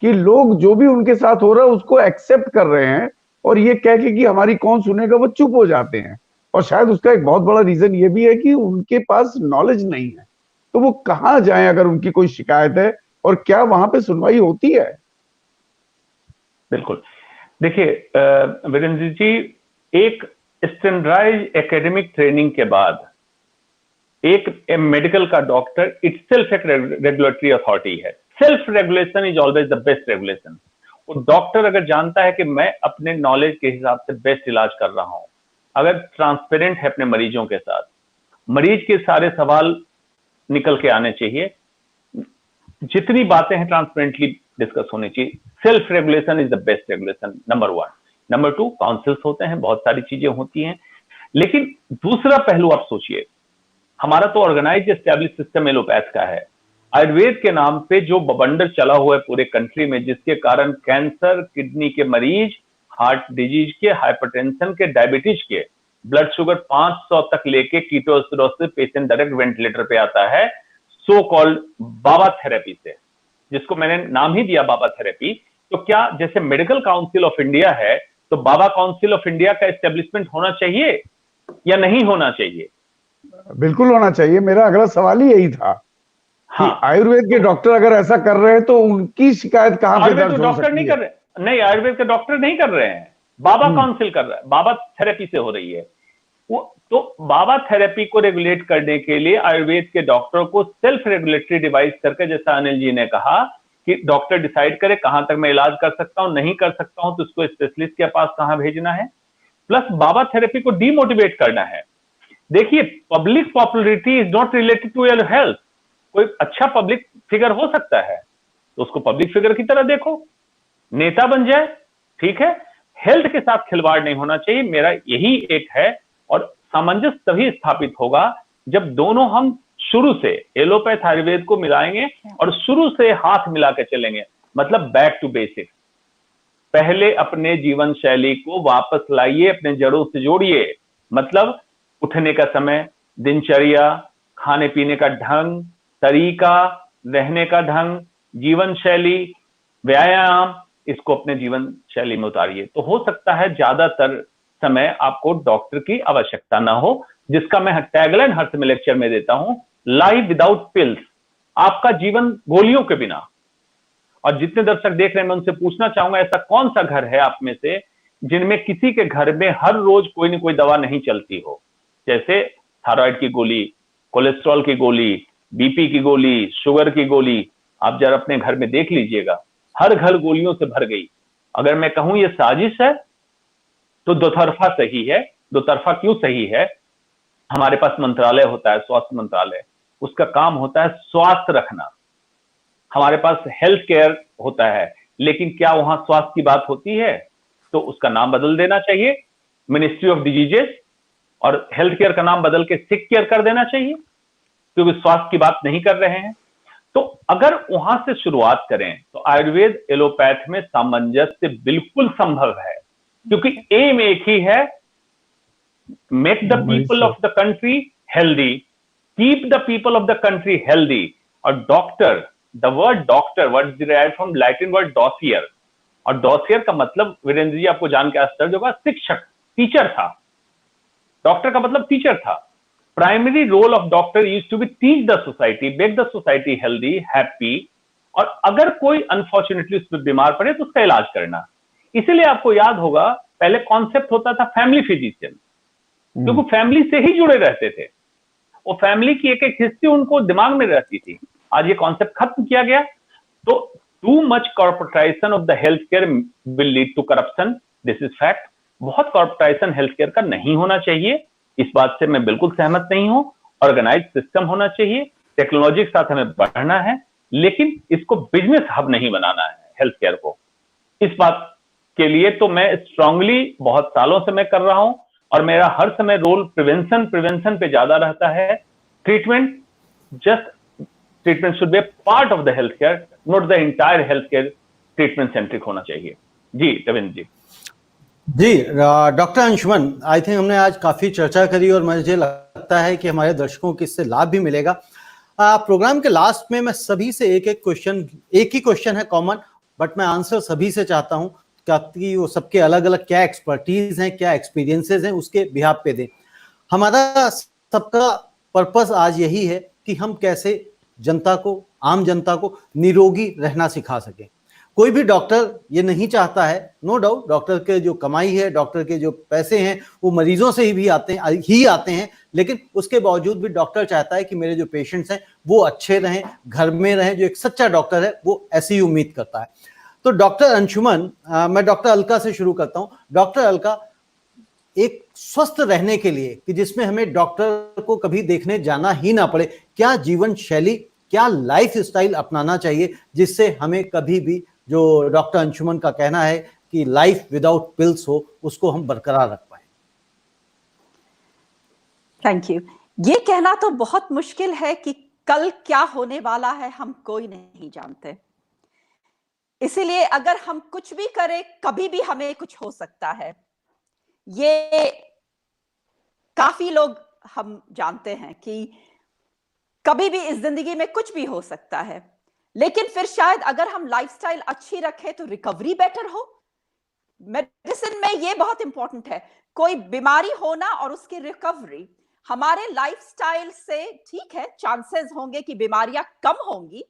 कि लोग जो भी उनके साथ हो रहा है उसको एक्सेप्ट कर रहे हैं, और ये कह के कि हमारी कौन सुनेगा, वो चुप हो जाते हैं। और शायद उसका एक बहुत बड़ा रीजन ये भी है कि उनके पास नॉलेज नहीं है। तो वो कहाँ जाएं अगर उनकी कोई शिकायत है, और क्या वहां पे सुनवाई होती है? बिल्कुल, देखिए वीरेंद्र जी, एक स्टैंडर्डाइज एकेडमिक ट्रेनिंग के बाद एक मेडिकल का डॉक्टर इटसेल्फ एक रेगुलेटरी अथॉरिटी है। Self regulation is always the best regulation. वो डॉक्टर अगर जानता है कि मैं अपने नॉलेज के हिसाब से बेस्ट इलाज कर रहा हूं, अगर ट्रांसपेरेंट है अपने मरीजों के साथ, मरीज के सारे सवाल निकल के आने चाहिए, जितनी बातें हैं ट्रांसपेरेंटली डिस्कस होनी चाहिए। Self regulation is the best regulation, number 1। Number 2, councils होते हैं, बहुत सारी चीजें होती हैं। लेकिन दूसरा पहलू आप सोचिए, हमारा तो ऑर्गेनाइज एस्टैब्लिश सिस्टम एलोपैथ का है। आयुर्वेद के नाम पे जो बवंडर चला हुआ है पूरे कंट्री में, जिसके कारण कैंसर, किडनी के मरीज, हार्ट डिजीज के, हाइपरटेंशन के, डायबिटीज के, ब्लड शुगर 500 तक लेके कीटोसिडोसिस पेशेंट डायरेक्ट वेंटिलेटर पे आता है, सो कॉल्ड बाबा थेरेपी से। जिसको मैंने नाम ही दिया बाबा थेरेपी, तो क्या जैसे मेडिकल काउंसिल ऑफ इंडिया है तो बाबा काउंसिल ऑफ इंडिया का एस्टेब्लिशमेंट होना चाहिए या नहीं होना चाहिए? बिल्कुल होना चाहिए। मेरा अगला सवाल ही यही था कि आयुर्वेद के डॉक्टर अगर ऐसा कर रहे हैं तो उनकी शिकायत कहां पे आयुर्वेद दर्ज के हो डॉक्टर सकती नहीं है? कर रहे, नहीं आयुर्वेद के डॉक्टर नहीं कर रहे हैं, बाबा काउंसिल कर रहा है, बाबा थेरेपी से हो रही है वो। तो बाबा थेरेपी को रेगुलेट करने के लिए आयुर्वेद के डॉक्टर को सेल्फ रेगुलेटरी डिवाइस करके, जैसा अनिल जी ने कहा कि डॉक्टर डिसाइड करे कहां तक मैं इलाज कर सकता हूं, नहीं कर सकता हूं तो उसको स्पेशलिस्ट के पास कहां भेजना है। प्लस बाबा थेरेपी को डीमोटिवेट करना है। देखिए, public popularity is not related to your health. कोई अच्छा पब्लिक फिगर हो सकता है तो उसको पब्लिक फिगर की तरह देखो, नेता बन जाए, ठीक है, हेल्थ के साथ खिलवाड़ नहीं होना चाहिए, मेरा यही एक है। और सामंजस्य तभी स्थापित होगा जब दोनों हम शुरू से एलोपैथ आयुर्वेद को मिलाएंगे और शुरू से हाथ मिला के चलेंगे, मतलब बैक टू बेसिक्स। पहले अपने जीवन शैली को वापस लाइए, अपने जड़ों से जोड़िए, मतलब उठने का समय, दिनचर्या, खाने पीने का ढंग, तरीका, रहने का ढंग, जीवन शैली, व्यायाम, इसको अपने जीवन शैली में उतारिए। तो हो सकता है ज्यादातर समय आपको डॉक्टर की आवश्यकता ना हो, जिसका मैं टैगलाइन हर समय लेक्चर में देता हूं, लाइफ विदाउट पिल्स, आपका जीवन गोलियों के बिना। और जितने दर्शक देख रहे हैं मैं उनसे पूछना चाहूंगा, ऐसा कौन सा घर है आप में से जिनमें किसी के घर में हर रोज कोई ना कोई दवा नहीं चलती हो? जैसे थायराइड की गोली, कोलेस्ट्रॉल की गोली, बीपी की गोली, शुगर की गोली, आप जरा अपने घर में देख लीजिएगा, हर घर गोलियों से भर गई। अगर मैं कहूं ये साजिश है तो दो तरफा सही है। दो तरफा क्यों सही है? हमारे पास मंत्रालय होता है, स्वास्थ्य मंत्रालय, उसका काम होता है स्वास्थ्य रखना। हमारे पास हेल्थ केयर होता है, लेकिन क्या वहां स्वास्थ्य की बात होती है? तो उसका नाम बदल देना चाहिए, मिनिस्ट्री ऑफ डिजीजेस, और हेल्थ केयर का नाम बदल के सिक केयर कर देना चाहिए, क्योंकि स्वास्थ्य की बात नहीं कर रहे हैं। तो अगर वहां से शुरुआत करें तो आयुर्वेद एलोपैथ में सामंजस्य बिल्कुल संभव है, क्योंकि एम एक ही है, make the people of the country healthy, keep the people of the country healthy. और doctor, the word doctor, word derived from Latin word dossier, और डॉसियर का मतलब वीरेंद्र जी आपको जान के आश्चर्य होगा, शिक्षक, टीचर था। डॉक्टर का मतलब टीचर था। Primary role of doctor used to be teach the society, make the society healthy, happy, और अगर कोई अनफॉर्चुनेटली उस पर बीमार पड़े तो उसका इलाज करना। इसीलिए आपको याद होगा पहले कॉन्सेप्ट होता था फैमिली फिजिशियन, क्योंकि फैमिली से ही जुड़े रहते थे, वो फैमिली की एक एक हिस्ट्री उनको दिमाग में रहती थी। आज ये कॉन्सेप्ट खत्म किया गया। तो too much corporatization of the health care will lead to corruption, this is fact. बहुत कॉर्पोरेटाइजेशन हेल्थ केयर का नहीं होना चाहिए, इस बात से मैं बिल्कुल सहमत नहीं हूं। ऑर्गेनाइज सिस्टम होना चाहिए, टेक्नोलॉजी के साथ हमें बढ़ना है, लेकिन इसको बिजनेस हब नहीं बनाना है हेल्थ केयर को। इस बात के लिए तो मैं स्ट्रांगली बहुत सालों से मैं कर रहा हूं, और मेरा हर समय रोल प्रिवेंशन पे ज्यादा रहता है। Treatment should be part of the health care, not the entire health care treatment centric होना चाहिए। जी रविंद्र जी। जी डॉक्टर अंशुमन, आई थिंक हमने आज काफी चर्चा करी और मुझे लगता है कि हमारे दर्शकों को इससे लाभ भी मिलेगा। प्रोग्राम के लास्ट में मैं सभी से एक ही क्वेश्चन है कॉमन, बट मैं आंसर सभी से चाहता हूं कि वो सबके अलग अलग क्या एक्सपर्टीज हैं, क्या एक्सपीरियंसेस हैं, उसके बिहाफ पे दें। हमारा सबका पर्पस आज यही है कि हम कैसे जनता को, आम जनता को निरोगी रहना सिखा सकें। कोई भी डॉक्टर ये नहीं चाहता है, नो डाउट, डॉक्टर के जो कमाई है, डॉक्टर के जो पैसे हैं वो मरीजों से ही आते हैं, लेकिन उसके बावजूद भी डॉक्टर चाहता है कि मेरे जो पेशेंट्स हैं वो अच्छे रहें, घर में रहें। जो एक सच्चा डॉक्टर है वो ऐसी ही उम्मीद करता है। तो डॉक्टर अंशुमन, मैं डॉक्टर अलका से शुरू करता हूं। डॉक्टर अलका, एक स्वस्थ रहने के लिए कि जिसमें हमें डॉक्टर को कभी देखने जाना ही ना पड़े, क्या जीवन शैली, क्या लाइफ स्टाइल अपनाना चाहिए जिससे हमें कभी भी, जो डॉक्टर अंशुमन का कहना है कि लाइफ विदाउट पिल्स हो, उसको हम बरकरार रख पाए? Thank you. ये कहना तो बहुत मुश्किल है कि कल क्या होने वाला है हम कोई नहीं जानते, इसीलिए अगर हम कुछ भी करें कभी भी हमें कुछ हो सकता है। ये काफी लोग हम जानते हैं कि कभी भी इस जिंदगी में कुछ भी हो सकता है, लेकिन फिर शायद अगर हम लाइफस्टाइल अच्छी रखें तो रिकवरी बेटर हो। मेडिसिन में ये बहुत इंपॉर्टेंट है, कोई बीमारी होना और उसकी रिकवरी हमारे लाइफस्टाइल से, ठीक है चांसेस होंगे कि बीमारियां कम होंगी,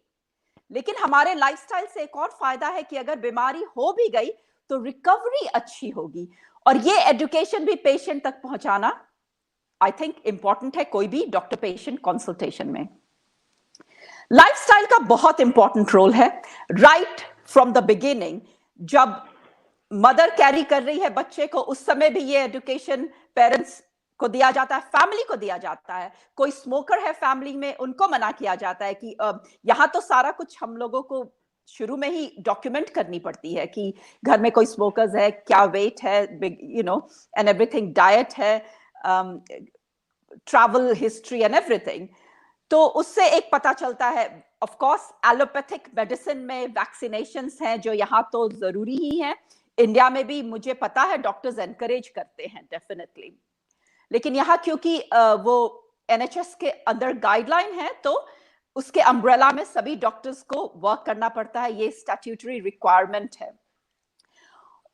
लेकिन हमारे लाइफस्टाइल से एक और फायदा है कि अगर बीमारी हो भी गई तो रिकवरी अच्छी होगी। और ये एजुकेशन भी पेशेंट तक पहुंचाना आई थिंक इंपॉर्टेंट है कोई भी डॉक्टर पेशेंट कंसल्टेशन में। लाइफस्टाइल का बहुत इंपॉर्टेंट रोल है राइट फ्रॉम द बिगिनिंग। जब मदर कैरी कर रही है बच्चे को, उस समय भी ये एजुकेशन पेरेंट्स को दिया जाता है, फैमिली को दिया जाता है। कोई स्मोकर है फैमिली में, उनको मना किया जाता है कि यहां तो सारा कुछ हम लोगों को शुरू में ही डॉक्यूमेंट करनी पड़ती है कि घर में कोई स्मोकर्स है, क्या वेट है, you know and everything, diet है, ट्रैवल हिस्ट्री एंड एवरीथिंग। तो उससे एक पता चलता है। ऑफ कोर्स एलोपैथिक मेडिसिन में वैक्सीनेशंस हैं जो यहाँ तो जरूरी ही हैं। इंडिया में भी मुझे पता है डॉक्टर्स एनकरेज करते हैं डेफिनेटली, लेकिन यहाँ क्योंकि वो एनएचएस के अंदर गाइडलाइन है तो उसके अम्ब्रेला में सभी डॉक्टर्स को वर्क करना पड़ता है, ये स्टैट्यूटरी रिक्वायरमेंट है।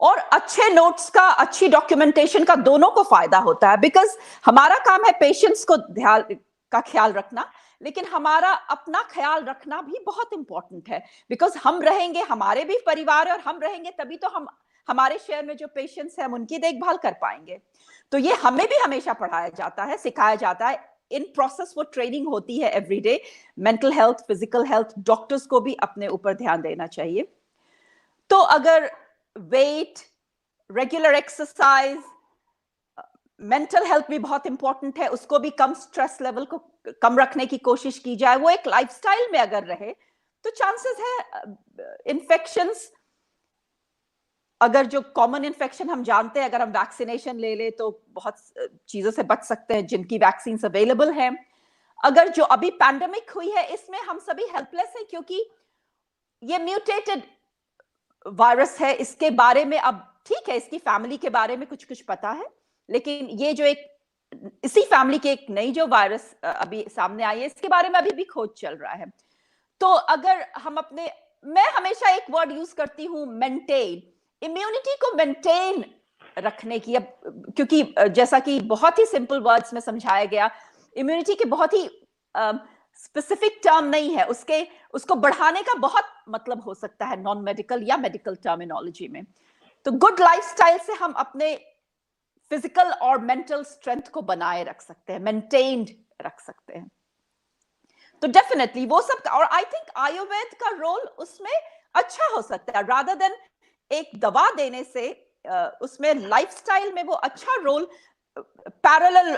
और अच्छे नोट्स का, अच्छी डॉक्यूमेंटेशन का दोनों को फायदा होता है, बिकॉज हमारा काम है पेशेंट्स को का ख्याल रखना, लेकिन हमारा अपना ख्याल रखना भी बहुत इंपॉर्टेंट है, बिकॉज हम रहेंगे, हमारे भी परिवार है और हम रहेंगे तभी तो हम हमारे शहर में जो पेशेंट्स हैं हम उनकी देखभाल कर पाएंगे। तो ये हमें भी हमेशा पढ़ाया जाता है, सिखाया जाता है, इन प्रोसेस वो ट्रेनिंग होती है everyday. Mental health, physical health, doctors को भी अपने ऊपर ध्यान देना चाहिए। तो अगर weight, regular exercise, mental health भी बहुत इंपॉर्टेंट है, उसको भी कम, स्ट्रेस लेवल को कम रखने की कोशिश की जाए, वो एक लाइफस्टाइल में अगर रहे तो चांसेस है इन्फेक्शंस, अगर जो कॉमन इन्फेक्शन हम जानते हैं, अगर हम वैक्सीनेशन ले ले तो बहुत चीजों से बच सकते हैं जिनकी वैक्सीन अवेलेबल हैं। अगर जो अभी पैंडेमिक हुई है इसमें हम सभी हेल्पलेस हैं क्योंकि ये म्यूटेटेड वायरस है, इसके बारे में अब ठीक है, इसकी फैमिली के बारे में कुछ कुछ पता है, लेकिन ये जो एक इसी फैमिली की एक नई जो वायरस अभी सामने आई है, इसके बारे में अभी भी खोज चल रहा है। तो अगर हम अपने, मैं हमेशा एक वर्ड यूज करती हूं, मेंटेन, इम्यूनिटी को मेंटेन रखने की। अब क्योंकि जैसा कि बहुत ही सिंपल वर्ड्स में समझाया गया, इम्यूनिटी के बहुत ही स्पेसिफिक टर्म नहीं है, उसको बढ़ाने का बहुत मतलब हो सकता है नॉन मेडिकल या मेडिकल टर्मिनोलॉजी में। तो गुड लाइफस्टाइल से हम अपने फिजिकल और मेंटल स्ट्रेंथ को बनाए रख सकते हैं, मेंटेन्ड रख सकते हैं। तो डेफिनेटली वो सब, और आई थिंक आयुर्वेद का रोल उसमें अच्छा हो सकता है, रादर देन एक दवा देने से उसमें लाइफस्टाइल में वो अच्छा रोल, पैरेलल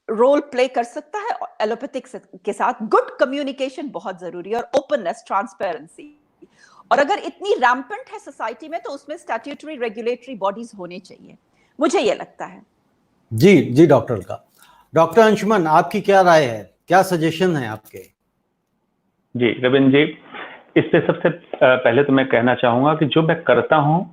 रोल प्ले कर सकता है एलोपैथिक के साथ। गुड कम्युनिकेशन बहुत जरूरी है और ओपननेस, ट्रांसपेरेंसी। और अगर इतनी रैम्पेंट है सोसाइटी में तो उसमें स्टैट्यूटरी रेगुलेटरी बॉडीज होने चाहिए, मुझे ये लगता है। जी डॉक्टर का। डॉक्टर अंशुमन, आपकी क्या राय है, क्या सजेशन है आपके? जी रविंद्र जी, इस पे सबसे पहले तो मैं कहना चाहूंगा कि जो मैं करता हूं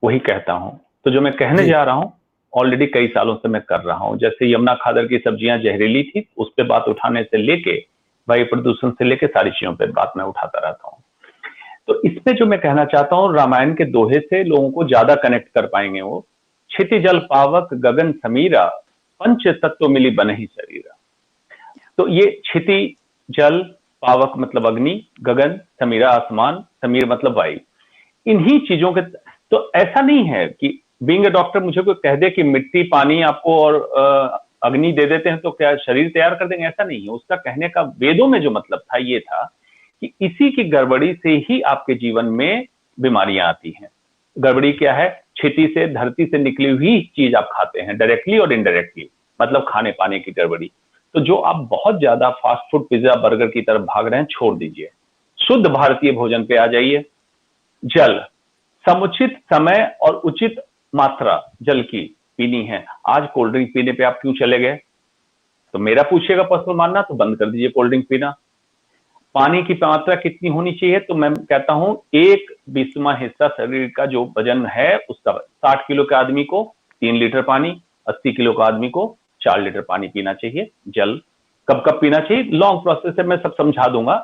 वही कहता हूं। तो जो मैं कहने जा रहा हूं ऑलरेडी कई सालों से मैं कर रहा हूं। जैसे यमुना खादर की सब्जियां जहरीली थी, उस पे बात उठाने से लेके वायु प्रदूषण से लेके सारी चीजों पे बात मैं उठाता रहता हूं। तो इसमें जो मैं कहना चाहता हूं, रामायण के दोहे से लोगों को ज्यादा कनेक्ट कर पाएंगे वो। क्षिति जल पावक गगन समीरा, पंच तत्व मिली बनहि शरीरा। तो ये क्षिति जल, पावक मतलब अग्नि, गगन, समीरा आसमान, समीर मतलब वायु, इन्हीं चीजों के। तो ऐसा नहीं है कि बीइंग अ डॉक्टर मुझे कोई कह दे कि मिट्टी पानी आपको और अग्नि दे देते हैं तो क्या शरीर तैयार कर देंगे, ऐसा नहीं है। उसका कहने का वेदों में जो मतलब था ये था कि इसी की गड़बड़ी से ही आपके जीवन में बीमारियां आती हैं। गड़बड़ी क्या है? क्षिति से, धरती से निकली हुई चीज आप खाते हैं डायरेक्टली और इनडायरेक्टली, मतलब खाने पाने की गड़बड़ी। तो जो आप बहुत ज्यादा फास्ट फूड, पिज्जा, बर्गर की तरफ भाग रहे हैं, छोड़ दीजिए, शुद्ध भारतीय भोजन पे आ जाइए। जल, समुचित समय और उचित मात्रा जल की पीनी है। आज कोल्ड ड्रिंक पीने पे आप क्यों चले गए? तो मेरा पूछिएगा पर्सनल मानना तो बंद कर दीजिए कोल्ड ड्रिंक पीना। पानी की मात्रा कितनी होनी चाहिए? तो मैं कहता हूं 1/20वां हिस्सा शरीर का जो वजन है उसका, 60 किलो के आदमी को 3 लीटर पानी, 80 किलो का आदमी को 4 लीटर पानी पीना चाहिए। जल कब कब पीना चाहिए, लॉन्ग प्रोसेस है, मैं सब समझा दूंगा,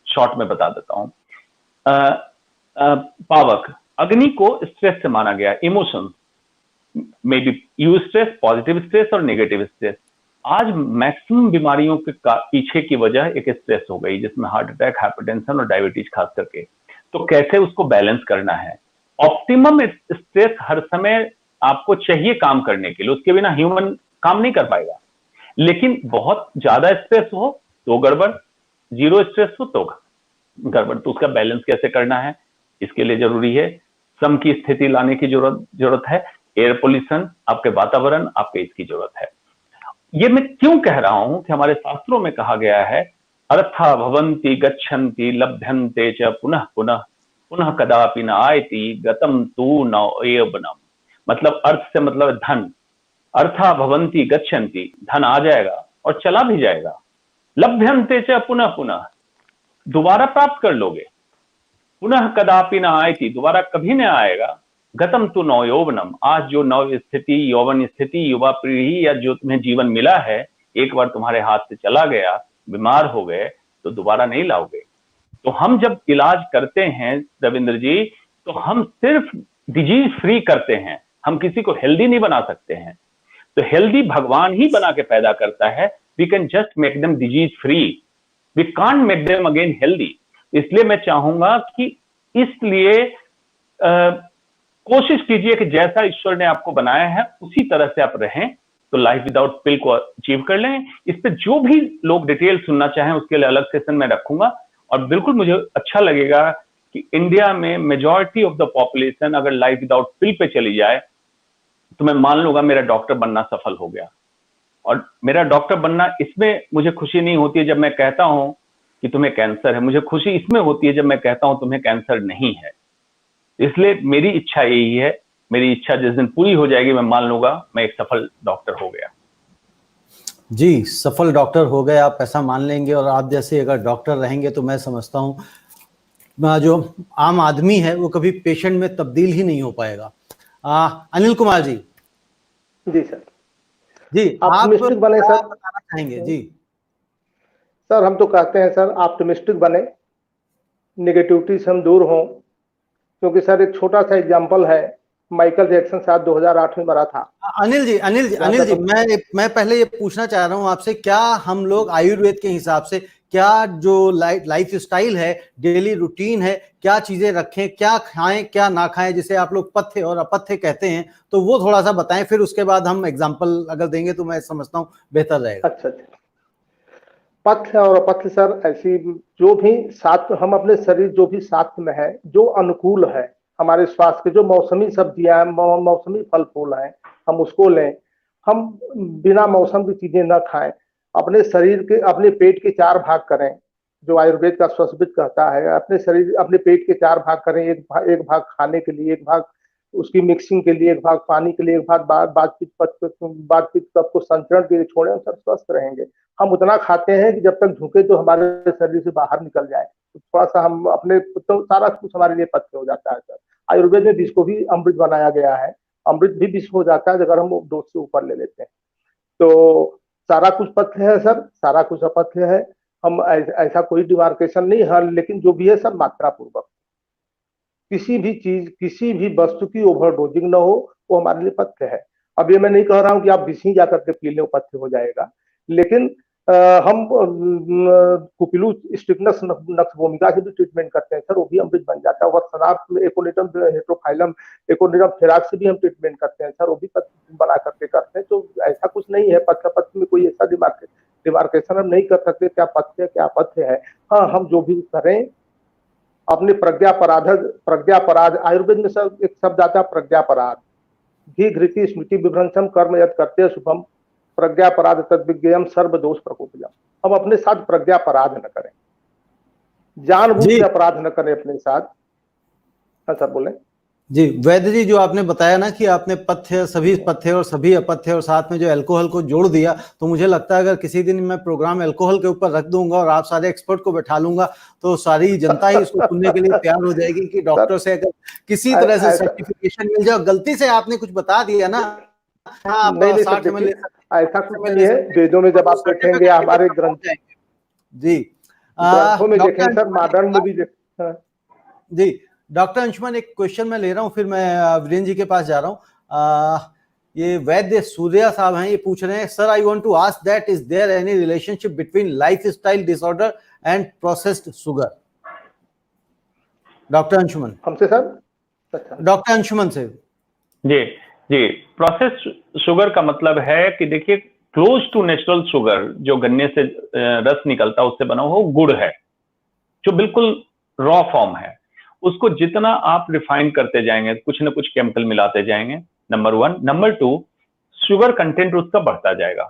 शॉर्ट में बता देता हूं। पावक, अग्नि को स्ट्रेस से माना गया, emotions, may be you stress, positive stress और नेगेटिव स्ट्रेस। आज मैक्सिमम बीमारियों के पीछे की वजह एक स्ट्रेस हो गई, जिसमें हार्ट अटैक, हाइपरटेंशन और डायबिटीज खास करके। तो कैसे उसको बैलेंस करना है? ऑप्टिमम स्ट्रेस हर समय आपको चाहिए काम करने के लिए, उसके बिना ह्यूमन काम नहीं कर पाएगा। लेकिन बहुत ज्यादा स्ट्रेस हो तो गड़बड़, जीरो स्ट्रेस हो तो गड़बड़। तो उसका बैलेंस कैसे करना है, इसके लिए जरूरी है सम की स्थिति लाने की जरूरत है। एयर पोल्यूशन, आपके वातावरण, आपके इसकी जरूरत है। ये मैं क्यों कह रहा हूं कि हमारे शास्त्रों में कहा गया है, अर्था भवन्ति गच्छन्ति लभ्यन्ते च पुनः पुनः पुनः कदापि न आयति गतम तू न एवनम। मतलब अर्थ से मतलब धन, अर्था भवन्ति गच्छन्ति, धन आ जाएगा और चला भी जाएगा, लभ्यन्ते च पुनः पुनः, दोबारा प्राप्त कर लोगे, पुनः कदापि न आयति, दोबारा कभी न आएगा, गतम तु नौ यौवनम, आज जो नव स्थिति, यौवन स्थिति, युवा पीढ़ी या जो तुम्हें जीवन मिला है, एक बार तुम्हारे हाथ से चला गया, बीमार हो गए तो दोबारा नहीं लाओगे। तो हम जब इलाज करते हैं रविंद्र जी, तो हम सिर्फ डिजीज फ्री करते हैं, हम किसी को हेल्दी नहीं बना सकते हैं। तो हेल्दी भगवान ही बना के पैदा करता है। We can just make them disease free, we can't make them again healthy. इसलिए मैं चाहूंगा कि इसलिए कोशिश कीजिए कि जैसा ईश्वर ने आपको बनाया है उसी तरह से आप रहें, तो लाइफ विदाउट पिल को अचीव कर लें। इस पे जो भी लोग डिटेल सुनना चाहें उसके लिए अलग सेशन में रखूंगा। और बिल्कुल मुझे अच्छा लगेगा कि इंडिया में मेजॉरिटी ऑफ द पॉपुलेशन अगर लाइफ विदाउट पिल पे चली जाए तो मैं मान लूंगा मेरा डॉक्टर बनना सफल हो गया। और मेरा डॉक्टर बनना, इसमें मुझे खुशी नहीं होती है जब मैं कहता हूं कि तुम्हें कैंसर है, मुझे खुशी इसमें होती है जब मैं कहता हूं तुम्हें कैंसर नहीं है। इसलिए मेरी इच्छा यही है, मेरी इच्छा जिस दिन पूरी हो जाएगी मैं मान लूंगा मैं एक सफल डॉक्टर हो गया। जी, सफल डॉक्टर हो गए आप, ऐसा मान लेंगे। और आप जैसे अगर डॉक्टर रहेंगे तो मैं समझता हूँ जो आम आदमी है वो कभी पेशेंट में तब्दील ही नहीं हो पाएगा। अनिल कुमार जी। जी सर। जी, आप ऑप्टिमिस्टिक बने सर, बताना चाहेंगे? जी सर, हम तो कहते हैं सर ऑप्टिमिस्टिक बने, नेगेटिविटी से हम दूर हों। क्योंकि सर एक छोटा सा एग्जांपल है, माइकल जैक्सन साहब 2008 में मरा था। अनिल जी, मैं पहले ये पूछना चाह रहा हूँ आपसे, क्या हम लोग आयुर्वेद के हिसाब से क्या जो लाइफ स्टाइल है, डेली रूटीन है, क्या चीजें रखें, क्या खाएं क्या ना खाएं, जिसे आप लोग पथ्य और अपथ्य कहते हैं, तो वो थोड़ा सा बताएं। फिर उसके बाद हम एग्जाम्पल अगर देंगे तो मैं समझता हूँ बेहतर रहेगा। अच्छा, पथ्य और अपथ्य सर, ऐसी जो भी साथ हम अपने शरीर जो भी साथ में है, जो अनुकूल है हमारे स्वास्थ्य के, जो मौसमी सब्जियां, मौसमी फल फूल हैं, हम उसको लें। हम बिना मौसम की चीजें न खाएं। अपने शरीर के, अपने पेट के 4 भाग करें, जो आयुर्वेद का स्वस्वित कहता है। अपने शरीर, अपने पेट के 4 भाग करें, एक भाग खाने के लिए, एक भाग उसकी मिक्सिंग के लिए, एक भाग पानी के लिए, एक भाग बातचीत तत्व को संचरण के लिए छोड़ें, सब स्वस्थ रहेंगे। हम उतना खाते हैं कि जब तक झुके तो हमारे शरीर से बाहर निकल जाए। तो थोड़ा सा हम अपने, तो सारा कुछ हमारे लिए पथ्य हो जाता है सर। आयुर्वेद में विष को भी अमृत बनाया गया है, अमृत भी विष हो जाता है अगर हम डोज से ऊपर ले लेते हैं। तो सारा कुछ पथ्य है सर, सारा कुछ अपथ्य है। हम ऐसा कोई डिमार्केशन नहीं है, लेकिन जो भी है सब मात्रा पूर्वक। किसी भी चीज, किसी भी वस्तु की ओवरडोजिंग ना हो, वो हमारे लिए पथ्य है। अब ये मैं नहीं कह रहा हूं कि आप विष ही जाकर के पी लें, पथ्य हो जाएगा। लेकिन हम कुपिलू स्टिकनस नक्स भूमिका से भी ट्रीटमेंट करते हैं सर, वो भी अमृत बन जाता है। और शराब एकोनिटम हेट्रोफाइलम एकोनिटम फेराक से भी हम ट्रीटमेंट करते हैं सर, वो भी पथ्य बना करके करते हैं। तो ऐसा कुछ नहीं है, पथ्य में कोई ऐसा डिमार्केशन हम नहीं कर सकते क्या पथ्य क्या अपथ्य है। हाँ, हम जो भी करें अपने प्रज्ञापराध, आयुर्वेद में सर एक शब्द आता है प्रज्ञापराध, घी घृति स्मृति विभ्रंशम कर्म यद करते शुभम प्रज्ञापराध तद्विज्ञेयम सर्व दोष प्रकोपजम। हम अपने साथ प्रज्ञापराध न करें, जानबूझ के अपराध न करें अपने साथ। हाँ सर, बोले जी। वैद्य जी, जो आपने बताया ना कि आपने पथ्य, सभी पथ्य और सभी अपथ्य और साथ में जो अल्कोहल को जोड़ दिया, तो मुझे लगता है अगर किसी दिन मैं प्रोग्राम अल्कोहल के ऊपर रख दूंगा और आप सारे एक्सपर्ट को बैठा लूंगा तो सारी जनता ही इसको सुनने के लिए तैयार हो जाएगी कि डॉक्टर से अगर किसी तरह से सर्टिफिकेशन मिल जाए। गलती से आपने कुछ बता दिया ना, नहीं, ऐसा कुछ नहीं है। वेदों में जब आप देखेंगे, हमारे ग्रंथों जी में देखेंगे सर, मॉडर्न में भी जी डॉक्टर अंशुमन, एक क्वेश्चन मैं ले रहा हूँ, फिर मैं वीरेंद्र जी के पास जा रहा हूँ। ये वैद्य सूर्या साहब हैं, ये पूछ रहे हैं, sir I want to ask that is there any relationship between lifestyle disorder and processed sugar? Doctor Anshuman. हमसे सर? अच्छा, डॉक्टर अंशुमन से। जी जी, प्रोसेस शुगर का मतलब है कि देखिए, क्लोज टू नेचुरल शुगर जो गन्ने से रस निकलता है उससे बना हुआ गुड़ है, जो बिल्कुल रॉ फॉर्म है। उसको जितना आप रिफाइन करते जाएंगे, कुछ ना कुछ केमिकल मिलाते जाएंगे, number one. Number two, sugar content उसका बढ़ता जाएगा,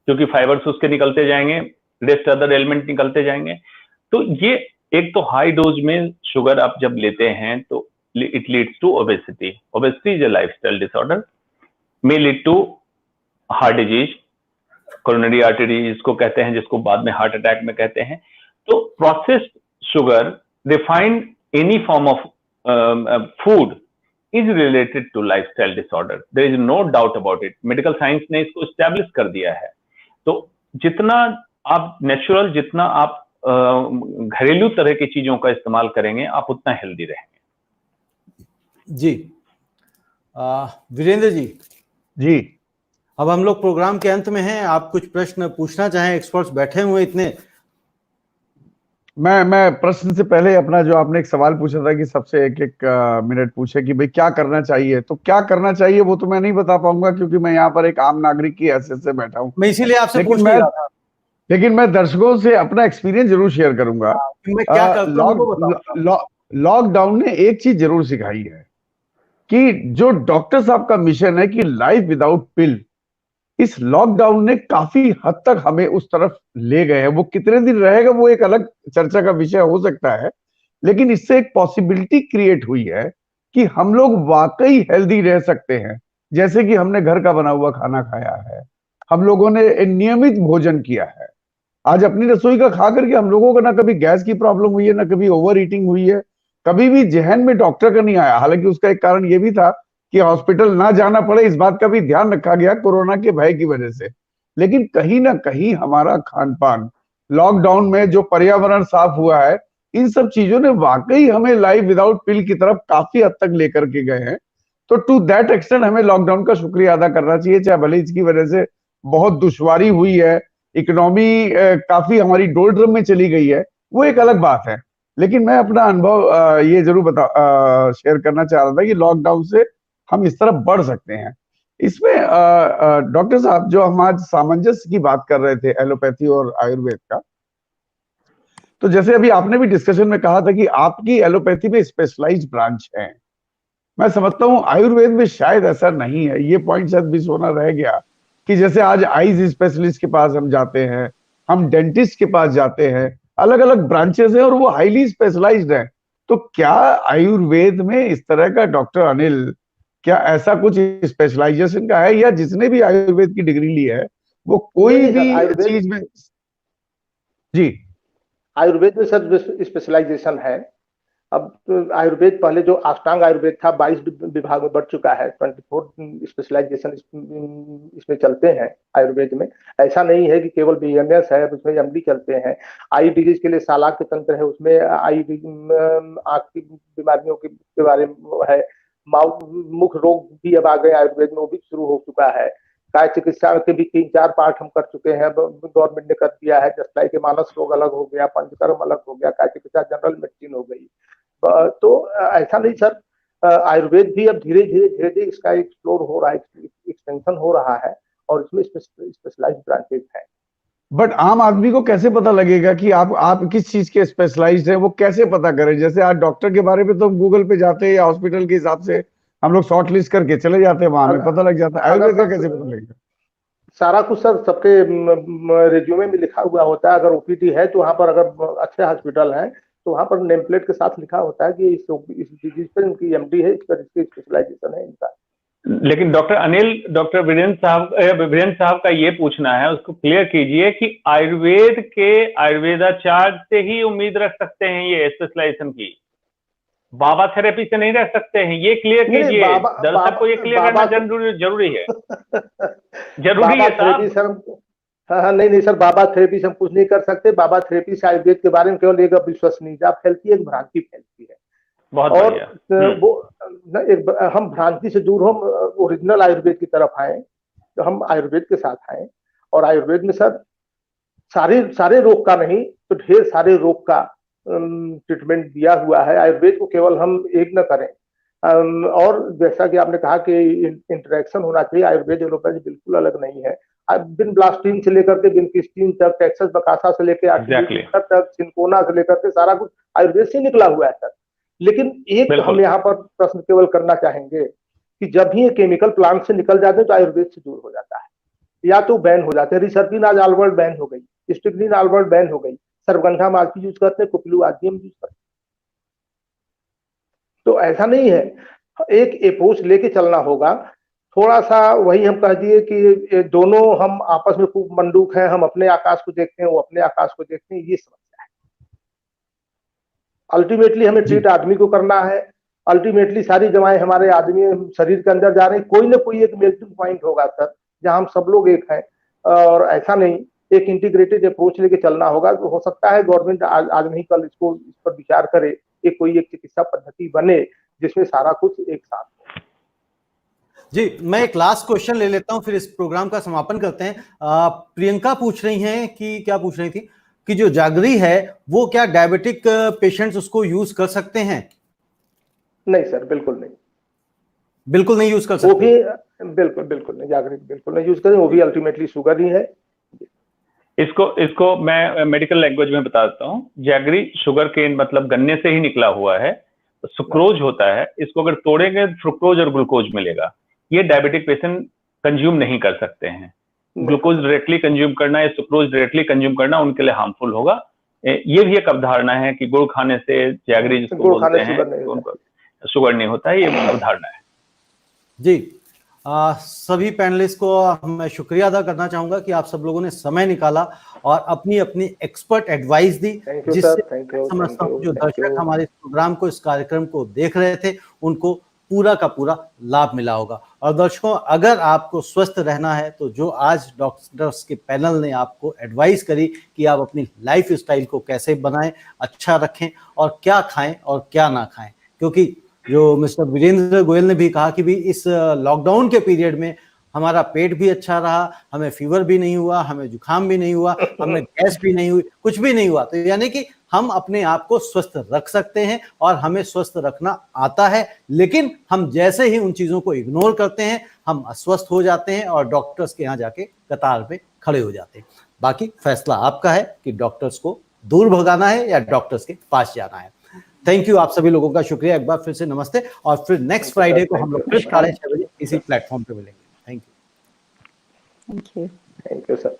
क्योंकि फाइबर्स उसके निकलते जाएंगे, रेस्ट अदर एलिमेंट निकलते जाएंगे। तो ये एक तो हाई डोज में शुगर आप जब लेते हैं तो it leads to obesity. Obesity is a lifestyle disorder, may lead to heart disease, coronary artery जिसको कहते हैं, जिसको बाद में हार्ट अटैक में कहते हैं। तो processed sugar, refined any form of food is related to lifestyle disorder. There is no doubt about it. Medical science ने इसको establish कर दिया है। तो जितना आप नेचुरल, जितना आप घरेलू तरह की चीजों का इस्तेमाल करेंगे, आप उतना हेल्दी रहेंगे। जी वीरेंद्र जी। जी, अब हम लोग प्रोग्राम के अंत में हैं, आप कुछ प्रश्न पूछना चाहें? एक्सपर्ट्स बैठे हुए इतने। मैं प्रश्न से पहले अपना, जो आपने एक सवाल पूछा था कि सबसे एक एक मिनट पूछे कि भाई क्या करना चाहिए, तो क्या करना चाहिए वो तो मैं नहीं बता पाऊंगा, क्योंकि मैं यहाँ पर एक आम नागरिक की हैसियत से बैठा हूँ। मैं इसीलिए आपसे पूछ नहीं रहा था। लेकिन मैं दर्शकों से अपना एक्सपीरियंस जरूर शेयर करूंगा। मैं क्या करता हूं वो बताऊंगा। लॉकडाउन ने एक चीज जरूर सिखाई है कि जो डॉक्टर साहब का मिशन है कि लाइफ विदाउट पिल, इस लॉकडाउन ने काफी हद तक हमें उस तरफ ले गए हैं। वो कितने दिन रहेगा वो एक अलग चर्चा का विषय हो सकता है, लेकिन इससे एक पॉसिबिलिटी क्रिएट हुई है कि हम लोग वाकई हेल्दी रह सकते हैं। जैसे कि हमने घर का बना हुआ खाना खाया है, हम लोगों ने नियमित भोजन किया है। आज अपनी रसोई का खा करके हम लोगों को ना कभी गैस की प्रॉब्लम हुई है, ना कभी ओवर ईटिंग हुई है, कभी भी जहन में डॉक्टर का नहीं आया। हालांकि उसका एक कारण यह भी था कि हॉस्पिटल ना जाना पड़े, इस बात का भी ध्यान रखा गया कोरोना के भय की वजह से। लेकिन कहीं ना कहीं हमारा खान पान, लॉकडाउन में जो पर्यावरण साफ हुआ है, इन सब चीजों ने वाकई हमें लाइफ विदाउट पिल की तरफ काफी हद तक लेकर के गए हैं। तो टू दैट एक्सटेंट हमें लॉकडाउन का शुक्रिया अदा करना चाहिए, चाहे भले इसकी वजह से बहुत दुश्वारी हुई है, इकोनॉमी काफी हमारी डोलड्रम में चली गई है, वो एक अलग बात है। लेकिन मैं अपना अनुभव ये जरूर शेयर करना चाह रहा था कि लॉकडाउन से हम इस तरफ बढ़ सकते हैं। इसमें डॉक्टर साहब, जो हम आज सामंजस्य की बात कर रहे थे एलोपैथी और आयुर्वेद का, तो जैसे अभी आपने भी डिस्कशन में कहा था कि आपकी एलोपैथी में स्पेशलाइज्ड ब्रांच है। मैं समझता हूं आयुर्वेद में शायद ऐसा नहीं है। ये पॉइंट शायद मिस होना रह गया कि जैसे आज आईज स्पेशलिस्ट के पास हम जाते हैं, हम डेंटिस्ट के पास जाते हैं, अलग अलग ब्रांचेस हैं और वो हाईली स्पेशलाइज्ड हैं। तो क्या आयुर्वेद में इस तरह का, डॉक्टर अनिल, क्या ऐसा कुछ स्पेशलाइजेशन का है, या जिसने भी आयुर्वेद की डिग्री ली है वो कोई भी चीज में? जी, आयुर्वेद में सर स्पेशलाइजेशन है। अब तो आयुर्वेद पहले जो अष्टांग आयुर्वेद था 22 विभाग में बढ़ चुका है, 24 स्पेशलाइजेशन इसमें चलते हैं आयुर्वेद में। ऐसा नहीं है कि केवल बीएमएस है, उसमें एमडी चलते हैं। आई डिजीज के लिए सालाक के तंत्र है, उसमें आई आंख की बीमारियों के बारे में है। मुख रोग भी अब आ गए आयुर्वेद में, वो भी शुरू हो चुका है। काय चिकित्सा के भी 3-4 पार्ट हम कर चुके हैं, गवर्नमेंट ने कर दिया है। जस्ट लाइक मानस रोग अलग हो गया, पंचकर्म अलग हो गया, काय चिकित्सा जनरल मेडिसिन हो गई। तो ऐसा नहीं सर, आयुर्वेद भी अब धीरे धीरे इसका एक्सप्लोर हो रहा है, एक्सटेंशन हो रहा है, और इसमें स्पेशलाइज्ड ब्रांचेस हैं। बट आम आदमी को कैसे पता लगेगा कि आप किस चीज के स्पेशलाइज्ड हैं? वो कैसे पता करें? जैसे आज डॉक्टर के बारे में तो हम गूगल पे जाते हैं या हॉस्पिटल के हिसाब से हम लोग शॉर्ट लिस्ट करके चले जाते हैं, वहां में पता लग जाता है। आयुर्वेद का कैसे पता लगेगा? सारा कुछ सर सबके रिज्यूमे में लिखा हुआ होता है। अगर ओपीडी है तो वहां पर, अगर अच्छे हॉस्पिटल हैं तो वहां पर नेम प्लेट के साथ लिखा होता है कि इस डिजीज पर इनकी एमडी है, इस पर इसकी स्पेशलाइजेशन है इनका। लेकिन डॉक्टर अनिल, डॉक्टर वीरेंद्र साहब का ये पूछना है, उसको क्लियर कीजिए कि आयुर्वेद के आयुर्वेदाचार्य से ही उम्मीद रख सकते हैं ये स्पेशलाइजेशन की, बाबा थेरेपी से नहीं रख सकते हैं। ये क्लियर कीजिए, दर्शक को ये क्लियर करना जरूरी है। जरूरी है साहब। हाँ, नहीं सर, बाबा थेरेपी से हम कुछ नहीं कर सकते। बाबा थेरेपी से आयुर्वेद के बारे में केवल एक अविश्वसनीयता फैलती है, एक भ्रांति फैलती है। बहुत और बढ़िया। वो हम भ्रांति से दूर, हम ओरिजिनल आयुर्वेद की तरफ आए, तो हम आयुर्वेद के साथ आए। और आयुर्वेद में सर सारे सारे रोग का नहीं तो ढेर सारे रोग का ट्रीटमेंट दिया हुआ है। आयुर्वेद को केवल हम एक न करें। और जैसा कि आपने कहा कि इंटरेक्शन होना चाहिए, आयुर्वेद एलोपैथी बिल्कुल अलग नहीं है। बिन ब्लास्टीन से लेकर के बिन क्रिस्टीन तक, टेक्सास बकासा से लेकर आर्टिफिशियल तक, सिंकोना से लेकर के सारा कुछ आयुर्वेद से निकला हुआ है सर। लेकिन एक हम यहाँ पर प्रश्न केवल करना चाहेंगे कि जब भी ये केमिकल प्लांट से निकल जाते हैं तो आयुर्वेद से दूर हो जाता है, या तो बैन हो जाते हैं। रिसर्पिन आज ऑल वर्ल्ड बैन हो गई, स्ट्रिक्निन ऑल वर्ल्ड बैन हो गई, सर्वगंधा हम आज भी यूज करते हैं, कुपलू आज भी हम यूज करते हैं। तो ऐसा नहीं है, एक अप्रोच लेके चलना होगा। थोड़ा सा वही हम कह दिए कि दोनों हम आपस में खूब मंडूक हैं, हम अपने आकाश को देखते हैं, वो अपने आकाश को देखते हैं, ये समस्या है। अल्टीमेटली हमें ट्रीट आदमी को करना है, अल्टीमेटली सारी दवाएं हमारे आदमी शरीर के अंदर जा रही, कोई ना कोई एक मेल्टिंग पॉइंट होगा सर जहां हम सब लोग एक हैं। और ऐसा नहीं, एक इंटीग्रेटेड अप्रोच लेके चलना होगा। तो हो सकता है गवर्नमेंट आज नहीं कल इस पर विचार करे, कोई एक चिकित्सा पद्धति बने जिसमें सारा कुछ एक साथ हो। जी, मैं एक लास्ट क्वेश्चन ले लेता हूं, फिर इस प्रोग्राम का समापन करते हैं। प्रियंका पूछ रही हैं कि क्या पूछ रही थी कि जो जागरी है वो क्या डायबिटिक पेशेंट्स उसको यूज कर सकते हैं? नहीं सर, बिल्कुल नहीं, बिल्कुल नहीं यूज कर सकते। वो भी बिल्कुल नहीं, जागरी बिल्कुल नहीं यूज करें, वो भी अल्टीमेटली शुगर ही है। इसको मैं मेडिकल लैंग्वेज में बता देता हूँ। जैगरी शुगर केन मतलब गन्ने से ही निकला हुआ है, सुक्रोज होता है। इसको अगर तोड़ेंगे फ्रुक्टोज और ग्लूकोज मिलेगा। ये डायबिटिक पेशेंट कंज्यूम नहीं कर सकते हैं। ग्लूकोज डायरेक्टली कंज्यूम करना या सुक्रोज डायरेक्टली कंज्यूम करना उनके लिए हार्मफुल होगा। ये भी एक अवधारणा है कि गुड़ खाने से जैगरी जिसको बोलते हैं उनको शुगर नहीं होता है, ये अवधारणा है। जी, सभी पैनलिस्ट को मैं शुक्रिया अदा करना चाहूंगा कि आप सब लोगों ने समय निकाला और अपनी अपनी एक्सपर्ट एडवाइस दी, जिससे समझता हूं जो दर्शक हमारे प्रोग्राम को, इस कार्यक्रम को देख रहे थे, उनको पूरा का पूरा लाभ मिला होगा। और दर्शकों, अगर आपको स्वस्थ रहना है तो जो आज डॉक्टर्स के पैनल ने आपको एडवाइस करी कि आप अपनी लाइफ स्टाइल को कैसे बनाएं, अच्छा रखें और क्या खाएं और क्या ना खाएं, क्योंकि जो मिस्टर वीरेंद्र गोयल ने भी कहा कि भी इस लॉकडाउन के पीरियड में हमारा पेट भी अच्छा रहा, हमें फीवर भी नहीं हुआ, हमें जुकाम भी नहीं हुआ, हमें गैस भी नहीं हुई, कुछ भी नहीं हुआ। तो यानी कि हम अपने आप को स्वस्थ रख सकते हैं और हमें स्वस्थ रखना आता है। लेकिन हम जैसे ही उन चीजों को इग्नोर करते हैं, हम अस्वस्थ हो जाते हैं और डॉक्टर्स के यहाँ जाके कतार में खड़े हो जाते हैं। बाकी फैसला आपका है कि डॉक्टर्स को दूर भगाना है या डॉक्टर्स के पास जाना है। थैंक यू, आप सभी लोगों का शुक्रिया एक बार फिर से, नमस्ते। और फिर नेक्स्ट फ्राइडे को हम लोग फिर 6:30 बजे इसी प्लेटफॉर्म पे मिलेंगे। Thank you. Thank you. Thank you sir.